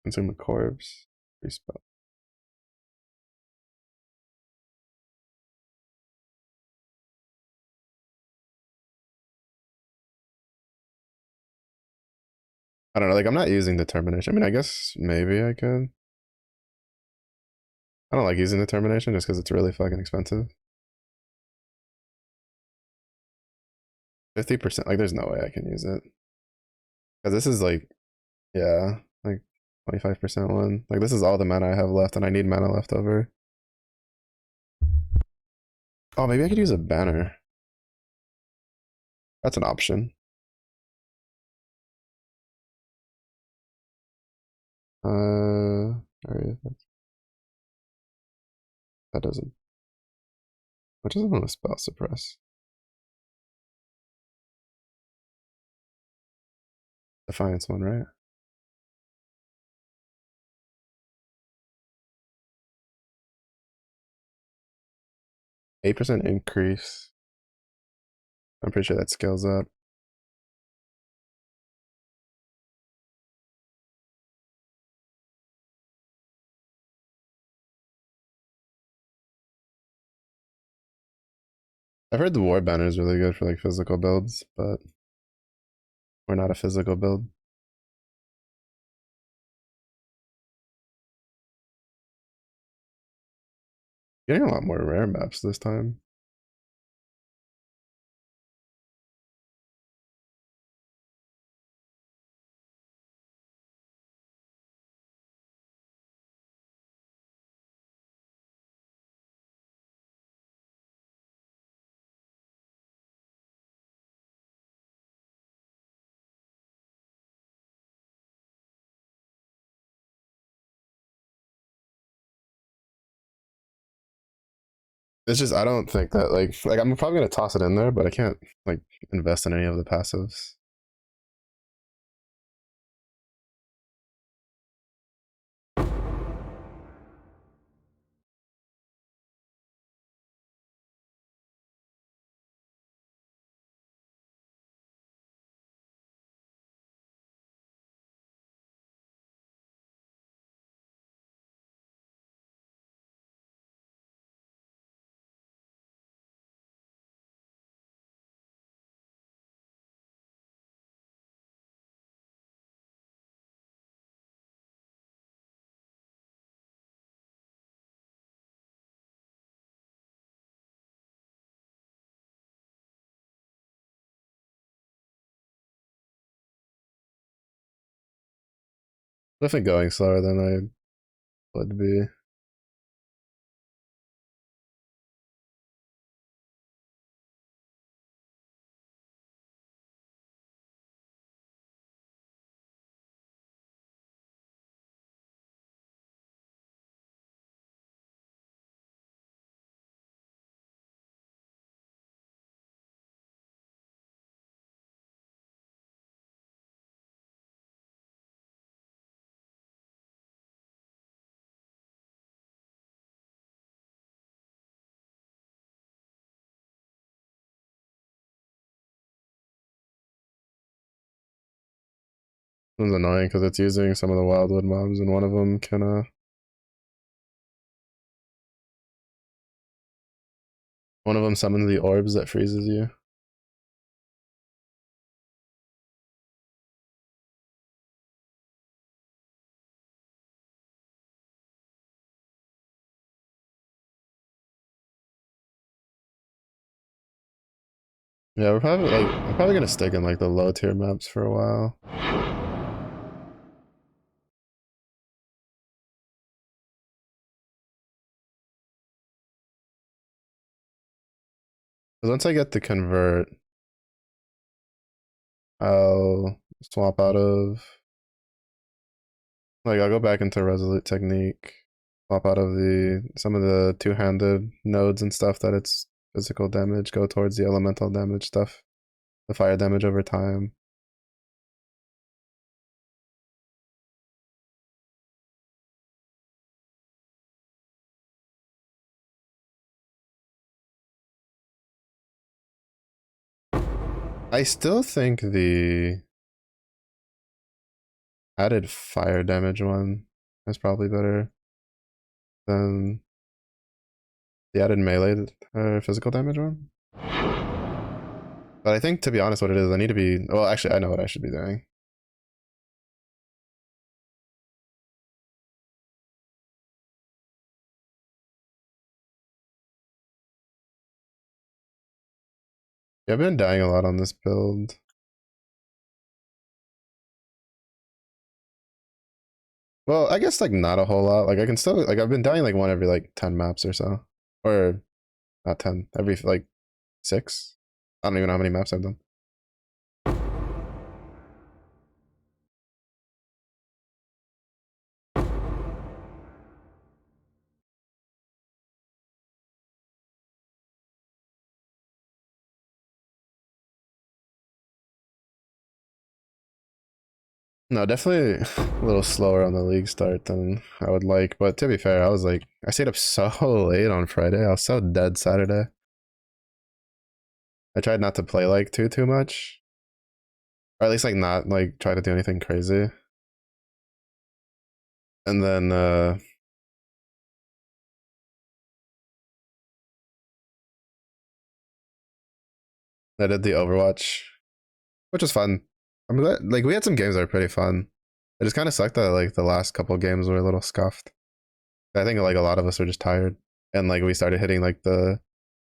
Consume a corpse, respell. I don't know. Like I'm not using determination. I mean, I guess maybe I could. I don't like using determination just because it's really fucking expensive. 50%. Like, there's no way I can use it because this is like, yeah, like 25% one. Like, this is all the mana I have left, and I need mana left over. Oh, maybe I could use a banner. That's an option. Area effects. That doesn't. What doesn't want to spell suppress? Defiance one, right? %8 increase. I'm pretty sure that scales up. I've heard the war banner is really good for like physical builds, but we're not a physical build. Getting a lot more rare maps this time. It's just I don't think that like I'm probably gonna toss it in there, but I can't like invest in any of the passives. Definitely going slower than I would be. It's annoying because it's using some of the wildwood mobs, and one of them can one of them summons the orbs that freezes you. Yeah, we're probably gonna stick in like the low tier maps for a while. Because once I get the convert, I'll swap out of like I'll go back into resolute technique, swap out of the some of the two-handed nodes and stuff that it's physical damage, go towards the elemental damage stuff, the fire damage over time. I still think the added fire damage one is probably better than the added melee physical damage one. But I think, to be honest, what it is, I need to be. Well, actually, I know what I should be doing. Yeah, I've been dying a lot on this build. Well, I guess like not a whole lot. Like I can still like I've been dying like one every like 10 maps or so, or not 10 every like 6. I don't even know how many maps I've done. No, definitely a little slower on the league start than I would like. But to be fair, I was like, I stayed up so late on Friday. I was so dead Saturday. I tried not to play like too much, or at least like not like try to do anything crazy. And then I did the Overwatch, which was fun. I'm glad, like we had some games that were pretty fun. It just kind of sucked that like the last couple games were a little scuffed. I think like a lot of us were just tired, and like we started hitting like the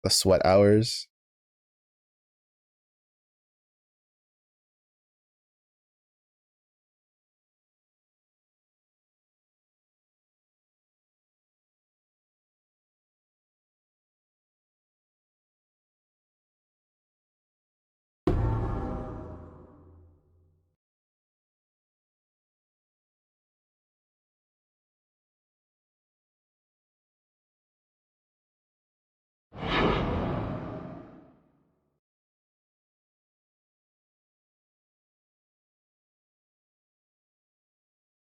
sweat hours.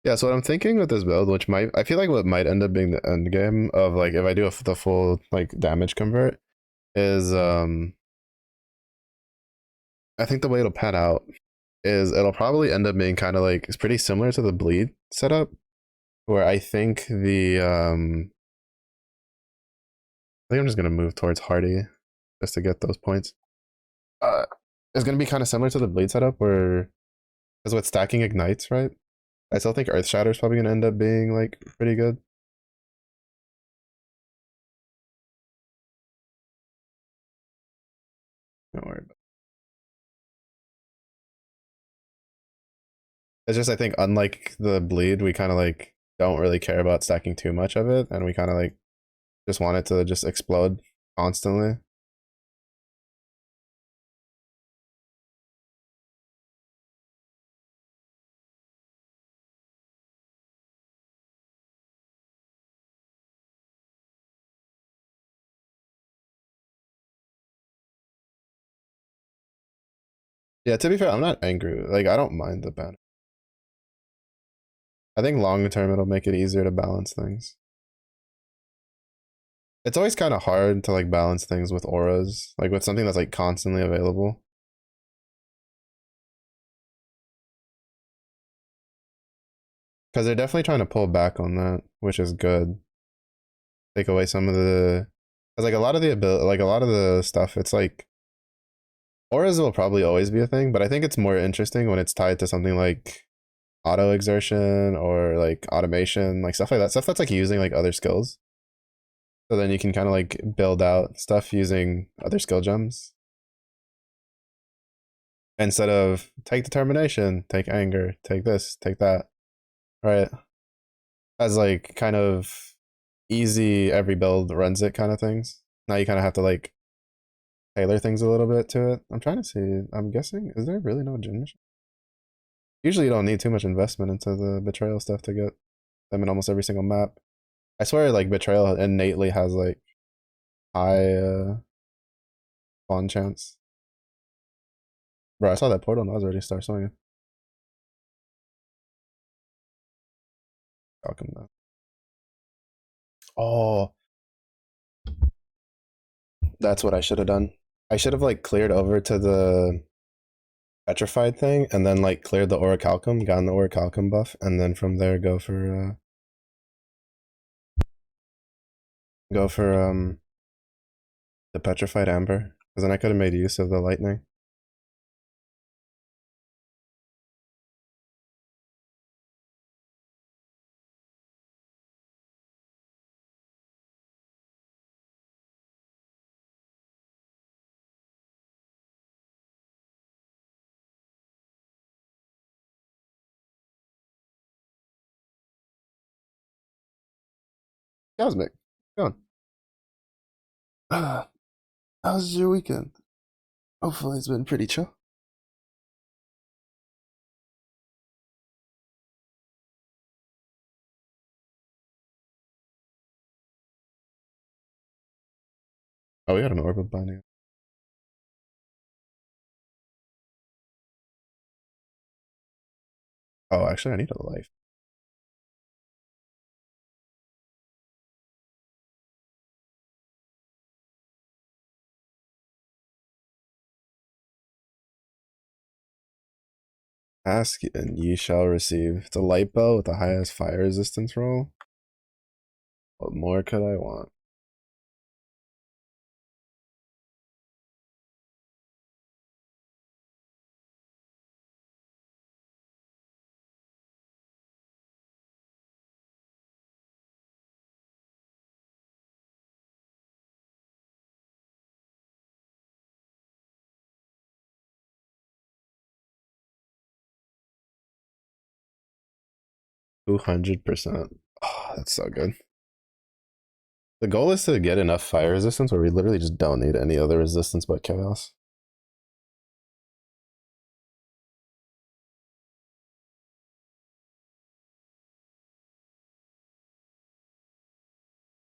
Yeah, so what I'm thinking with this build, which might I feel like what might end up being the end game of like if I do the full like damage convert is I think the way it'll pan out is it'll probably end up being kind of like it's pretty similar to the bleed setup, where I think I'm just gonna move towards Hardy just to get those points. Uh, it's gonna be kind of similar to the bleed setup where because with stacking ignites, right? I still think Earth Shatter is probably gonna end up being like pretty good. Don't worry about it. It's just I think unlike the bleed, we kind of like don't really care about stacking too much of it, and we kind of like just want it to just explode constantly. Yeah, to be fair, I'm not angry. Like I don't mind the ban. I think long term it'll make it easier to balance things. It's always kind of hard to like balance things with auras, like with something that's like constantly available. Because they're definitely trying to pull back on that, which is good. Take away some of the, because like a lot of the ability, like a lot of the stuff, it's like auras will probably always be a thing, but I think it's more interesting when it's tied to something like auto exertion or like automation, like stuff like that. Stuff that's like using like other skills. So then you can kind of like build out stuff using other skill gems instead of take determination, take anger, take this, take that, right? As like kind of easy every build runs it kind of things. Now you kind of have to like tailor things a little bit to it. I'm trying to see. I'm guessing is there really no gym mission? Usually you don't need too much investment into the betrayal stuff to get them in almost every single map. I swear like betrayal innately has like high spawn chance. Bro, I saw that portal and I was already start swinging. Welcome though. Oh, that's what I should have done. I should have like cleared over to the petrified thing and then like cleared the orichalcum, gotten the orichalcum buff, and then from there go for the petrified amber. Because then I could have made use of the lightning. Cosmic. Go on. How's your weekend? Hopefully it's been pretty chill. Oh, we got an orb binding. Oh, actually I need a life. Ask and ye shall receive. It's a light bow with the highest fire resistance roll. What more could I want? 200%. Oh, that's so good. The goal is to get enough fire resistance where we literally just don't need any other resistance but chaos.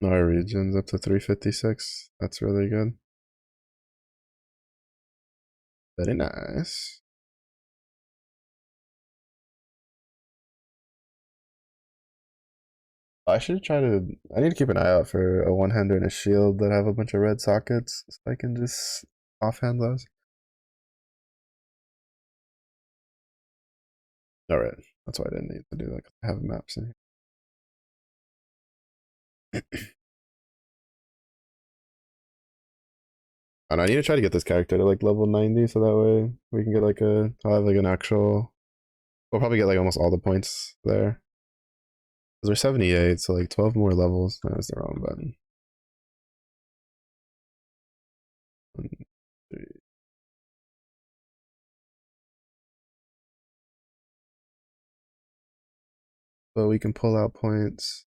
Our regions up to 356. That's really good. Very nice. I should try to. I need to keep an eye out for a one-hander and a shield that have a bunch of red sockets, so I can just offhand those. All right, that's why I didn't need to do that. 'Cause I have maps in here. And I need to try to get this character to like level 90, so that way we can get like a. I'll have like an actual. We'll probably get like almost all the points there. Because we're 78, so like 12 more levels. No, that's the wrong button. 1, 3. But we can pull out points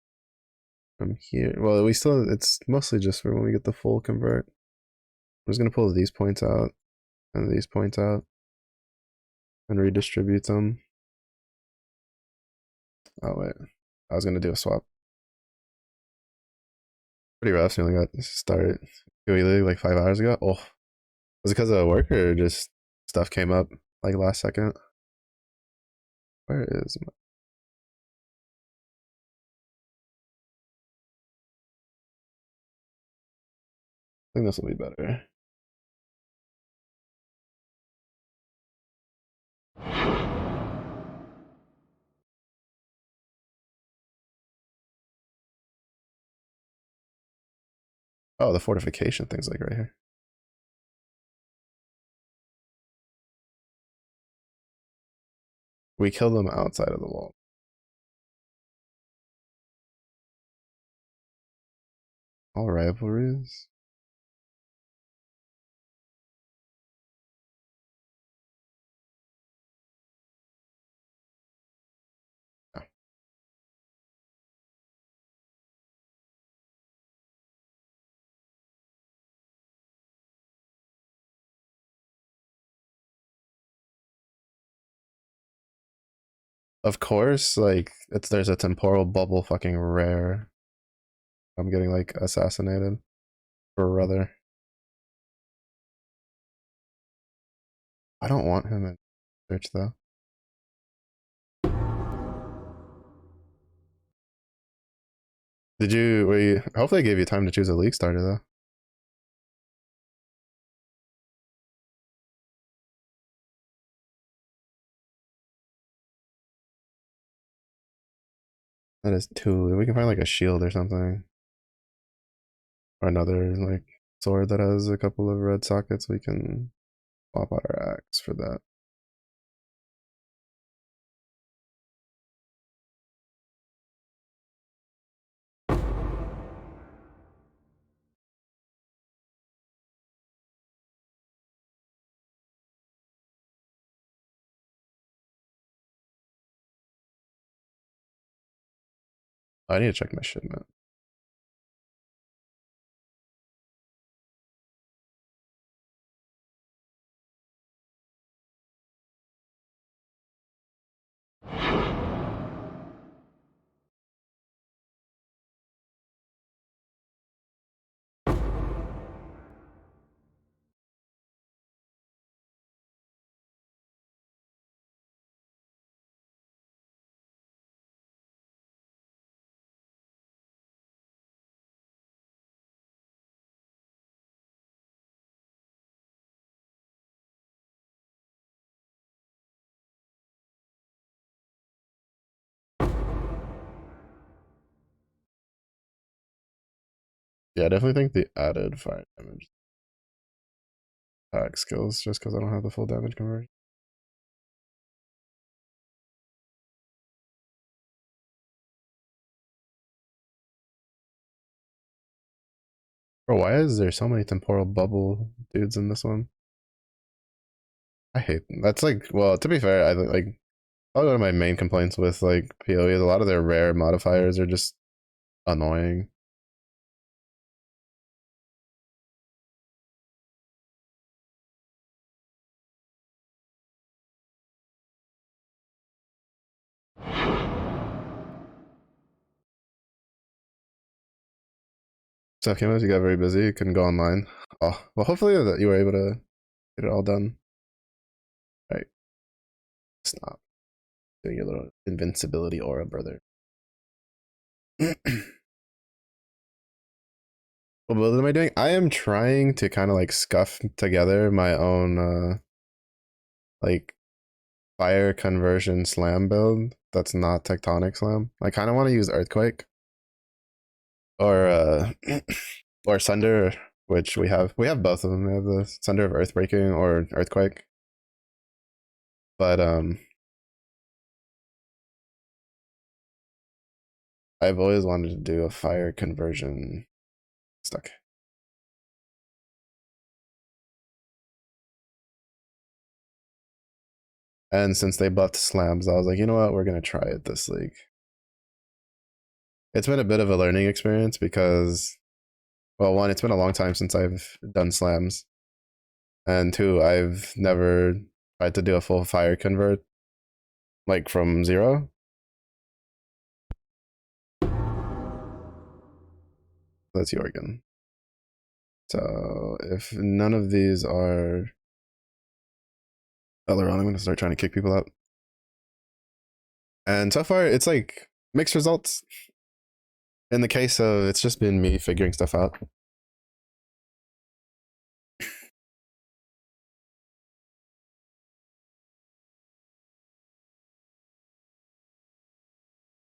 from here. Well, we still, it's mostly just for when we get the full convert. I'm just going to pull these points out and these points out and redistribute them. Oh, wait. I was going to do a swap. Pretty rough. We only got started like 5 hours ago. Oh, was it because of work or just stuff came up like last second? Where is my. I think this will be better. Oh, the fortification thing's like right here. We kill them outside of the wall. All rivalries. Yeah. Of course, like it's there's a temporal bubble fucking rare. I'm getting like assassinated. Brother. I don't want him in search though. Did you we hopefully I gave you time to choose a league starter though. That is two. We can find like a shield or something. Or another like sword that has a couple of red sockets. We can swap out our axe for that. I need to check my shipment. Yeah, I definitely think the added fire damage attack skills just because I don't have the full damage conversion. Bro, why is there so many temporal bubble dudes in this one? I hate them. That's like, well, to be fair, I like probably one of my main complaints with like PoE is a lot of their rare modifiers are just annoying. So cameras, you got very busy, you couldn't go online. Oh, well, hopefully that you were able to get it all done. Right, stop doing your little invincibility aura, brother. What am I doing? I am trying to kind of like scuff together my own like fire conversion slam build that's not tectonic slam. I kind of want to use earthquake or or Sunder, which we have both of them. We have the Sunder of Earthbreaking or Earthquake. But I've always wanted to do a fire conversion stuck. And since they buffed slams, I was like, you know what, we're gonna try it this league. It's been a bit of a learning experience because, well, one, it's been a long time since I've done slams, and two, I've never tried to do a full fire convert like from zero. That's Jorgen. So if none of these are Elrond, I'm gonna start trying to kick people out. And so far, it's like mixed results. In the case of, it's just been me figuring stuff out.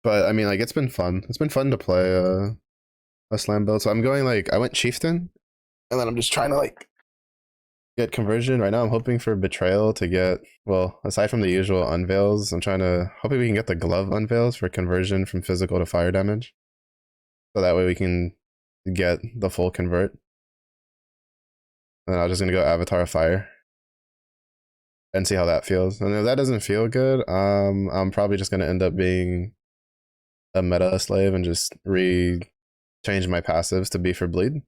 But I mean, like, it's been fun. It's been fun to play a slam build. So I'm going like, I went chieftain, and then I'm just trying to like get conversion. Right now, I'm hoping for betrayal to get, well, aside from the usual unveils, I'm trying to, hoping we can get the glove unveils for conversion from physical to fire damage. So that way we can get the full convert. And I'm just gonna go Avatar of Fire and see how that feels. And if that doesn't feel good, I'm probably just gonna end up being a meta slave and just change my passives to be for bleed.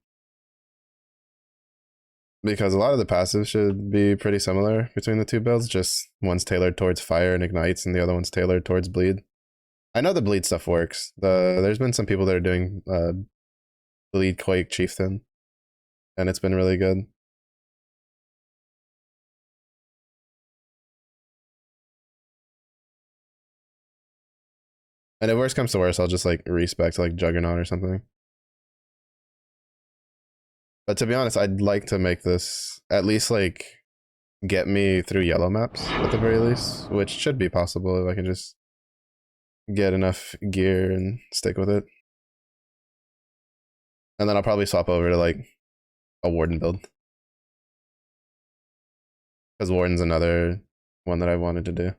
Because a lot of the passives should be pretty similar between the two builds, just one's tailored towards fire and ignites and the other one's tailored towards bleed. I know the bleed stuff works. There's been some people that are doing bleed quake chieftain, and it's been really good. And if worst comes to worst, I'll just like respec like Juggernaut or something. But to be honest, I'd like to make this at least like get me through yellow maps at the very least, which should be possible if I can just get enough gear and stick with it. And then I'll probably swap over to like a Warden build. Because Warden's another one that I wanted to do.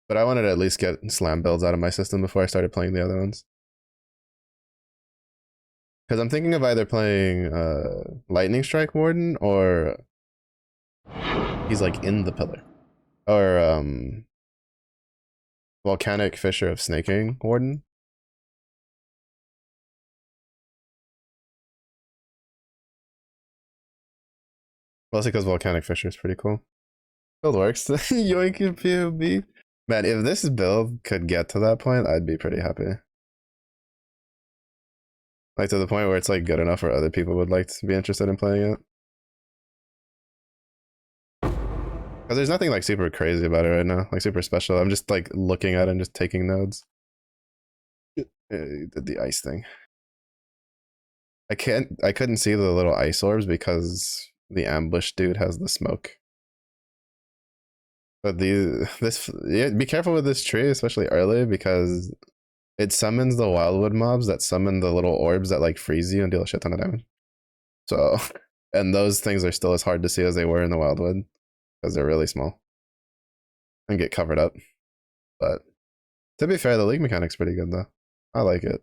But I wanted to at least get slam builds out of my system before I started playing the other ones. Because I'm thinking of either playing Lightning Strike Warden or he's like in the pillar. Or Volcanic Fisher of Snaking Warden. Mostly because Volcanic Fisher is pretty cool. Build works. Yoink POB. Man, if this build could get to that point, I'd be pretty happy. Like to the point where it's like good enough where other people would like to be interested in playing it. Because there's nothing like super crazy about it right now, like super special. I'm just like looking at it and just taking nodes. Did the ice thing. I couldn't see the little ice orbs because the ambush dude has the smoke. But yeah, be careful with this tree, especially early, because it summons the wildwood mobs that summon the little orbs that like freeze you and deal a shit ton of damage. So, and those things are still as hard to see as they were in the wildwood because they're really small and get covered up. But to be fair, the league mechanic's pretty good though. I like it.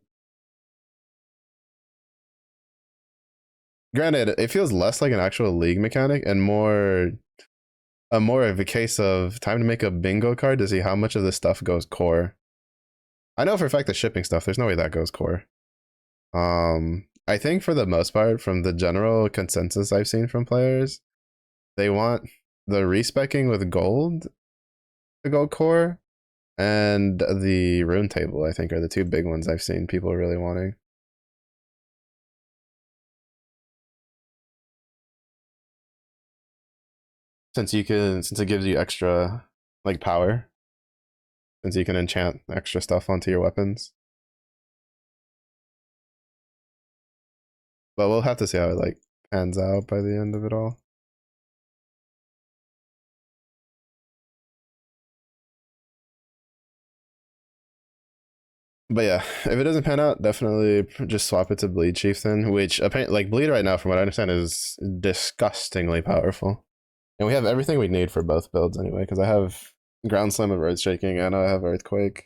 Granted, it feels less like an actual league mechanic and more of a case of time to make a bingo card to see how much of this stuff goes core. I know for a fact the shipping stuff, there's no way that goes core. I think for the most part, from the general consensus I've seen from players, they want the respecking with gold to go core, and the rune table, I think, are the two big ones I've seen people really wanting. since it gives you extra like power, since you can enchant extra stuff onto your weapons. But we'll have to see how it like pans out by the end of it all. But yeah, if it doesn't pan out, definitely just swap it to Bleed Chieftain, which apparently, like Bleed right now, from what I understand, is disgustingly powerful. And we have everything we need for both builds anyway, because I have Ground Slam of Earth Shaking and I have Earthquake.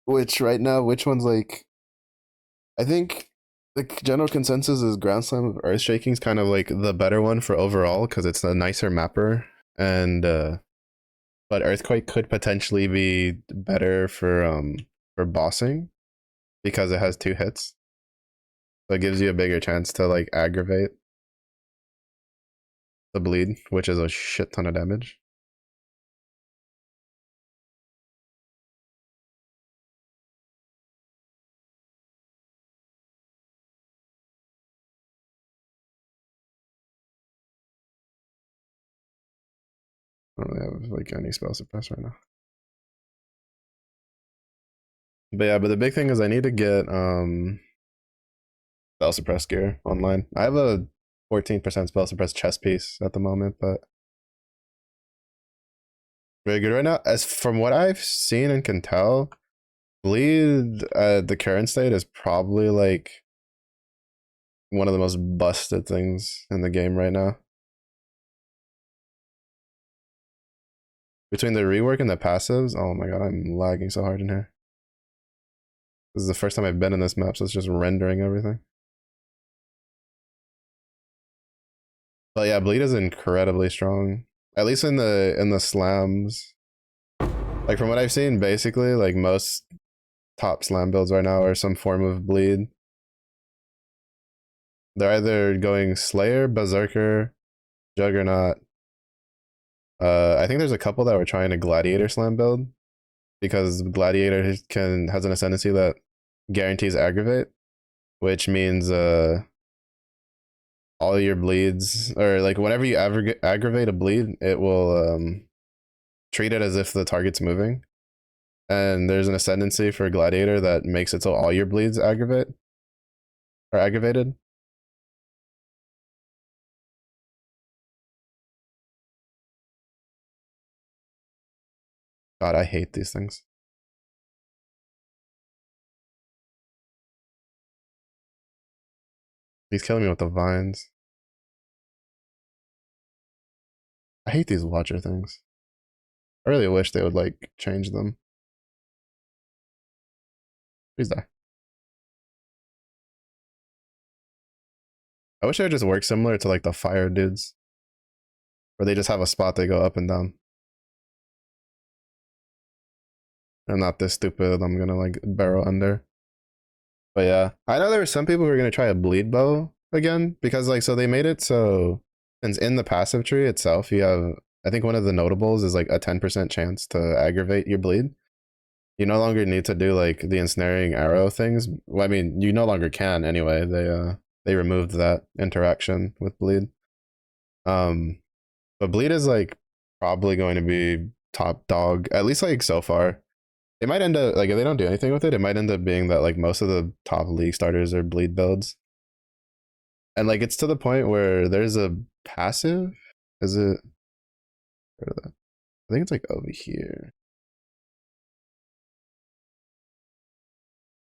Which right now, which one's like? I think the general consensus is Ground Slam of Earth Shaking is kind of like the better one for overall because it's a nicer mapper, and but Earthquake could potentially be better for bossing because it has 2 hits. So it gives you a bigger chance to like aggravate the bleed, which is a shit ton of damage. I don't really have like any spell suppress right now. But yeah, but the big thing is I need to get spell suppress gear online. I have a 14% spell suppress chest piece at the moment, but very good right now. As from what I've seen and can tell, bleed at the current state is probably like one of the most busted things in the game right now. Between the rework and the passives, oh my god, I'm lagging so hard in here. This is the first time I've been in this map, so it's just rendering everything. But yeah, bleed is incredibly strong. At least in the slams. Like from what I've seen, basically, like most top slam builds right now are some form of bleed. They're either going Slayer, Berserker, Juggernaut. I think there's a couple that were trying a Gladiator slam build because Gladiator has an ascendancy that guarantees aggravate, which means all your bleeds, or like whenever you aggravate a bleed, it will treat it as if the target's moving. And there's an ascendancy for Gladiator that makes it so all your bleeds are aggravated. God, I hate these things. He's killing me with the vines. I hate these watcher things. I really wish they would like change them. Please die. I wish it would just work similar to like the fire dudes, where they just have a spot they go up and down. And not this stupid, I'm gonna like barrel under. But yeah, I know there were some people who were gonna try a bleed bow again because like so they made it so since in the passive tree itself you have, I think one of the notables is like a 10% chance to aggravate your bleed. You no longer need to do like the ensnaring arrow things. Well, I mean, you no longer can anyway. They removed that interaction with bleed. Um, but bleed is like probably going to be top dog at least like so far. It might end up like if they don't do anything with it, it might end up being that like most of the top league starters are bleed builds. And like it's to the point where there's a passive. Is it? I think it's like over here.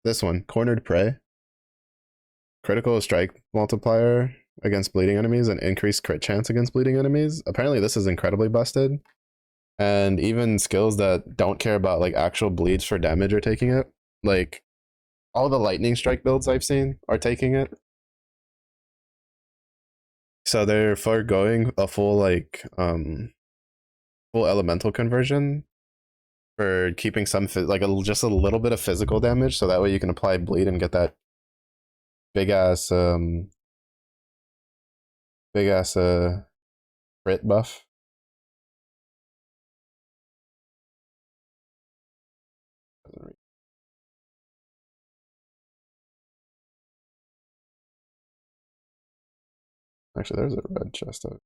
This one, cornered prey. Critical strike multiplier against bleeding enemies and increased crit chance against bleeding enemies. Apparently, this is incredibly busted. And even skills that don't care about like actual bleeds for damage are taking it. Like all the lightning strike builds I've seen are taking it. So they're foregoing a full like full elemental conversion for keeping some like just a little bit of physical damage, so that way you can apply bleed and get that big ass big ass crit buff. Actually, there's a red chest out.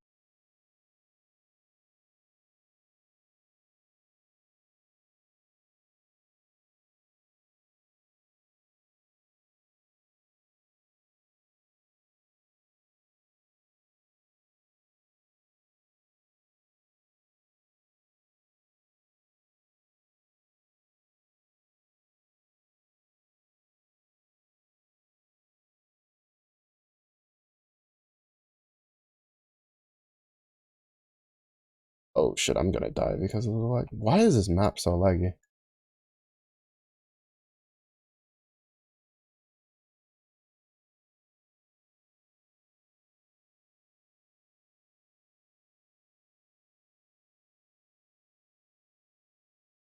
Oh shit, I'm gonna die because of the lag. Why is this map so laggy?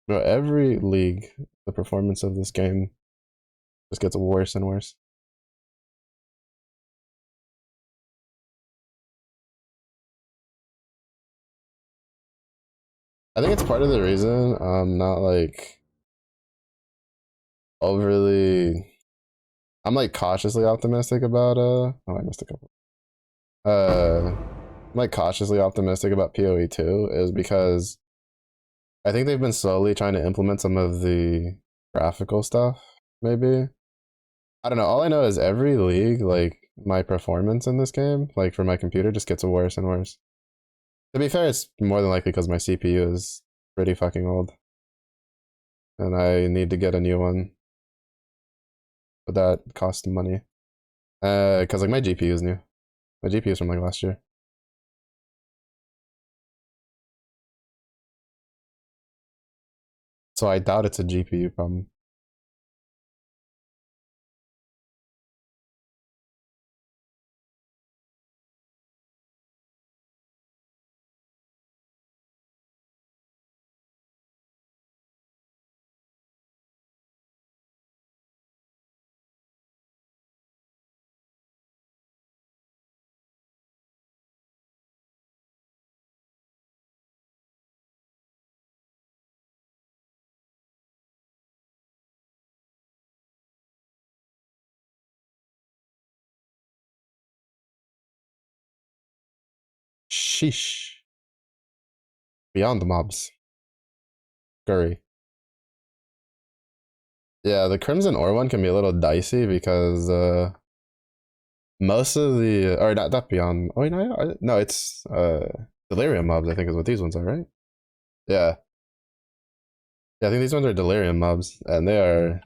Bro, every league, the performance of this game just gets worse and worse. I think it's part of the reason I'm not like overly. I'm like cautiously optimistic about Oh, I missed a couple. I'm like cautiously optimistic about PoE 2 is because I think they've been slowly trying to implement some of the graphical stuff. Maybe I don't know. All I know is every league, like my performance in this game, like for my computer, just gets worse and worse. To be fair, it's more than likely because my CPU is pretty fucking old, and I need to get a new one, but that costs money. Because like my GPU is new. My GPU is from like last year, so I doubt it's a GPU problem. Sheesh. Beyond the mobs. Scurry. Yeah, the Crimson Ore one can be a little dicey because most of the or not beyond. Oh no, no, it's delirium mobs. I think is what these ones are, right? Yeah, yeah. I think these ones are delirium mobs, and they are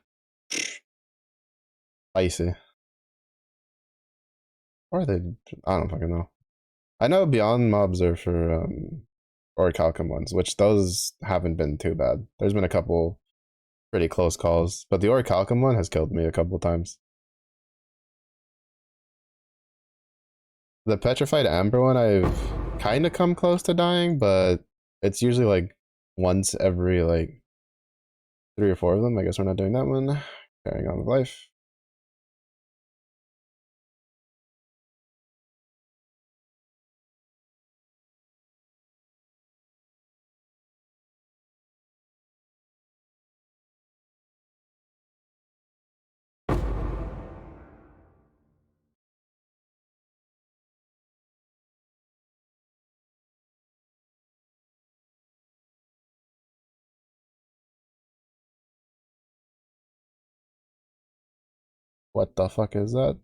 icy. Or are they? I don't fucking know. I know beyond mobs are for orichalcum ones, which those haven't been too bad. There's been a couple pretty close calls, but the orichalcum one has killed me a couple times. The petrified amber one, I've kind of come close to dying, but it's usually like once every like 3 or 4 of them. I guess we're not doing that one. Carrying on with life. What the fuck is that?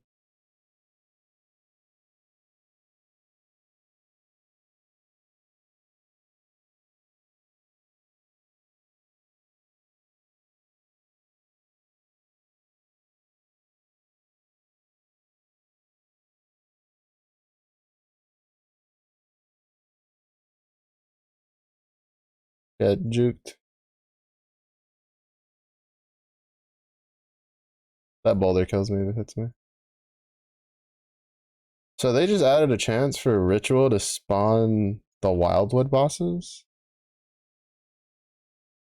Get juked. That boulder kills me if it hits me. So they just added a chance for ritual to spawn the wildwood bosses?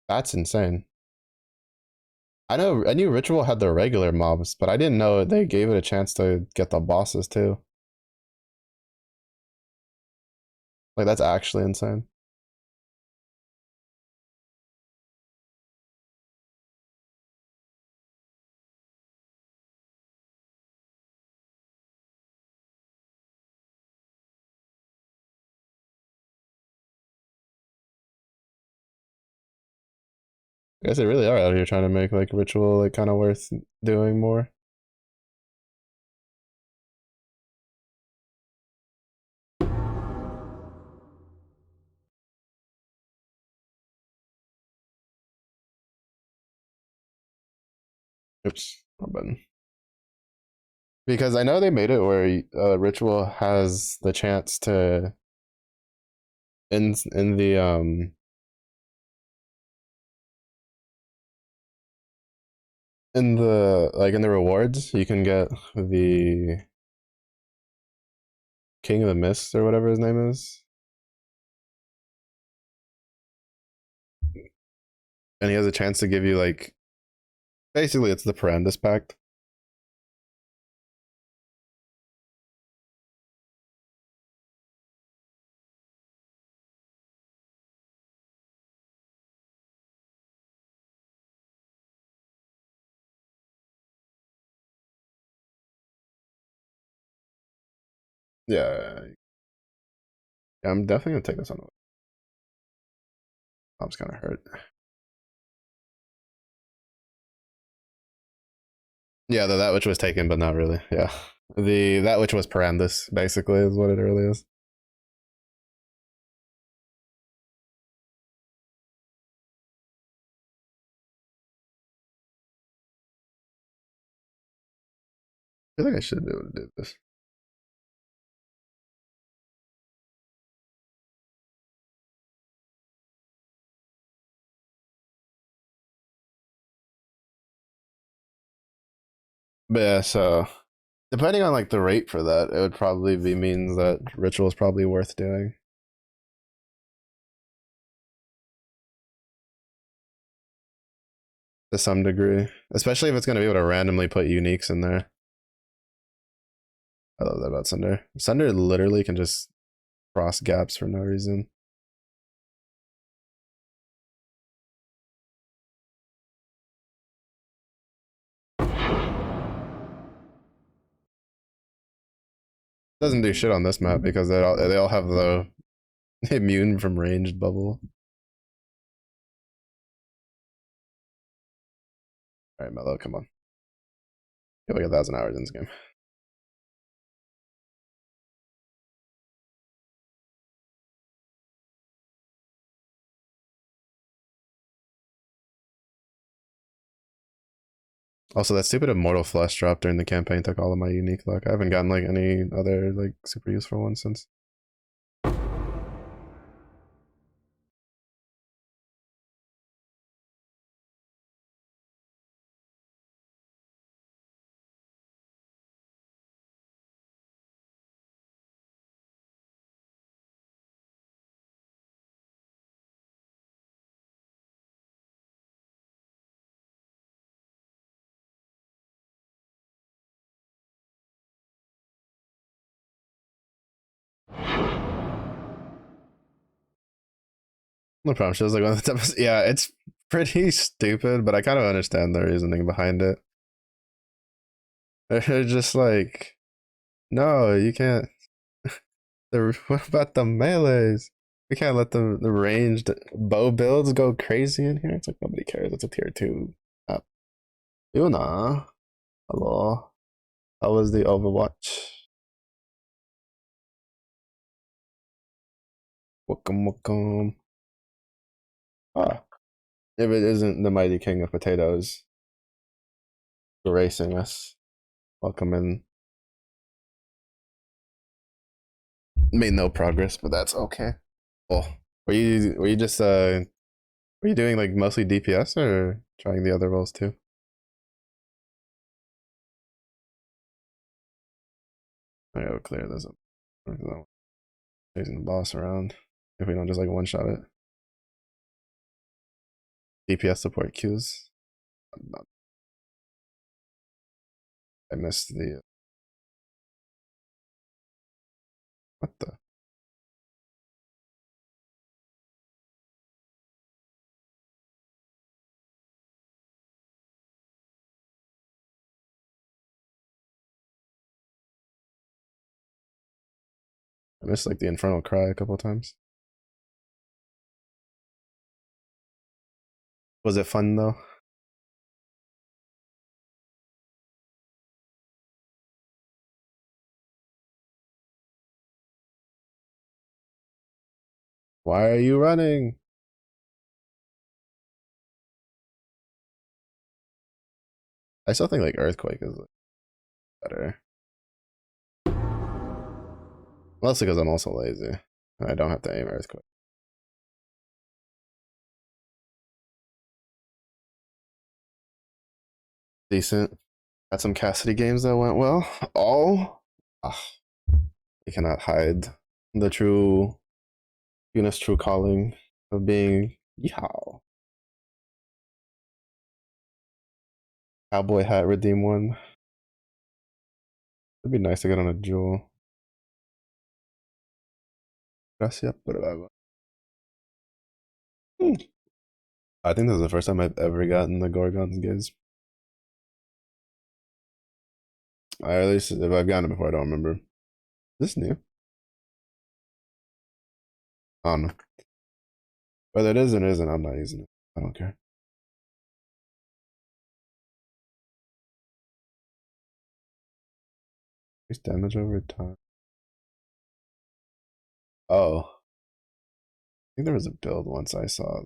That's insane. I knew ritual had the regular mobs, but I didn't know they gave it a chance to get the bosses too. Like that's actually insane. I guess they really are out here trying to make like ritual like kind of worth doing more. Oops, wrong button. Because I know they made it where ritual has the chance to in the in the like in the rewards you can get the King of the Mist or whatever his name is, and he has a chance to give you like basically it's the Parandus Pact. Yeah, I'm definitely gonna take this on. Mom's kind of hurt. Yeah, that which was taken, but not really. Yeah, the that which was Parandus basically is what it really is. I feel like I should be able to do this. But yeah, so depending on like the rate for that, it would probably be means that ritual is probably worth doing to some degree, especially if it's going to be able to randomly put uniques in there. I love that about Sunder. Sunder literally can just cross gaps for no reason. Doesn't do shit on this map because they all have the immune from ranged bubble. All right, Mello, come on. You have like 1,000 hours in this game. Also, that stupid immortal flesh drop during the campaign took all of my unique luck. I haven't gotten like any other like super useful ones since. No problem. She was like one of the toughest. Yeah, it's pretty stupid, but I kind of understand the reasoning behind it. They're just like, no, you can't. What about the melees? We can't let the ranged bow builds go crazy in here. It's like nobody cares. It's a tier two app. Yuna, hello. How was the Overwatch? Welcome, welcome. Ah, if it isn't the mighty king of potatoes erasing us, welcome in. Made no progress, but that's okay. Oh, were you just were you doing like mostly DPS or trying the other roles too? I gotta clear this up. Chasing the boss around. If we don't just like one shot it. DPS support queues. I missed the what the I missed like the infernal cry a couple times. Was it fun though? Why are you running? I still think like Earthquake is better. Mostly because I'm also lazy. I don't have to aim Earthquake. Decent. Had some Cassidy games that went well. All. Ah, you cannot hide the true Eunice true calling of being Yeehaw. Cowboy hat redeem one. It'd be nice to get on a jewel. Gracias, bravo. I think this is the first time I've ever gotten the Gorgon's gaze. I at least if I've gotten it before, I don't remember. Is this new? I don't know. Whether it is or isn't, I'm not using it. I don't care. Increase damage over time. Oh, I think there was a build once I saw.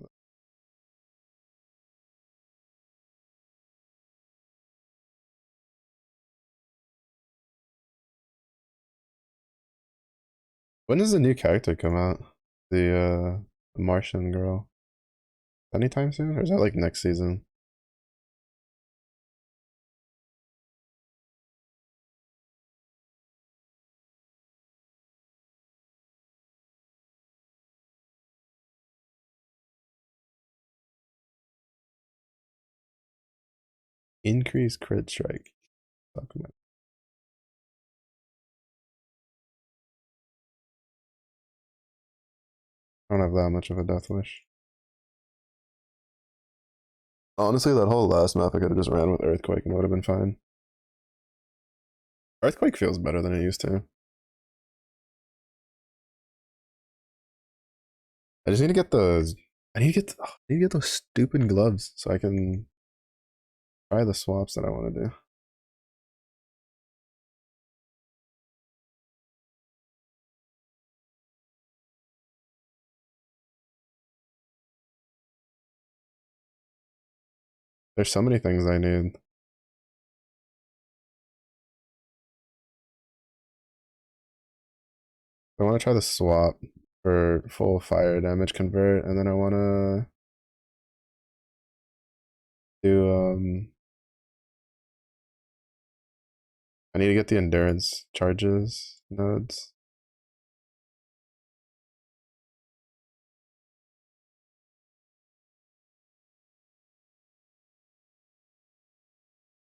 When does the new character come out? The Martian girl. Anytime soon? Or is that like next season? Increase crit strike. I don't have that much of a death wish. Honestly, that whole last map I could have just ran with Earthquake and it would have been fine. Earthquake feels better than it used to. I just need to get those. I need to get those stupid gloves so I can try the swaps that I want to do. There's so many things I need. I want to try the swap for full fire damage convert, and then I want to do I need to get the endurance charges nodes.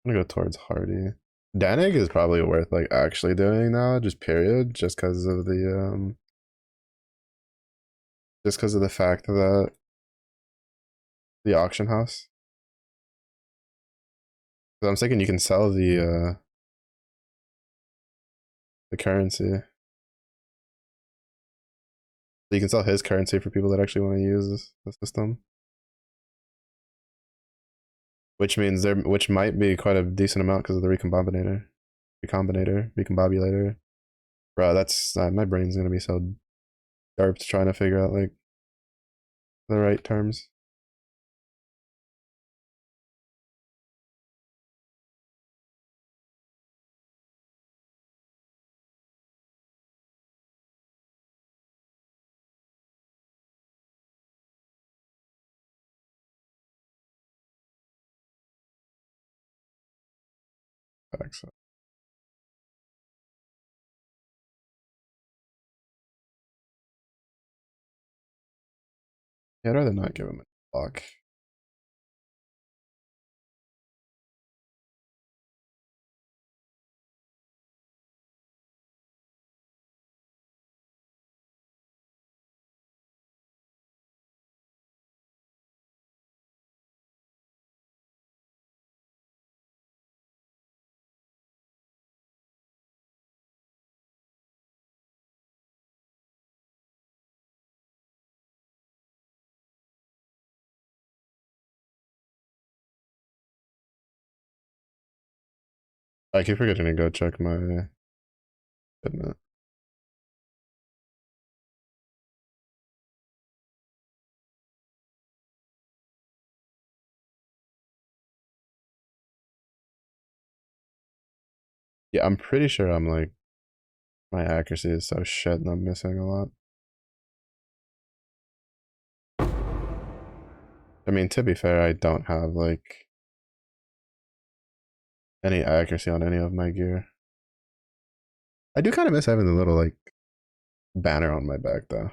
I'm gonna go towards Hardy. Danig is probably worth like actually doing now, just period, just because of the fact that the auction house. So I'm thinking you can sell the currency. So you can sell his currency for people that actually want to use the system. Which might be quite a decent amount because of the recombobulator. Bro, that's my brain's gonna be so sharp trying to figure out like the right terms. Facts. Yeah, I'd rather not give him a block. I keep forgetting to go check my fitment. Yeah, I'm pretty sure I'm like my accuracy is so shit and I'm missing a lot. I mean, to be fair, I don't have like any accuracy on any of my gear. I do kind of miss having the little like banner on my back though.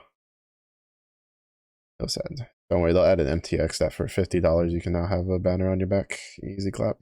No sad. Don't worry, they'll add an MTX that for $50 you can now have a banner on your back. Easy clap.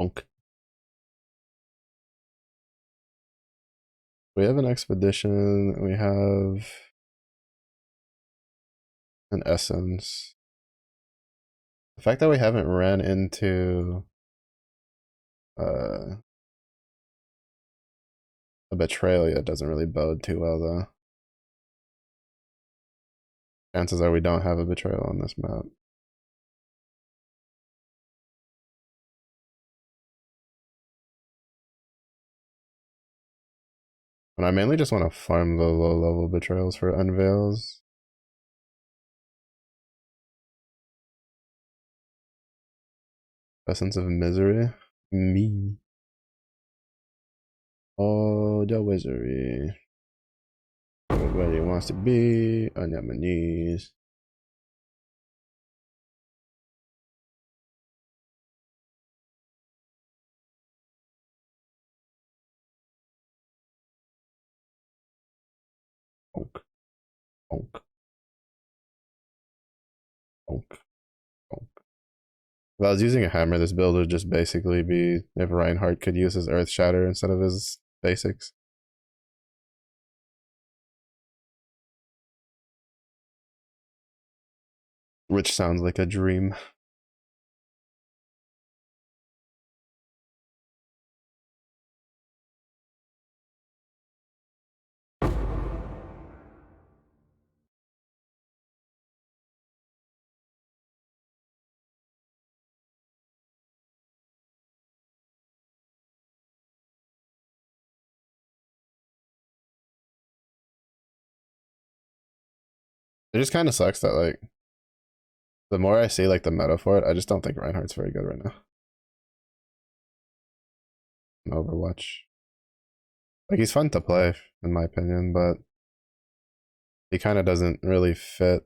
Bonk. We have an expedition. We have an essence. The fact that we haven't ran into uh, a betrayal yet doesn't really bode too well, though. Chances are we don't have a betrayal on this map. And I mainly just want to farm the low-level betrayals for unveils. Essence of misery. Me. Oh, the wizardry. Everybody wants to be on my knees. Bonk, bonk, bonk, bonk. If I was using a hammer, this build would just basically be if Reinhardt could use his Earth Shatter instead of his basics. Which sounds like a dream. It just kind of sucks that like the more I see like the meta for it, I just don't think Reinhardt's very good right now in Overwatch. Like he's fun to play in my opinion, but he kind of doesn't really fit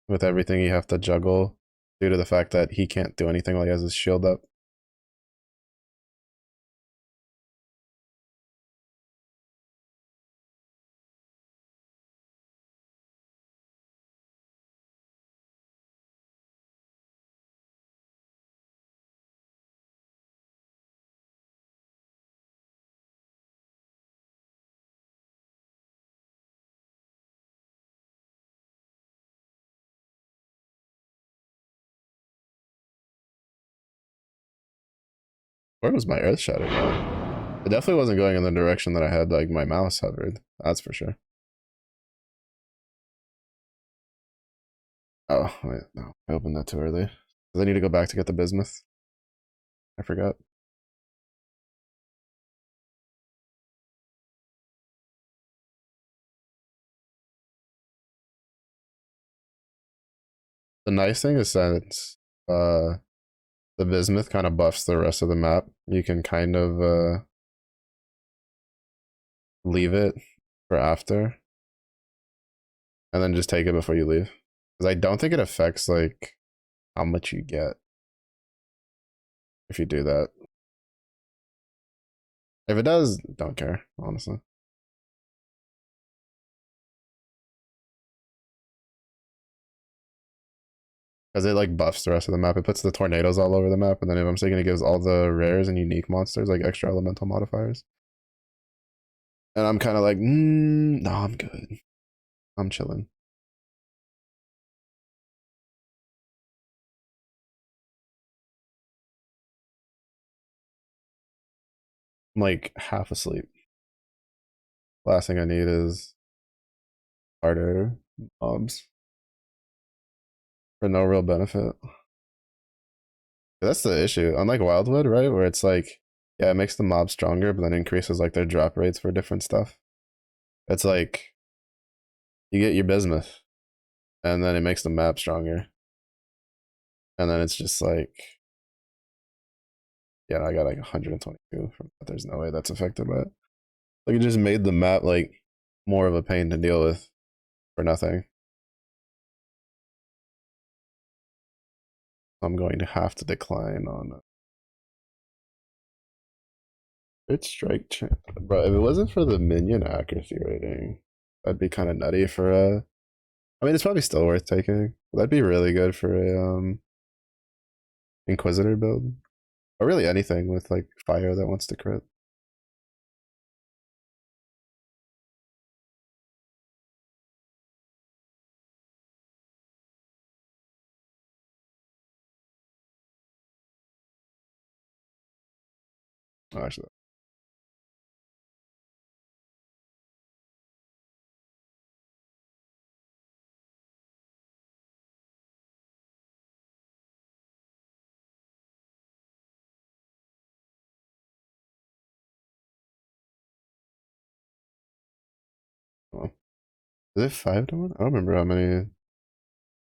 with everything you have to juggle due to the fact that he can't do anything while he has his shield up. Where was my Earth Shatter going? It definitely wasn't going in the direction that I had like my mouse hovered. That's for sure. Oh, wait, no. I opened that too early. Because I need to go back to get the bismuth. I forgot. The nice thing is that the bismuth kind of buffs the rest of the map. You can kind of leave it for after and then just take it before you leave. Because I don't think it affects like how much you get if you do that. If it does, don't care, honestly. because it like buffs the rest of the map. It puts the tornadoes all over the map, and then if I'm mistaken, it gives all the rares and unique monsters like extra elemental modifiers. And I'm kind of like, no, I'm good. I'm chilling. I'm like half asleep. Last thing I need is harder mobs for no real benefit. That's the issue. Unlike Wildwood, right, where it's like, yeah, it makes the mob stronger, but then increases like their drop rates for different stuff. It's like you get your bismuth, and then it makes the map stronger, and then it's just like, yeah, I got like 122 from that. There's no way that's affected by it. Like it just made the map like more of a pain to deal with for nothing. I'm going to have to decline on Crit strike chance. Bro, if it wasn't for the minion accuracy rating, that'd be kind of nutty for a. I mean, it's probably still worth taking. That'd be really good for a Inquisitor build, or really anything with like fire that wants to crit. Oh, actually, oh. Is it 5 to 1? I don't remember how many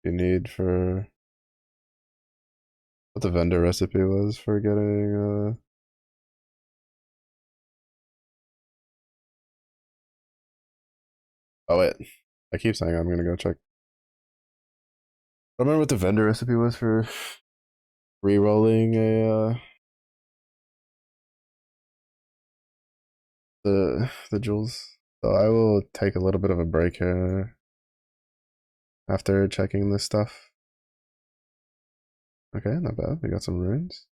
you need for what the vendor recipe was for getting. Oh wait, I keep saying I'm gonna go check. I don't remember what the vendor recipe was for re-rolling a the jewels. So I will take a little bit of a break here after checking this stuff. Okay, not bad. We got some runes.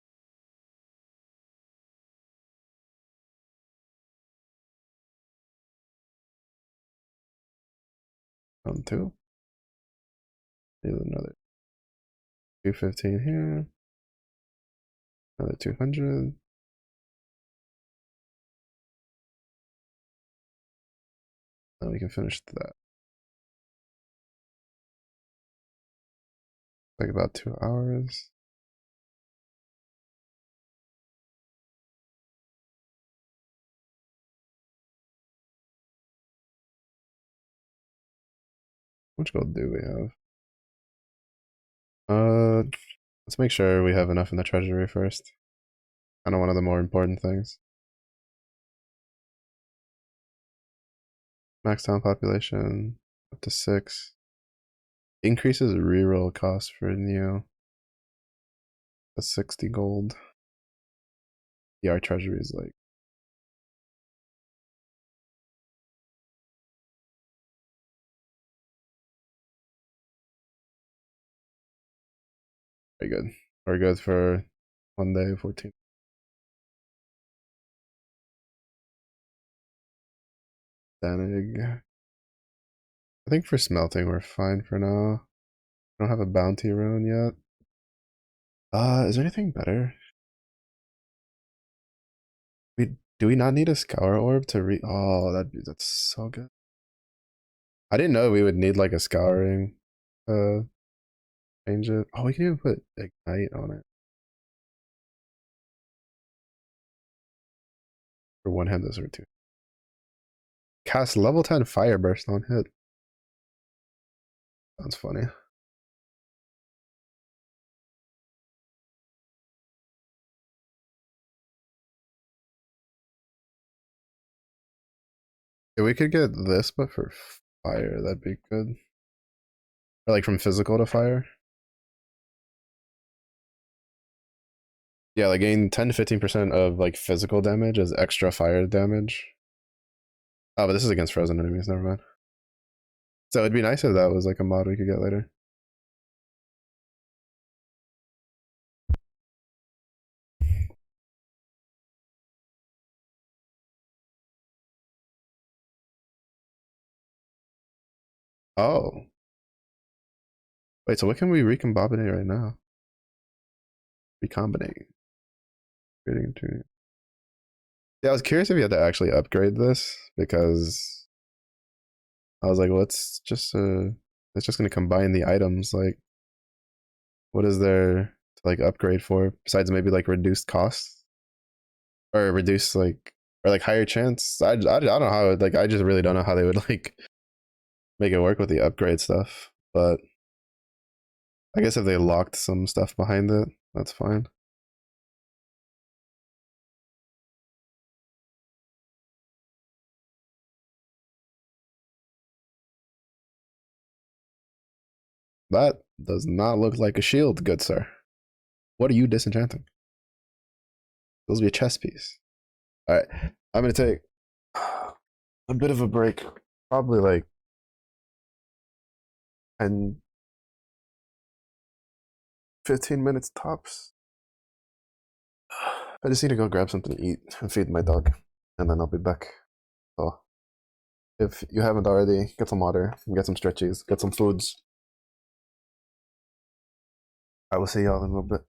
On two. Need another 215 here. Another 200. Then we can finish that. Like about 2 hours. How much gold do we have? Let's make sure we have enough in the treasury first. Kind of one of the more important things. Max town population up to 6. Increases reroll cost for new. That's 60 gold. Yeah, our treasury is like. Very good. We're good for 1 day, 14. Danig. I think for smelting we're fine for now. I don't have a bounty rune yet. Is there anything better? We do we not need a scour orb to re oh that's so good. I didn't know we would need like a scouring change it. Oh, we can even put ignite on it. For one hand this or two. Cast level 10 fire burst on hit. Sounds funny. If we could get this but for fire, that'd be good. Or like from physical to fire. Yeah, like gain 10 to 15% of like physical damage as extra fire damage. Oh, but this is against frozen enemies, never mind. So it'd be nice if that was like a mod we could get later. Oh, wait. So what can we recombinate right now? Recombinate. Creating two. Yeah, I was curious if you had to actually upgrade this because I was like, well, it's just gonna combine the items. Like, what is there to like upgrade for besides maybe like reduced costs or reduce like or like higher chance? I don't know how it, like I just really don't know how they would like make it work with the upgrade stuff. But I guess if they locked some stuff behind it, that's fine. That does not look like a shield, good sir. What are you disenchanting? Those will be a chess piece. All right, I'm gonna take a bit of a break, probably like 10, 15 minutes tops. I just need to go grab something to eat and feed my dog, and then I'll be back. So if you haven't already, get some water, get some stretchies, get some foods. I will see y'all in a little bit.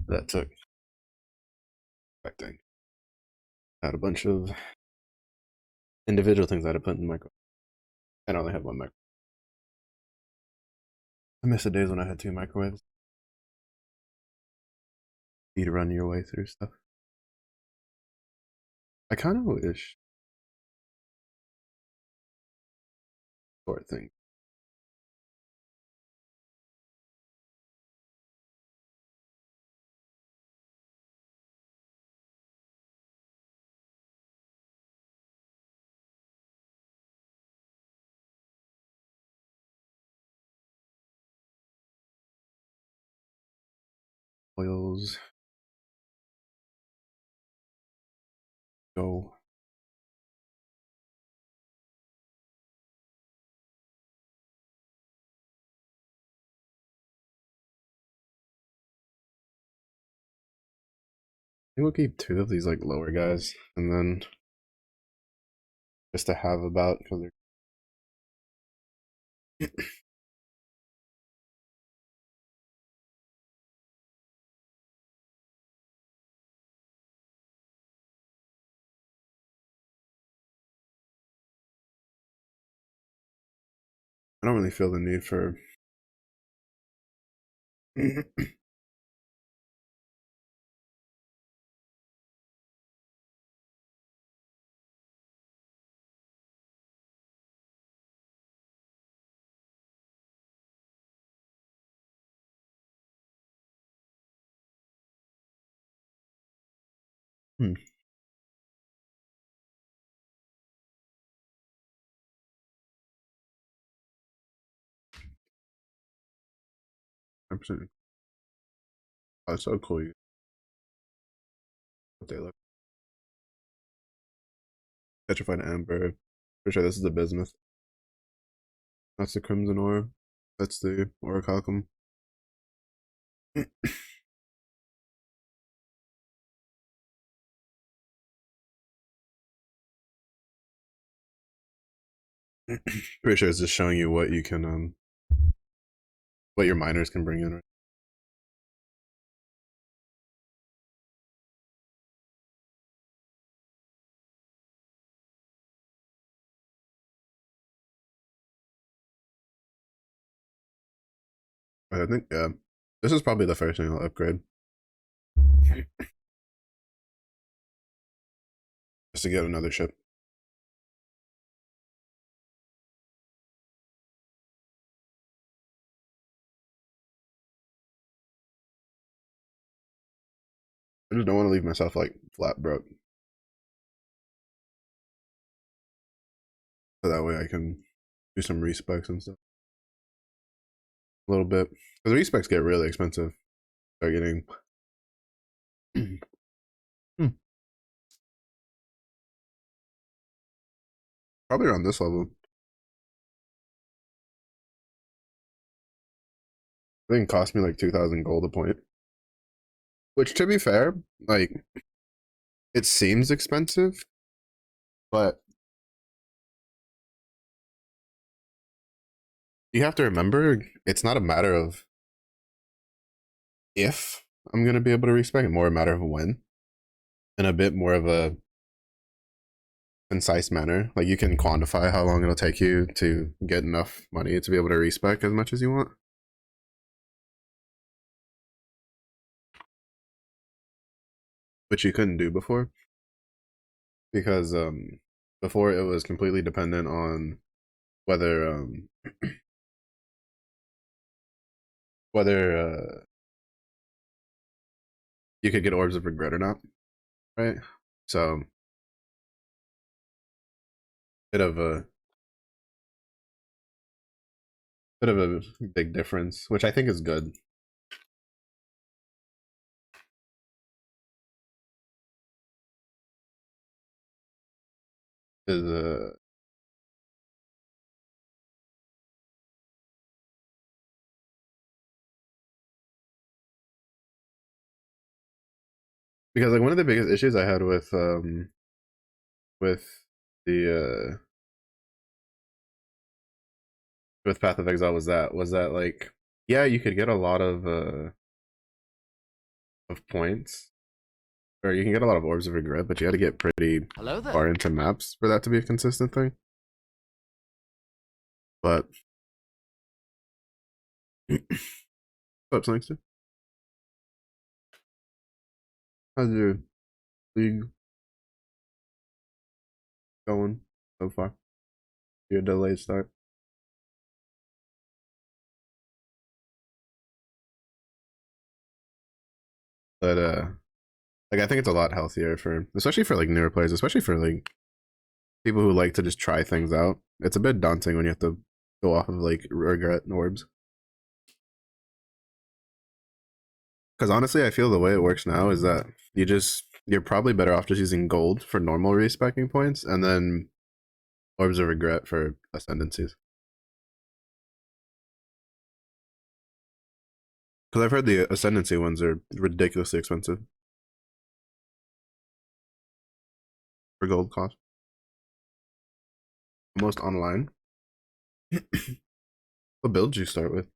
that took expecting. I had a bunch of individual things I had to put in the micro. I only had one micro. I miss the days when I had two microwaves. You to run your way through stuff. I kind of wish for things. Oils go. I think we'll keep two of these like lower guys, and then just to have about because they're. I don't really feel the need for. Hmm. I'm Oh, it's so cool. What they look. Petrified amber. For sure, this is the bismuth. That's the crimson ore. That's the orichalcum. Pretty sure it's just showing you what you can what your miners can bring in. Right? I think yeah, this is probably the first thing I'll upgrade just to get another ship. I just don't want to leave myself like flat broke, so that way I can do some respecs and stuff a little bit. Because respecs get really expensive. Start getting. Hmm. Probably around this level. I think it cost me like 2,000 gold a point. Which, to be fair, like it seems expensive, but you have to remember it's not a matter of if I'm gonna be able to respec, it's more a matter of when, in a bit more of a concise manner. Like you can quantify how long it'll take you to get enough money to be able to respec as much as you want. Which you couldn't do before. Because before it was completely dependent on whether whether you could get orbs of regret or not. Right? So bit of a bit of a big difference, which I think is good. Is because like one of the biggest issues I had with the with Path of Exile was that like yeah, you could get a lot of of points. Or you can get a lot of orbs of regret, but you got to get pretty Hello there. far into maps for that to be a consistent thing. But what's next? How's your league going so far? Your delayed start. But like I think it's a lot healthier for especially for like newer players, especially for like people who like to just try things out. It's a bit daunting when you have to go off of like regret orbs. Because honestly, I feel the way it works now is that you're probably better off just using gold for normal respecking points and then orbs of regret for ascendancies. Because I've heard the ascendancy ones are ridiculously expensive for gold cost. Almost online. What build did you start with?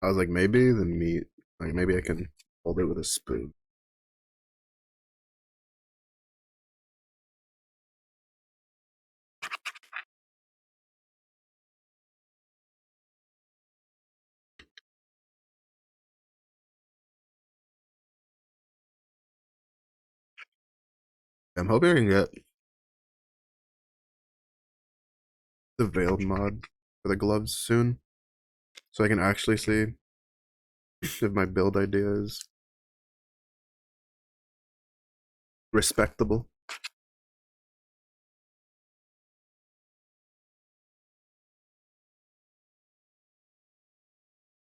I was like, maybe the meat, like maybe I can hold it with a spoon. I'm hoping I can get the veiled mod for the gloves soon, so I can actually see if my build idea is respectable.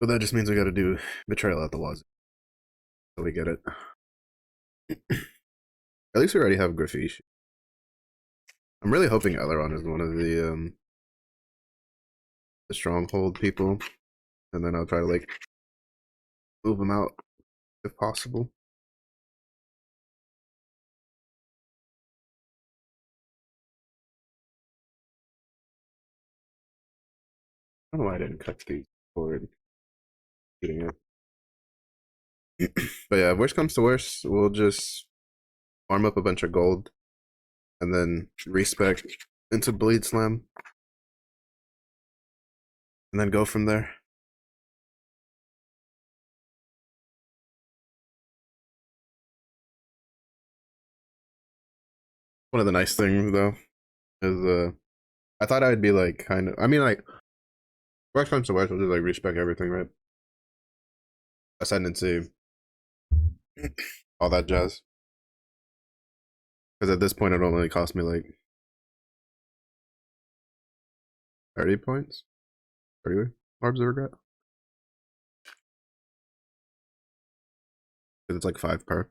But that just means we got to do betrayal at the wazoo, so we get it. At least we already have Graffish. I'm really hoping Eleron is one of the stronghold people, and then I'll try to like move him out if possible. I don't know why I didn't cut these forward. Getting it. But yeah, worst comes to worst, we'll just farm up a bunch of gold and then respec into Bleed Slam and then go from there. One of the nice things though is I thought I'd be like kind of I mean like worst comes to worst, we'll just like respec everything, right? Ascendancy, all that jazz. Because at this point, it only cost me like 30 points. 30 orbs of regret. Because it's like 5 per.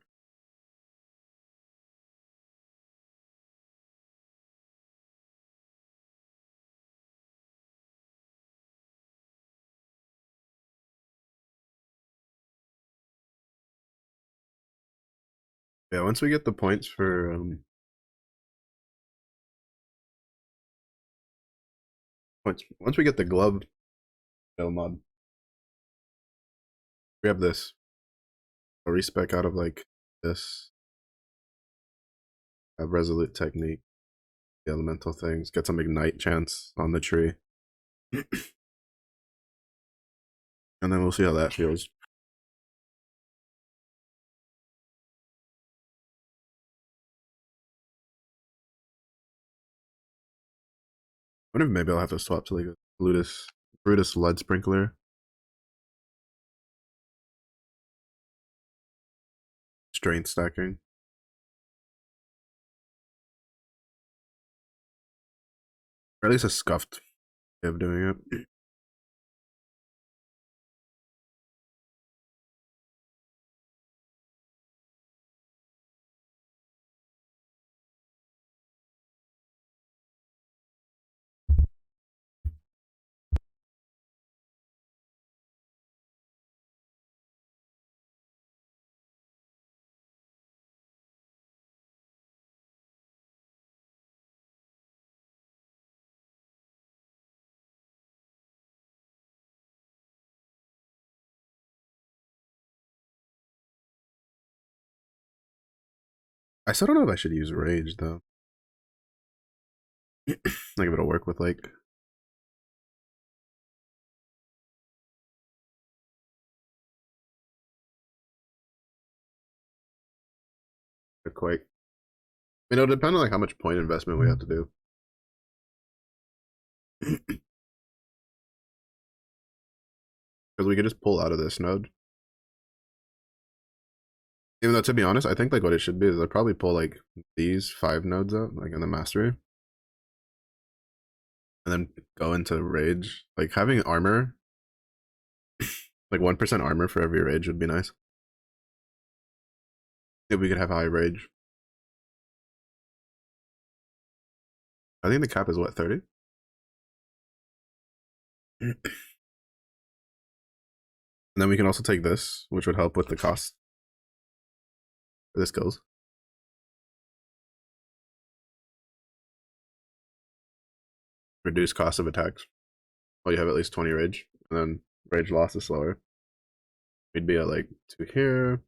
Yeah, once we get the points for once we get the glove mod, we have this a respec out of like this resolute technique, the elemental things, get some ignite chance on the tree. And then we'll see how that feels. I wonder if maybe I'll have to swap to like a Brutus Lead Sprinkler. Strength stacking. Or at least a scuffed way of doing it. I still don't know if I should use rage though. Like if it'll work with like a quake. I mean, it'll depend on like how much point investment we have to do. Because we could just pull out of this node. Even though, to be honest, I think like what it should be is I'd probably pull like these 5 nodes out, like in the mastery, and then go into rage. Like having armor, like 1% armor for every rage would be nice. If we could have high rage. I think the cap is what, 30? And then we can also take this, which would help with the cost for the skills. Reduce cost of attacks. Well, you have at least 20 rage, and then rage loss is slower. We'd be at like 2 here,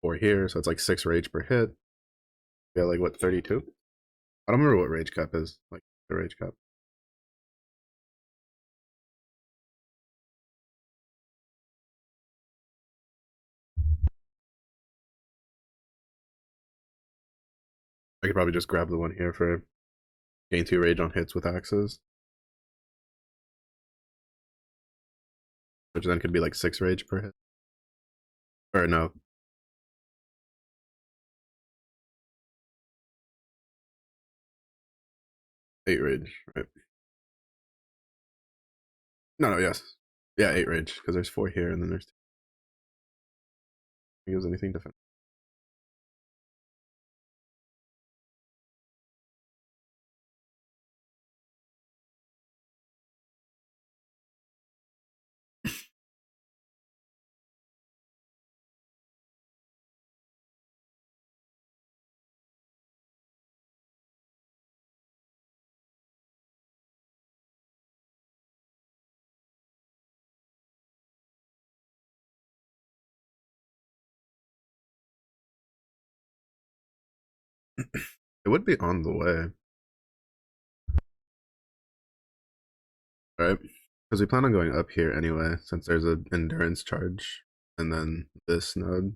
4 here, so it's like 6 rage per hit. Yeah, like what, 32? I don't remember what rage cap is, like the rage cap. I could probably just grab the one here for gain 2 rage on hits with axes. Which then could be like 6 rage per hit. Or no. 8 rage, right? No, yes. Yeah, 8 rage, because there's 4 here and then there's 2. Can use anything defense. It would be on the way. Right? Because we plan on going up here anyway, since there's an endurance charge. And then this node.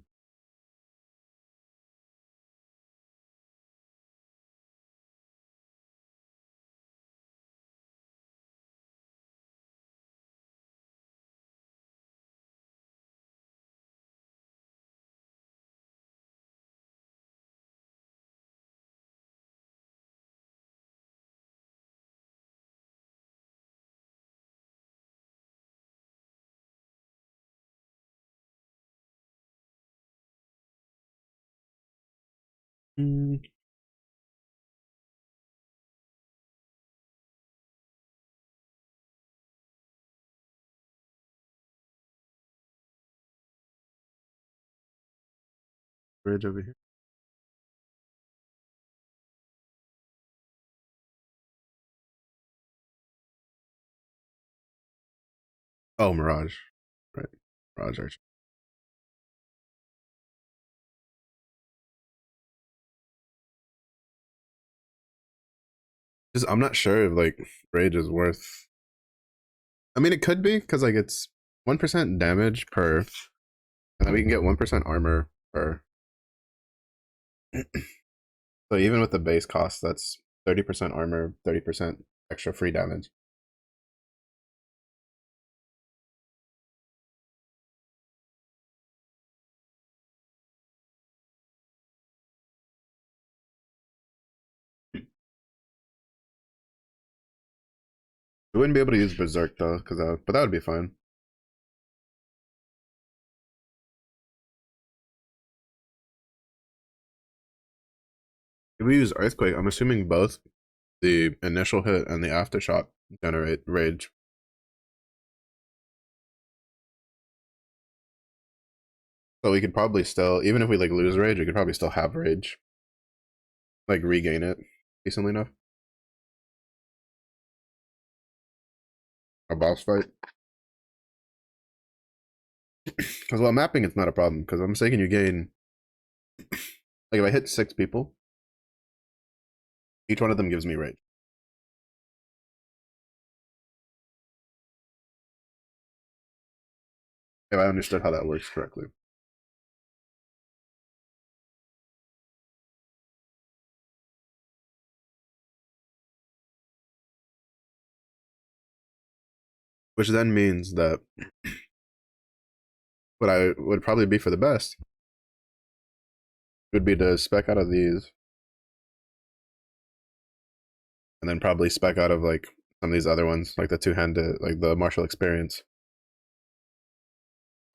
Mm. Bridge over here. Oh, Mirage. Right. Mirage Archer. Just, I'm not sure if like Rage is worth. I mean, it could be because like it's 1% damage per, and then we can get 1% armor per. So even with the base cost, that's 30% armor, 30% extra free damage. We wouldn't be able to use Berserk though, because but that would be fine. If we use Earthquake, I'm assuming both the initial hit and the aftershock generate rage. So we could probably still, even if we like lose rage, we could probably still have rage, like regain it decently enough. A boss fight. Because while mapping, it's not a problem. Because I'm saying you gain, like if I hit 6 people, each one of them gives me rage. If I understood how that works correctly. Which then means that what I would probably be for the best would be to spec out of these and then probably spec out of like some of these other ones, like the two-handed, like the martial experience.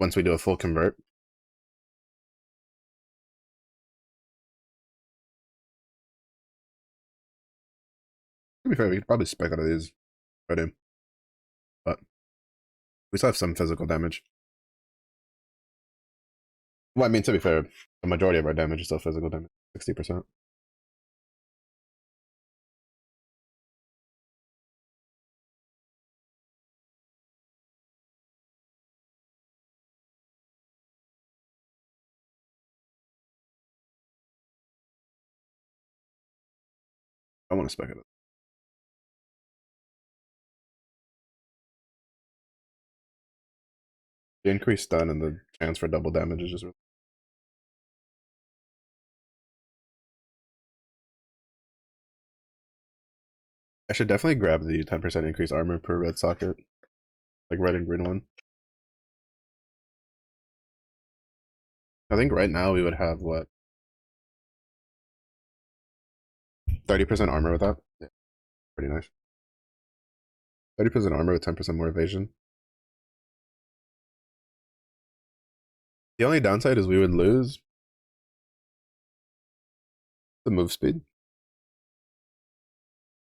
Once we do a full convert, to be fair, we could probably spec out of these already, but we still have some physical damage. Well, I mean, to be fair, the majority of our damage is still physical damage, 60%. I want to spec it up. The increased stun and the chance for double damage is just. I should definitely grab the 10% increased armor per red socket, like red and green one. I think right now we would have what, 30% armor with that? Yeah, pretty nice. 30% armor with 10% more evasion. The only downside is we would lose the move speed,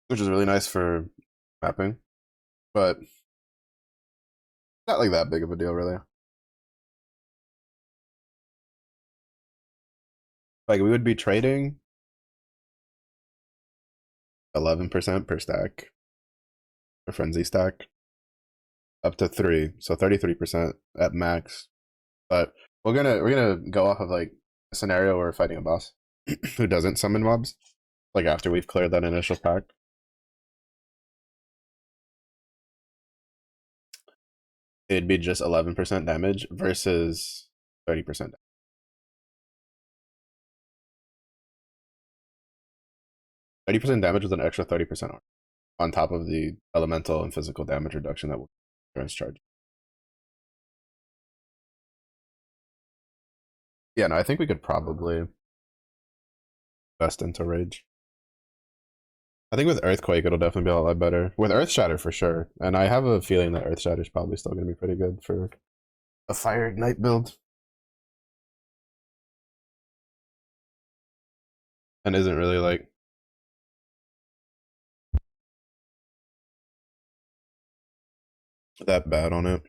which is really nice for mapping, but not like that big of a deal, really. Like we would be trading 11% per stack, per frenzy stack, up to 3, so 33% at max. But we're gonna go off of like a scenario where we're fighting a boss who doesn't summon mobs, like after we've cleared that initial pack. It'd be just 11% damage versus 30%. 30% damage with an extra 30% on top of the elemental and physical damage reduction that will endurance charge. Yeah, no, I think we could probably best into rage. I think with Earthquake, it'll definitely be a lot better. With Earth Shatter, for sure. And I have a feeling that Earth Shatter is probably still going to be pretty good for a Fire Ignite build. And isn't really like that bad on it.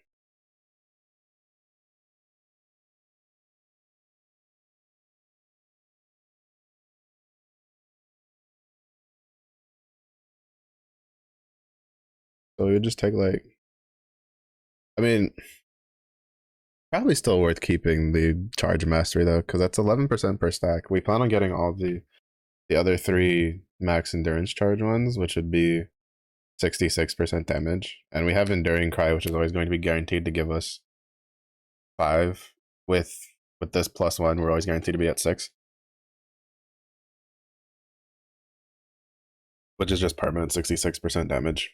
So we would just take like, I mean, probably still worth keeping the Charge Mastery though, because that's 11% per stack. We plan on getting all the other 3 max endurance charge ones, which would be 66% damage. And we have Enduring Cry, which is always going to be guaranteed to give us 5. With this +1, we're always guaranteed to be at 6. Which is just permanent 66% damage.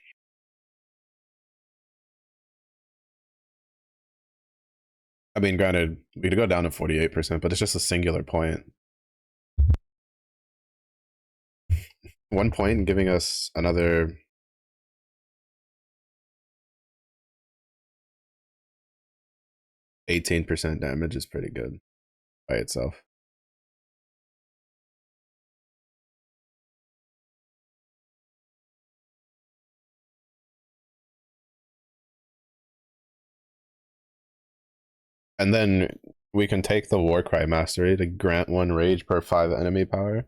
I mean, granted, we could go down to 48%, but it's just a singular point. 1 point giving us another 18% damage is pretty good by itself. And then we can take the Warcry Mastery to grant 1 rage per 5 enemy power.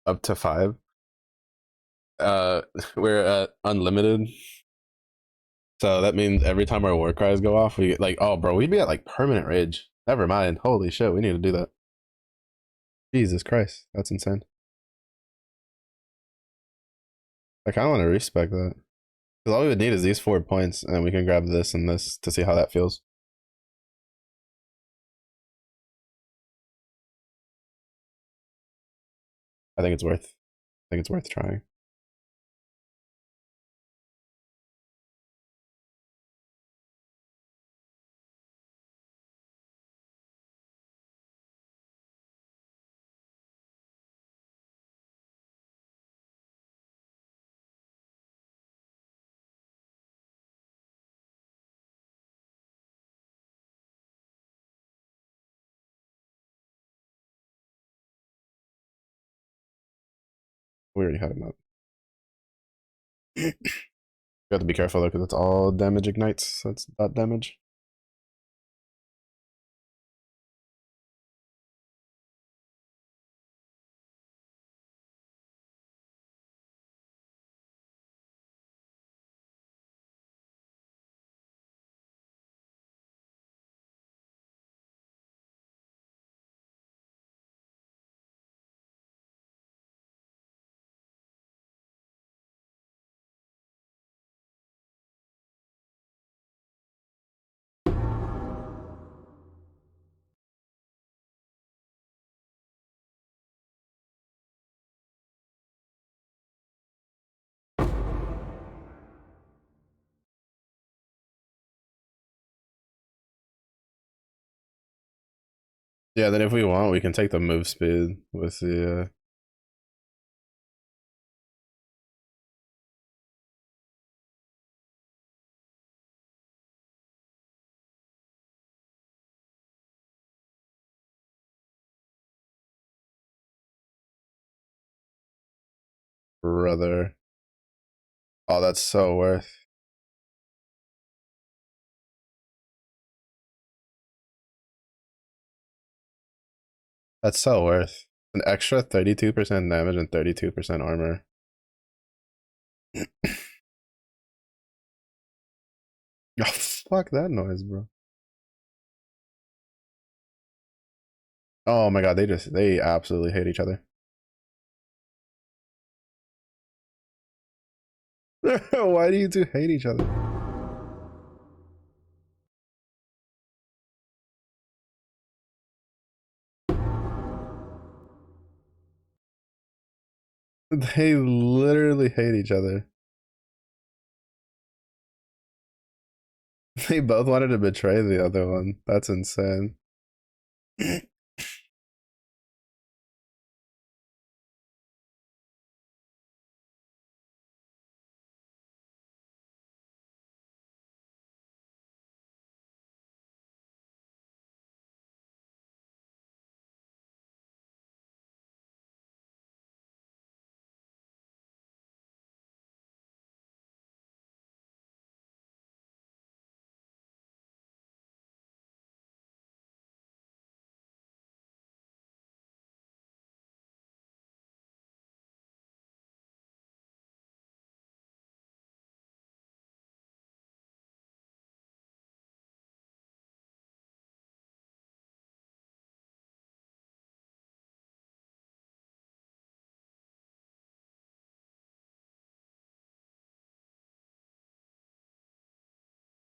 Up to 5. We're at unlimited. So that means every time our war cries go off, we get like, oh, bro, we'd be at like permanent rage. Never mind. Holy shit, we need to do that. Jesus Christ, that's insane. I kind of want to respec that. Because all we would need is these 4 points, and we can grab this and this to see how that feels. I think it's worth. I think it's worth trying. We already had enough. You have to be careful though, because it's all damage ignites. That's that damage. Yeah, then if we want, we can take the move speed with the. Brother. Oh, that's so worth. That's so worth. An extra 32% damage and 32% armor. Oh, fuck that noise, bro. Oh my god, they absolutely hate each other. Why do you two hate each other? They literally hate each other. They both wanted to betray the other one. That's insane.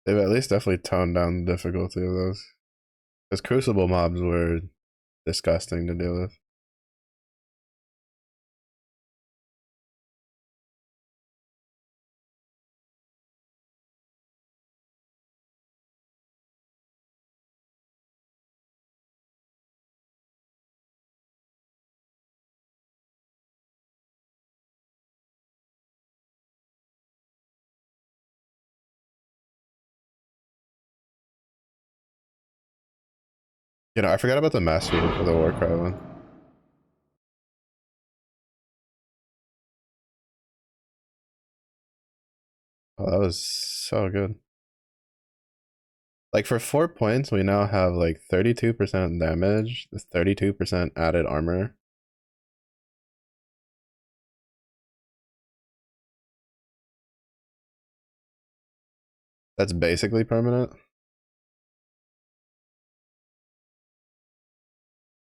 They've at least definitely toned down the difficulty of those. Because Crucible mobs were disgusting to deal with. You know, I forgot about the mastery for the Warcry one. Oh, that was so good. Like for 4 points, we now have like 32% damage, 32% added armor. That's basically permanent.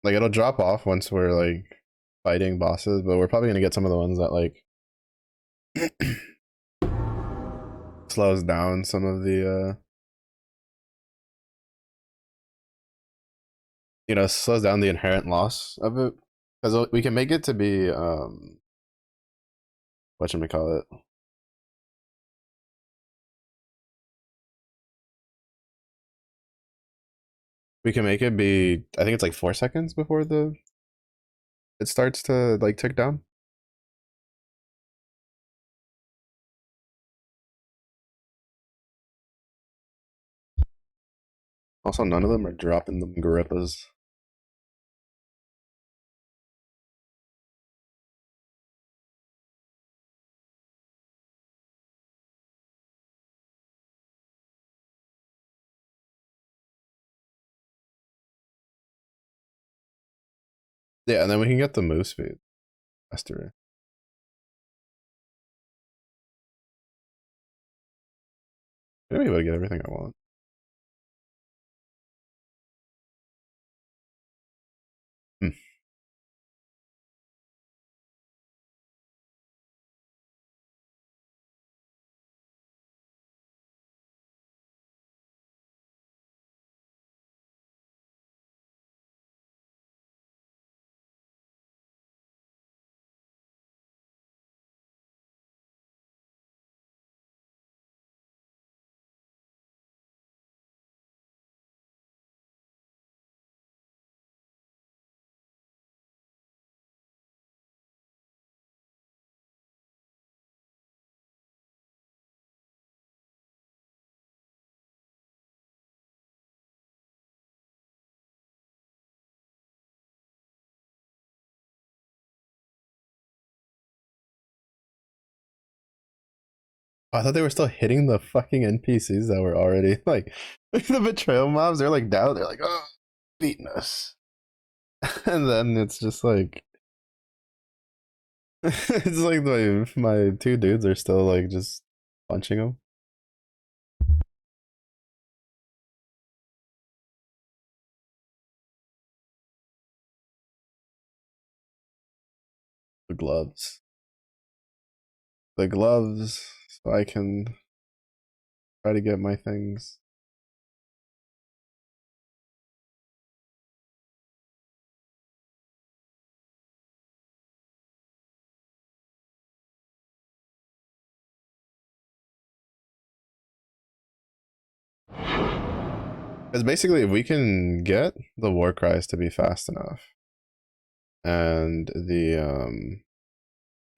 Like it'll drop off once we're like fighting bosses, but we're probably gonna get some of the ones that like slows down some of the slows down the inherent loss of it. Because we can make it to be what should we call it? We can make it be I think it's like 4 seconds before the it starts to like tick down. Also, none of them are dropping the grippas. Yeah, and then we can get the move speed faster. Maybe able to get everything I want. Hmm. Oh, I thought they were still hitting the fucking NPCs that were already like the betrayal mobs. They're like down. They're like, oh, beating us, and then it's just like it's like my two dudes are still like just punching them. The gloves, the gloves, so I can try to get my things. Because basically, if we can get the war cries to be fast enough and the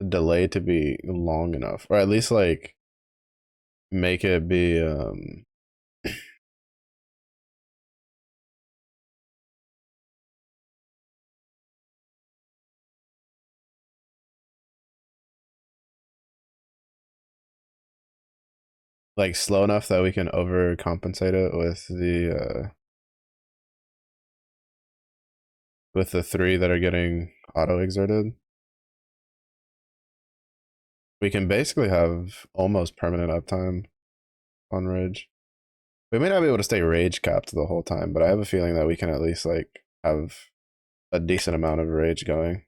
delay to be long enough, or at least like make it be like slow enough that we can overcompensate it with the three that are getting auto exerted, we can basically have almost permanent uptime on rage. We may not be able to stay rage capped the whole time, but I have a feeling that we can at least like have a decent amount of rage going.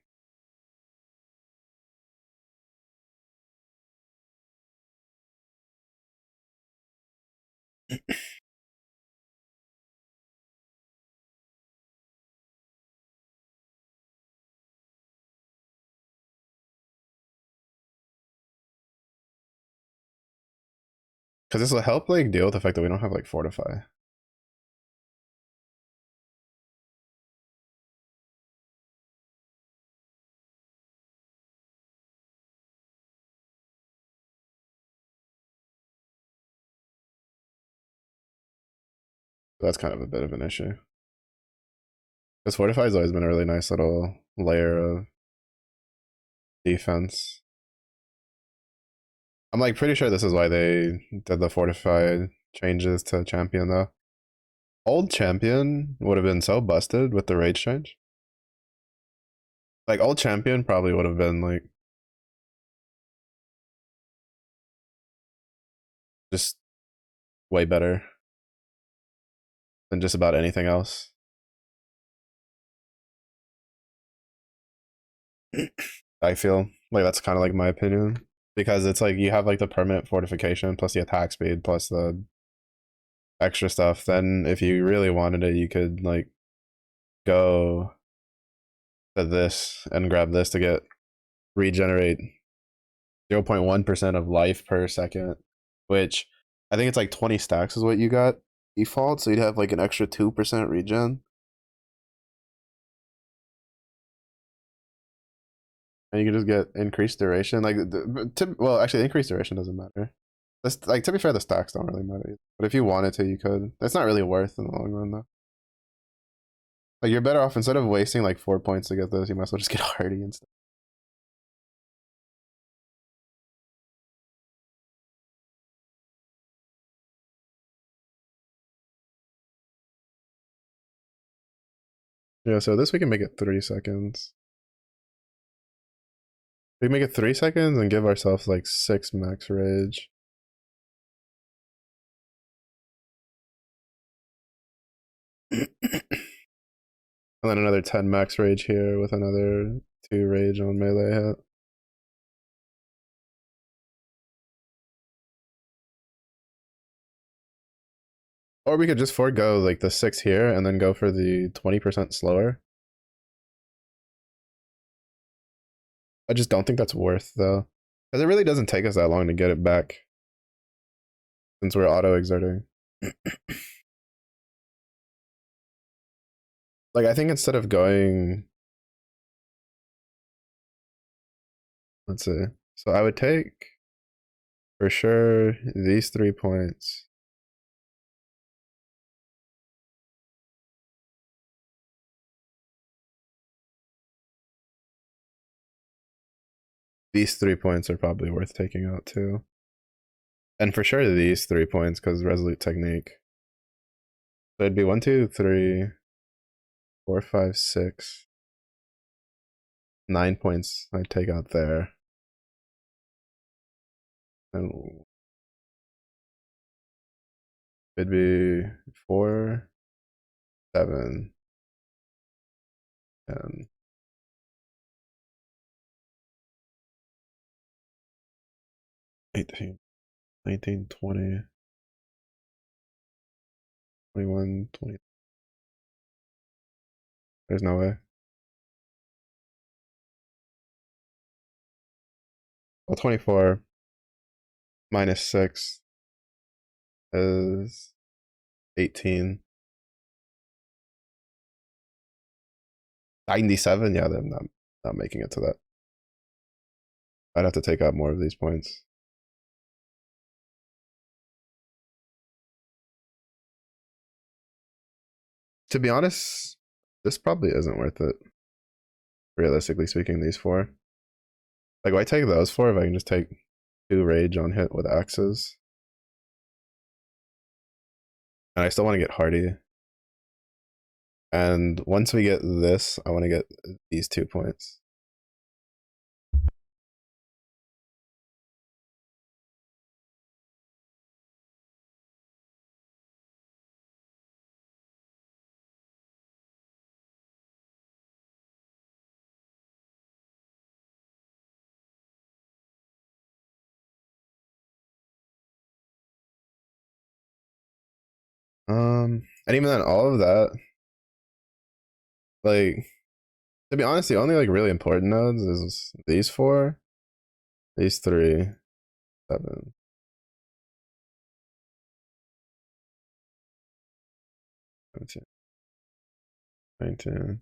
Because this will help like deal with the fact that we don't have like fortify. That's kind of a bit of an issue. Because fortify has always been a really nice little layer of defense. I'm like pretty sure this is why they did the fortified changes to champion though. Old champion would have been so busted with the rage change. Like old champion probably would have been like just way better than just about anything else. I feel like that's kind of like my opinion because it's like you have like the permanent fortification plus the attack speed plus the extra stuff. Then if you really wanted it, you could like go to this and grab this to get regenerate 0.1% of life per second, which I think it's like 20 stacks is what you got default. So you'd have like an extra 2% regen. And you can just get increased duration. Like, well, actually, increased duration doesn't matter. This, like, to be fair, the stacks don't really matter. But if you wanted to, you could. It's not really worth in the long run, though. Like, you're better off instead of wasting like 4 points to get those, you might as well just get hardy instead. Yeah, so this we can make it 3 seconds. We can make it 3 seconds and give ourselves like 6 max rage. And then another 10 max rage here with another 2 rage on melee hit. Or we could just forego like the 6 here and then go for the 20% slower. I just don't think that's worth though. Because it really doesn't take us that long to get it back. Since we're auto exerting. Like I think instead of going, let's see. So I would take for sure these 3 points. These 3 points are probably worth taking out too. And for sure these 3 points because resolute technique. So it'd be 1, 2, 3, 4, 5, 6, 9 points I'd take out there. And it'd be 4, 7, 10, 18, 19, 20, 21, 20. There's no way. Well, 24 minus 6 is 18. 97? Yeah, then I'm not making it to that. I'd have to take out more of these points. To be honest, this probably isn't worth it. Realistically speaking, these 4. Like, why take those 4 if I can just take 2 rage on hit with axes? And I still want to get hardy. And once we get this, I want to get these 2 points. And even then, all of that, like, to be honest, the only like really important nodes is these 4, these 3, 7. 17, 19,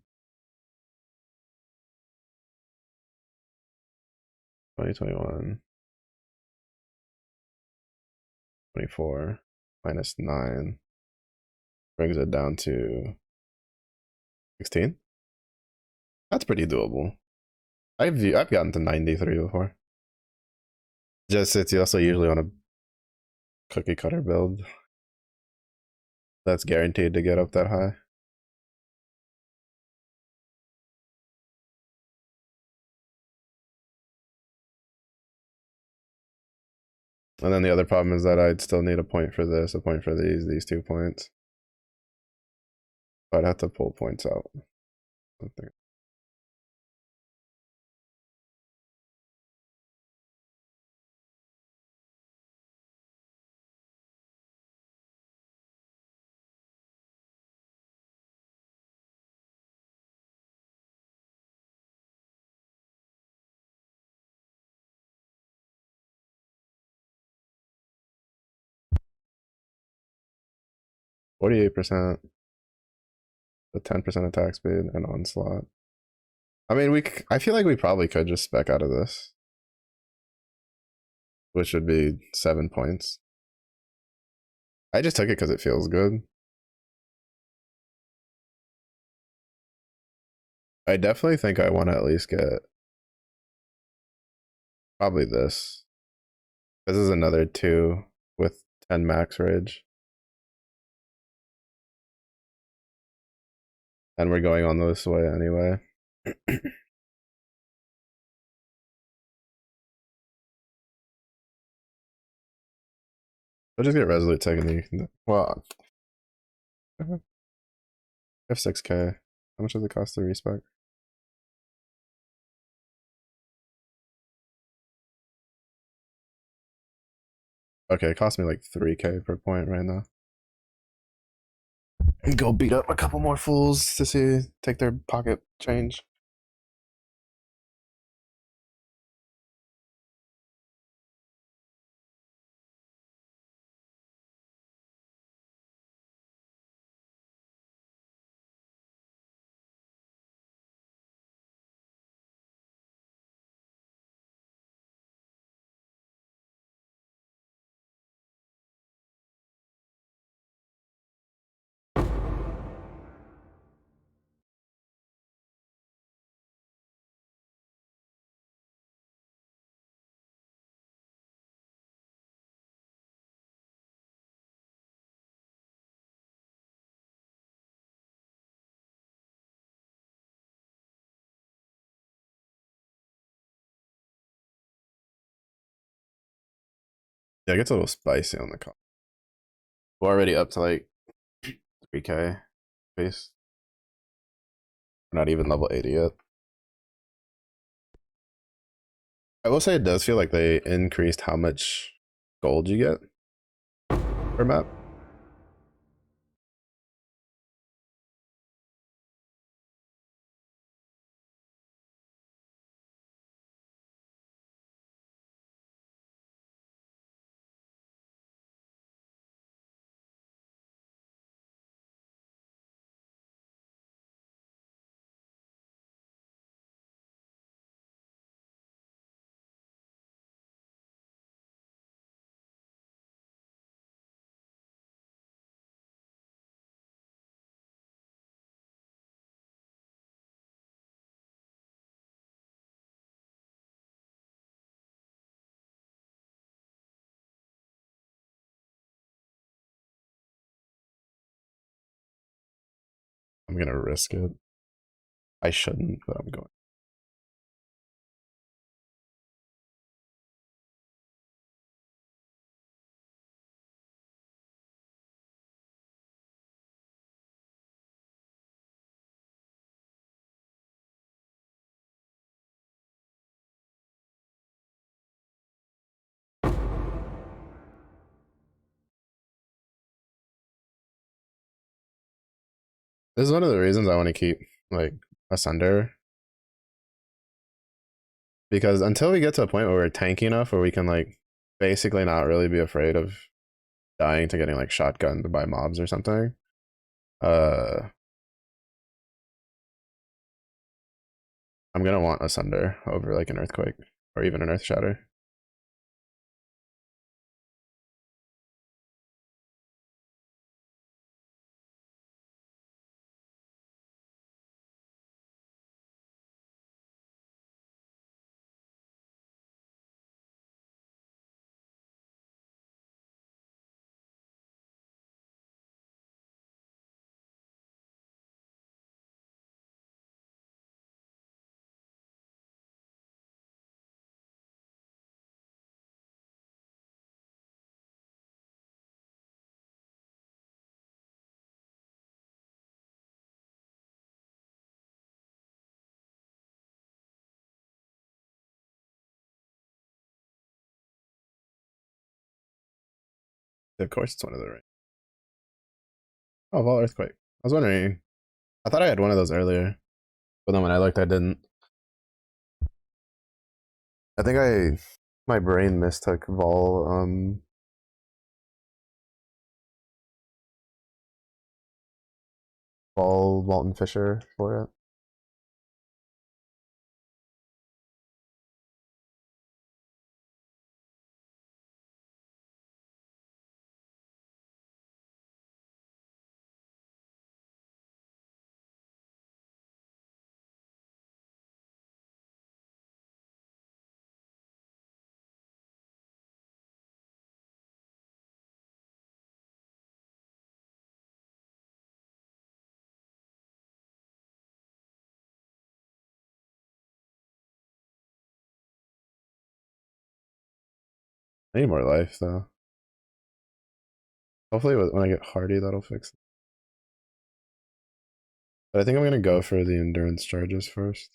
20, 21, 24, minus 9 brings it down to 16. That's pretty doable. I've gotten to 93 before. Just it's also usually on a cookie cutter build that's guaranteed to get up that high. And then the other problem is that I'd still need a point for this, a point for these 2 points. So I'd have to pull points out. Something. %48%, with 10% attack speed and onslaught. I mean, I feel like we probably could just spec out of this, which would be 7 points. I just took it because it feels good. I definitely think I want to at least get probably this. This is another 2 with 10 max rage. And we're going on this way anyway. We'll just get resolute technique. Well, I have 6k. How much does it cost to respec? Okay, it cost me like 3k per point right now. Go beat up a couple more fools to see take their pocket change. Yeah, it gets a little spicy on the call. We're already up to like 3k base. We're not even level 80 yet. I will say it does feel like they increased how much gold you get per map. I'm gonna risk it. I shouldn't, but I'm going. This is one of the reasons I want to keep like Asunder, because until we get to a point where we're tanky enough where we can like basically not really be afraid of dying to getting like shotgunned by mobs or something, uh I'm gonna want Asunder over like an earthquake or even an earth shatter. Of course, it's one of the right. Oh, Vol Earthquake. I was wondering. I thought I had one of those earlier, but then when I looked, I didn't. I think my brain mistook Vol Walton Fisher for it. I need more life though. Hopefully, when I get Hardy, that'll fix it. But I think I'm gonna go for the endurance charges first.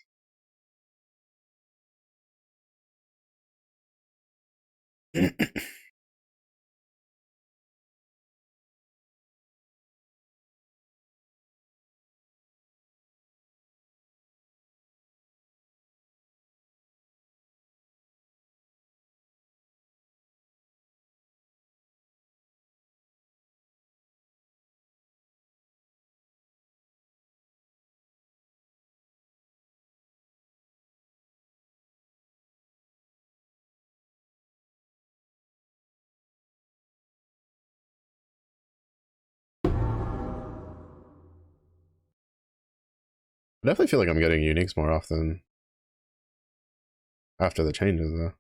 I definitely feel like I'm getting uniques more often after the changes though.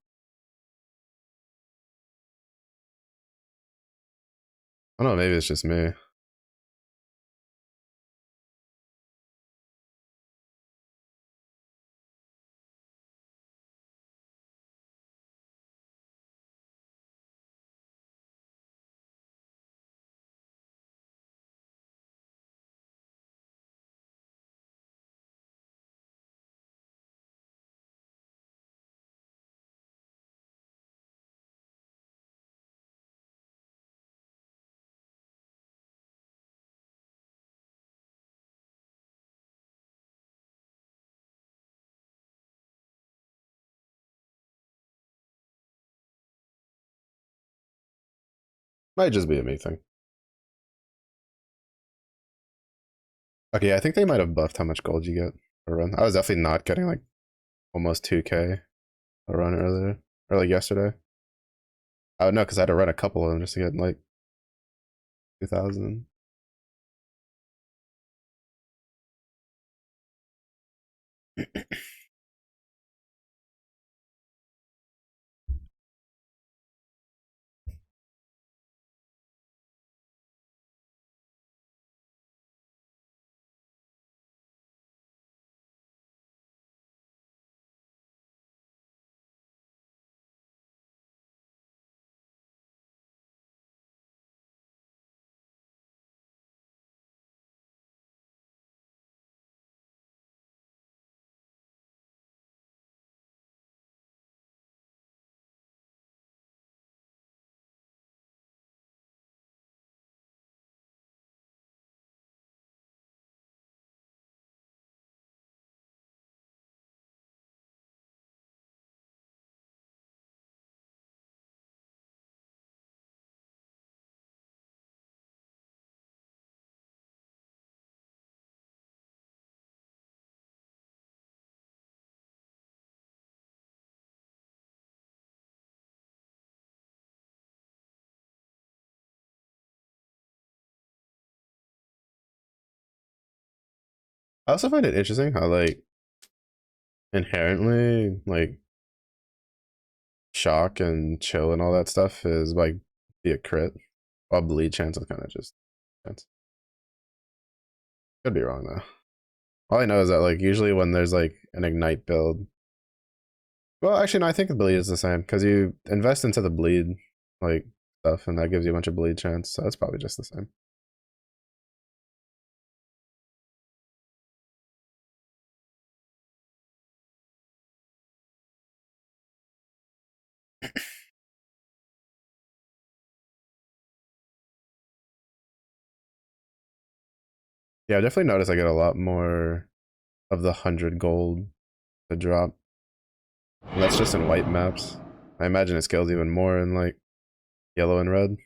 I don't know, maybe it's just me. Might just be a me thing. Okay, I think they might have buffed how much gold you get per run. I was definitely not getting like almost 2k a run earlier or like yesterday. I would know because I had to run a couple of them just to get like 2,000. I also find it interesting how like inherently like shock and chill and all that stuff is like be a crit. While bleed chance is kind of just chance. Could be wrong though. All I know is that like usually when there's like an ignite build, well actually no, I think the bleed is the same because you invest into the bleed like stuff and that gives you a bunch of bleed chance, so it's probably just the same. Yeah, I definitely noticed I get a lot more of the 100 gold to drop. And that's just in white maps. I imagine it scales even more in like yellow and red.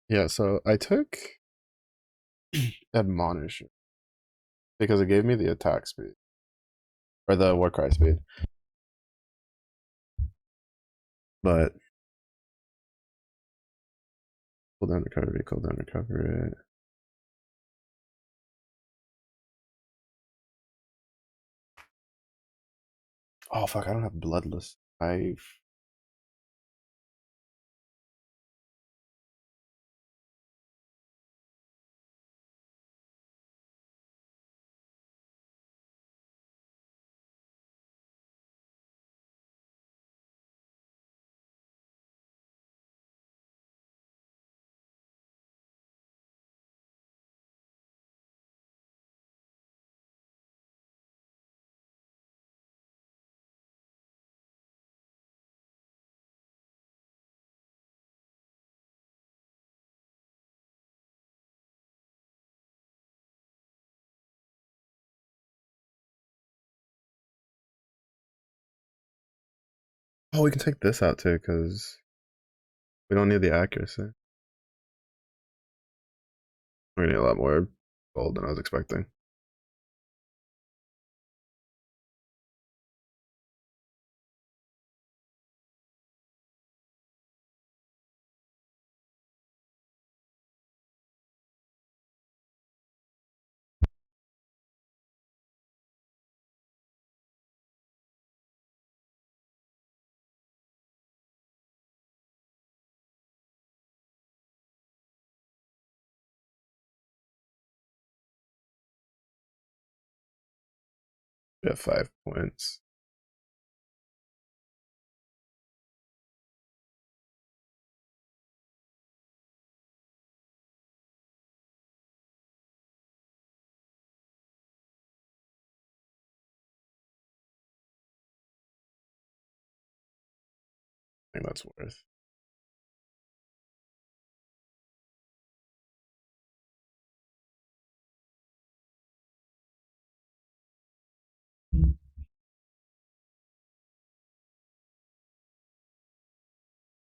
Yeah, so I took Admonish because it gave me the attack speed or the Warcry speed. But cool down recovery. Oh fuck, I don't have bloodless. I 'Oh, we can take this out too because we don't need the accuracy. We're gonna need a lot more gold than I was expecting. We have 5 points. I think that's worth.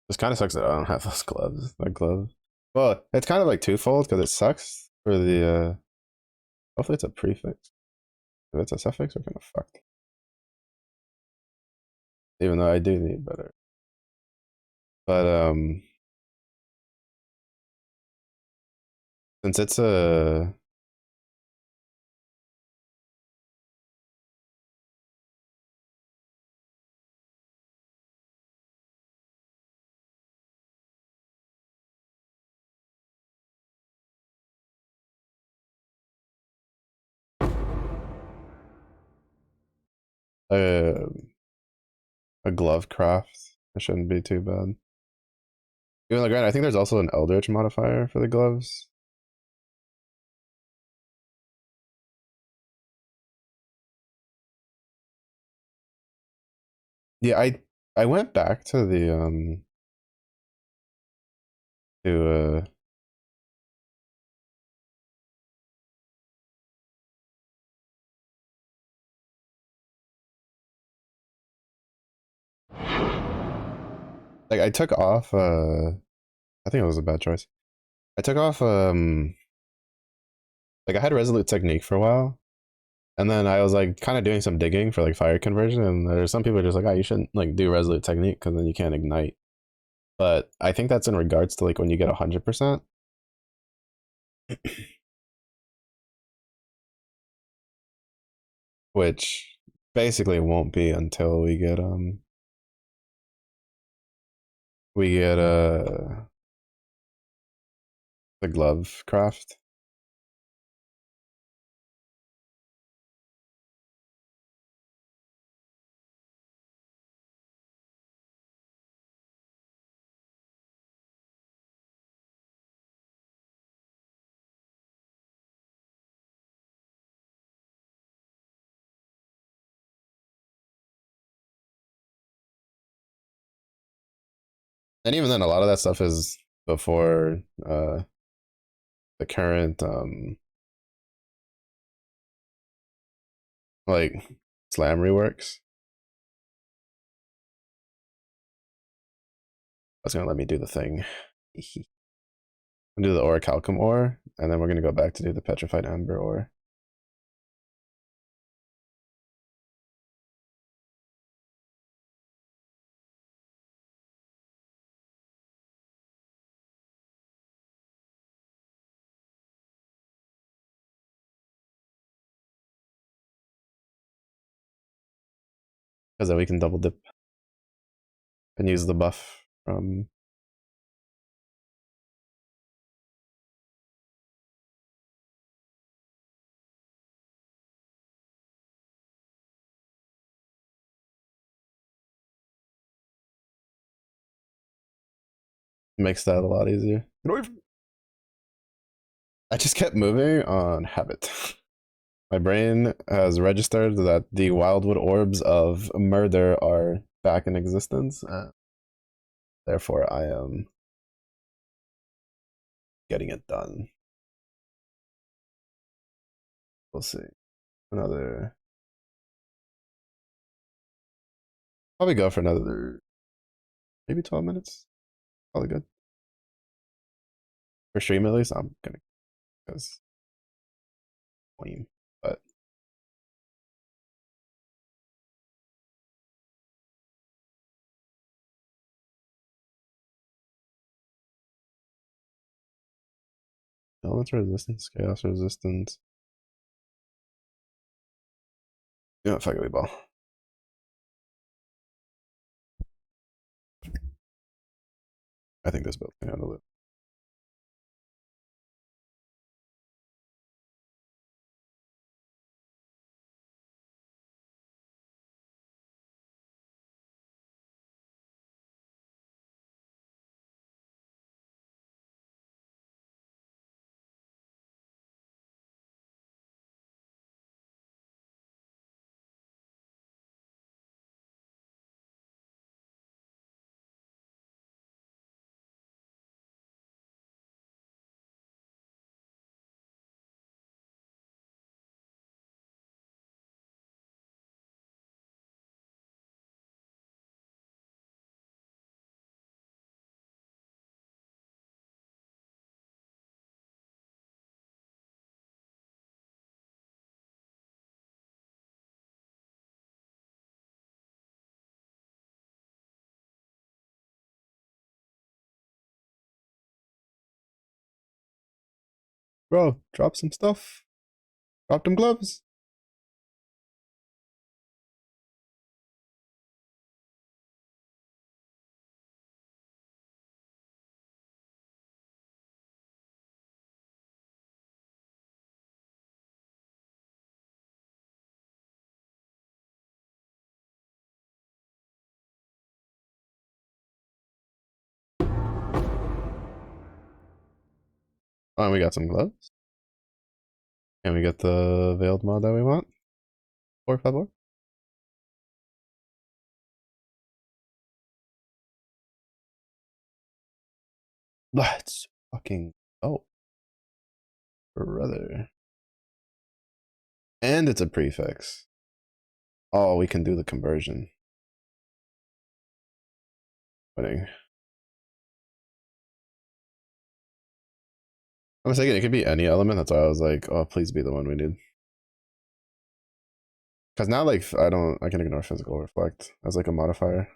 This kind of sucks that I don't have those gloves. That glove. Well, it's kind of like twofold because it sucks for the. Hopefully, it's a prefix. If it's a suffix, we're kind of fucked. Even though I do need better. But since it's a a glove craft, it shouldn't be too bad. Even though, granted, I think there's also an Eldritch modifier for the gloves. Yeah, I went back to the to like I took off I think it was a bad choice. I took off like I had Resolute Technique for a while. And then I was like kind of doing some digging for like fire conversion, and there's some people just like, oh, you shouldn't like do Resolute Technique because then you can't ignite But I think that's in regards to like when you get 100%, which basically won't be until we get the glove craft. And even then, a lot of that stuff is before the current like slam reworks. That's gonna let me do the thing. Do the orichalcum ore, and then we're gonna go back to do the petrified amber ore. Because then we can double dip and use the buff from. Makes that a lot easier. I just kept moving on habit. My brain has registered that the wildwood orbs of murder are back in existence. Therefore, I am getting it done. We'll see. Another. Probably go for another maybe 12 minutes. Probably good. For stream at least, I'm gonna because lame. But elements resistance, chaos resistance. Yeah, fuck it, we ball. I think this build can handle it. Bro, drop some stuff. Drop them gloves. Oh, and we got some gloves. And we get the veiled mod that we want. Por favor. Let's fucking oh, brother. And it's a prefix. Oh, we can do the conversion. Winning. I'm thinking it could be any element. That's why I was like, oh, please be the one we need. Because now, like, I can ignore physical reflect as like a modifier.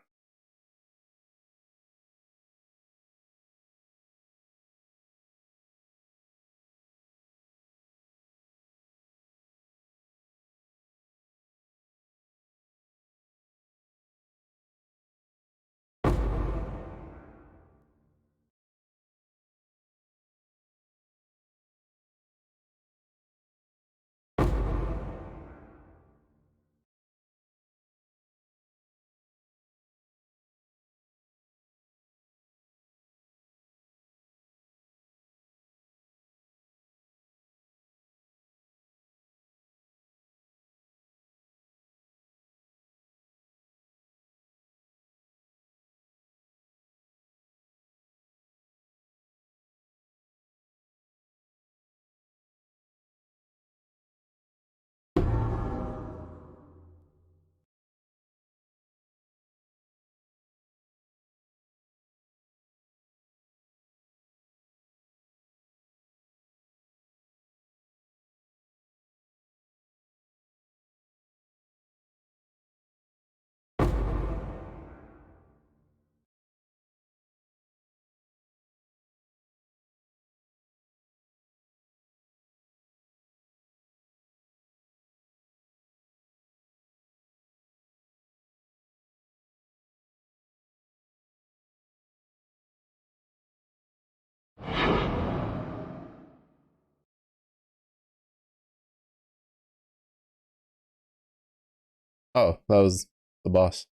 Oh, that was the boss.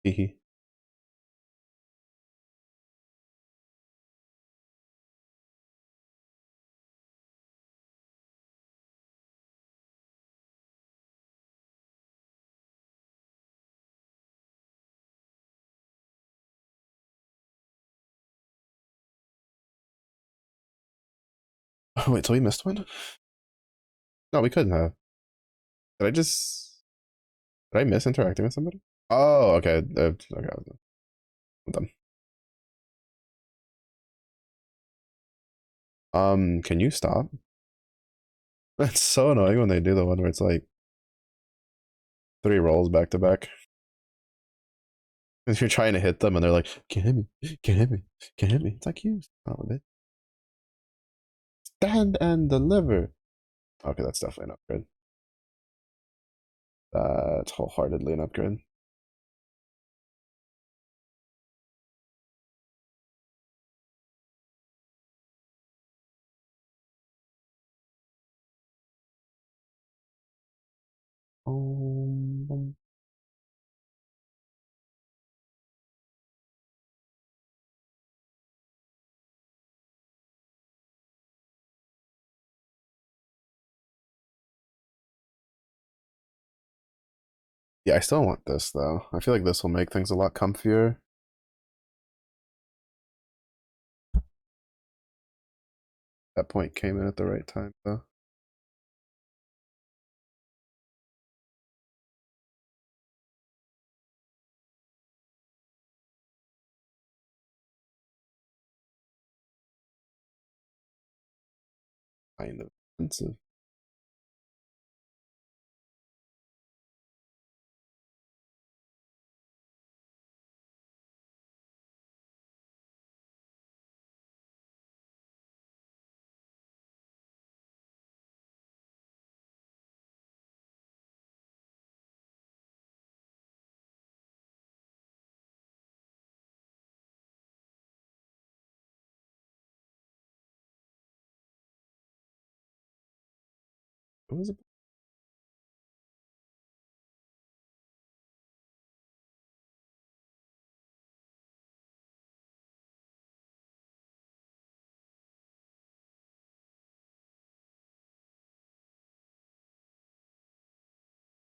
Hehe. Oh, wait, so we missed one? No, we couldn't have. Did I just. Did I miss interacting with somebody? Oh, okay. Okay, I'm done. Can you stop? That's so annoying when they do the one where it's like three rolls back to back. And you're trying to hit them and they're like, can't hit me, can't hit me, can't hit me. It's like you son of a bitch. Stand and deliver. Okay, that's definitely an upgrade. That's wholeheartedly an upgrade. Um, yeah, I still want this though. I feel like this will make things a lot comfier. That point came in at the right time though. Kind of expensive. What was it?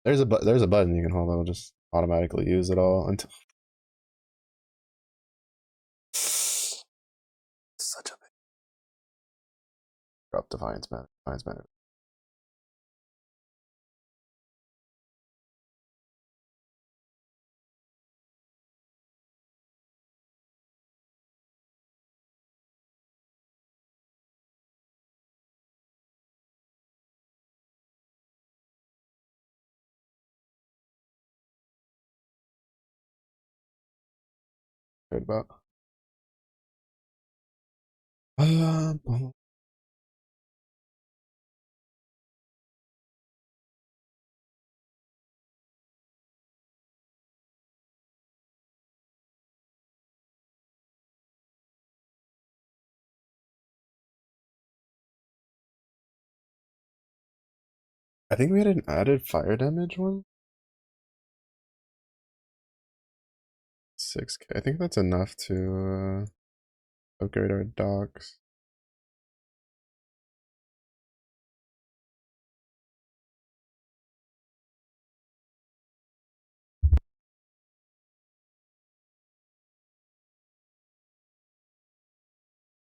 There's a button you can hold that will just automatically use it all until such a big drop Defiance man. Defiance man. Heard about. Um, I think we had an added fire damage one. 6K. I think that's enough to upgrade our dogs.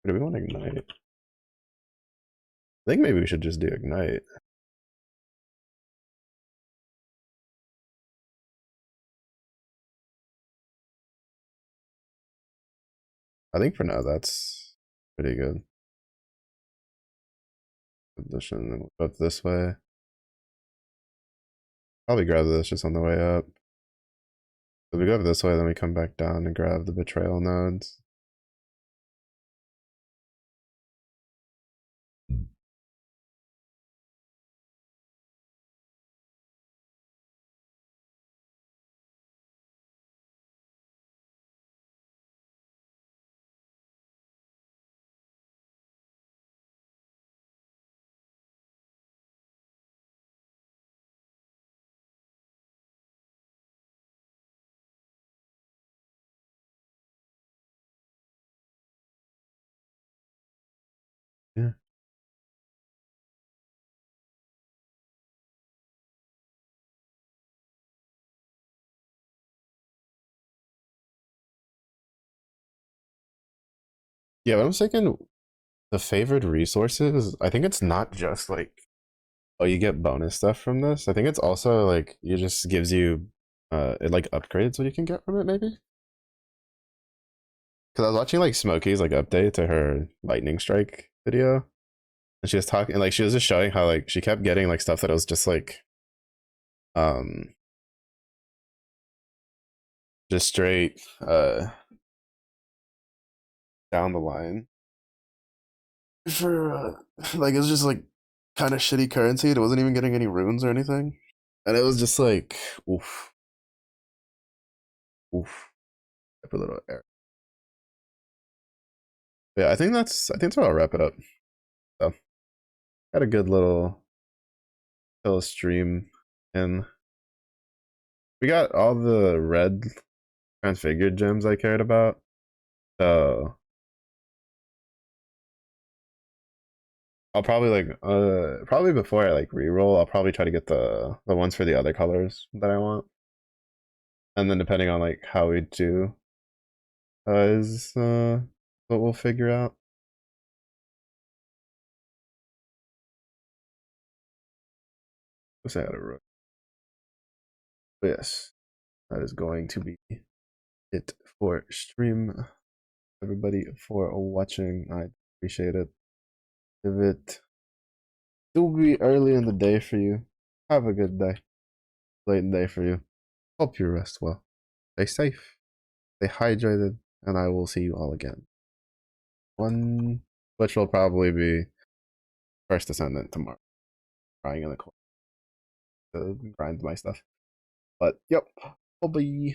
Do we want to ignite? I think maybe we should just do ignite. I think for now that's pretty good. Addition, then we'll go this way. Probably grab this just on the way up. If we go this way, then we come back down and grab the betrayal nodes. Yeah, but I'm thinking the favored resources. I think it's not just like, oh, you get bonus stuff from this. I think it's also like it just gives you it like upgrades what you can get from it maybe. Because I was watching like Smokey's like update to her lightning strike video, and she was talking like she was just showing how like she kept getting like stuff that was just like um just straight down the line for like it was just like kind of shitty currency. It wasn't even getting any runes or anything, and it was just like oof, oof. I put a little air. Yeah, I think that's where I'll wrap it up. So got a good little stream, and we got all the red transfigured gems I cared about. So I'll probably like probably before I like reroll, I'll probably try to get the ones for the other colors that I want. And then depending on like how we do is what we'll figure out. Let's say out of rook. But yes, that is going to be it for stream. Everybody for watching. I appreciate it. If it will be early in the day for you, have a good day. Late in the day for you. Hope you rest well. Stay safe. Stay hydrated, and I will see you all again. One, which will probably be First Descendant tomorrow. Crying in the corner to grind my stuff. But yep, bye.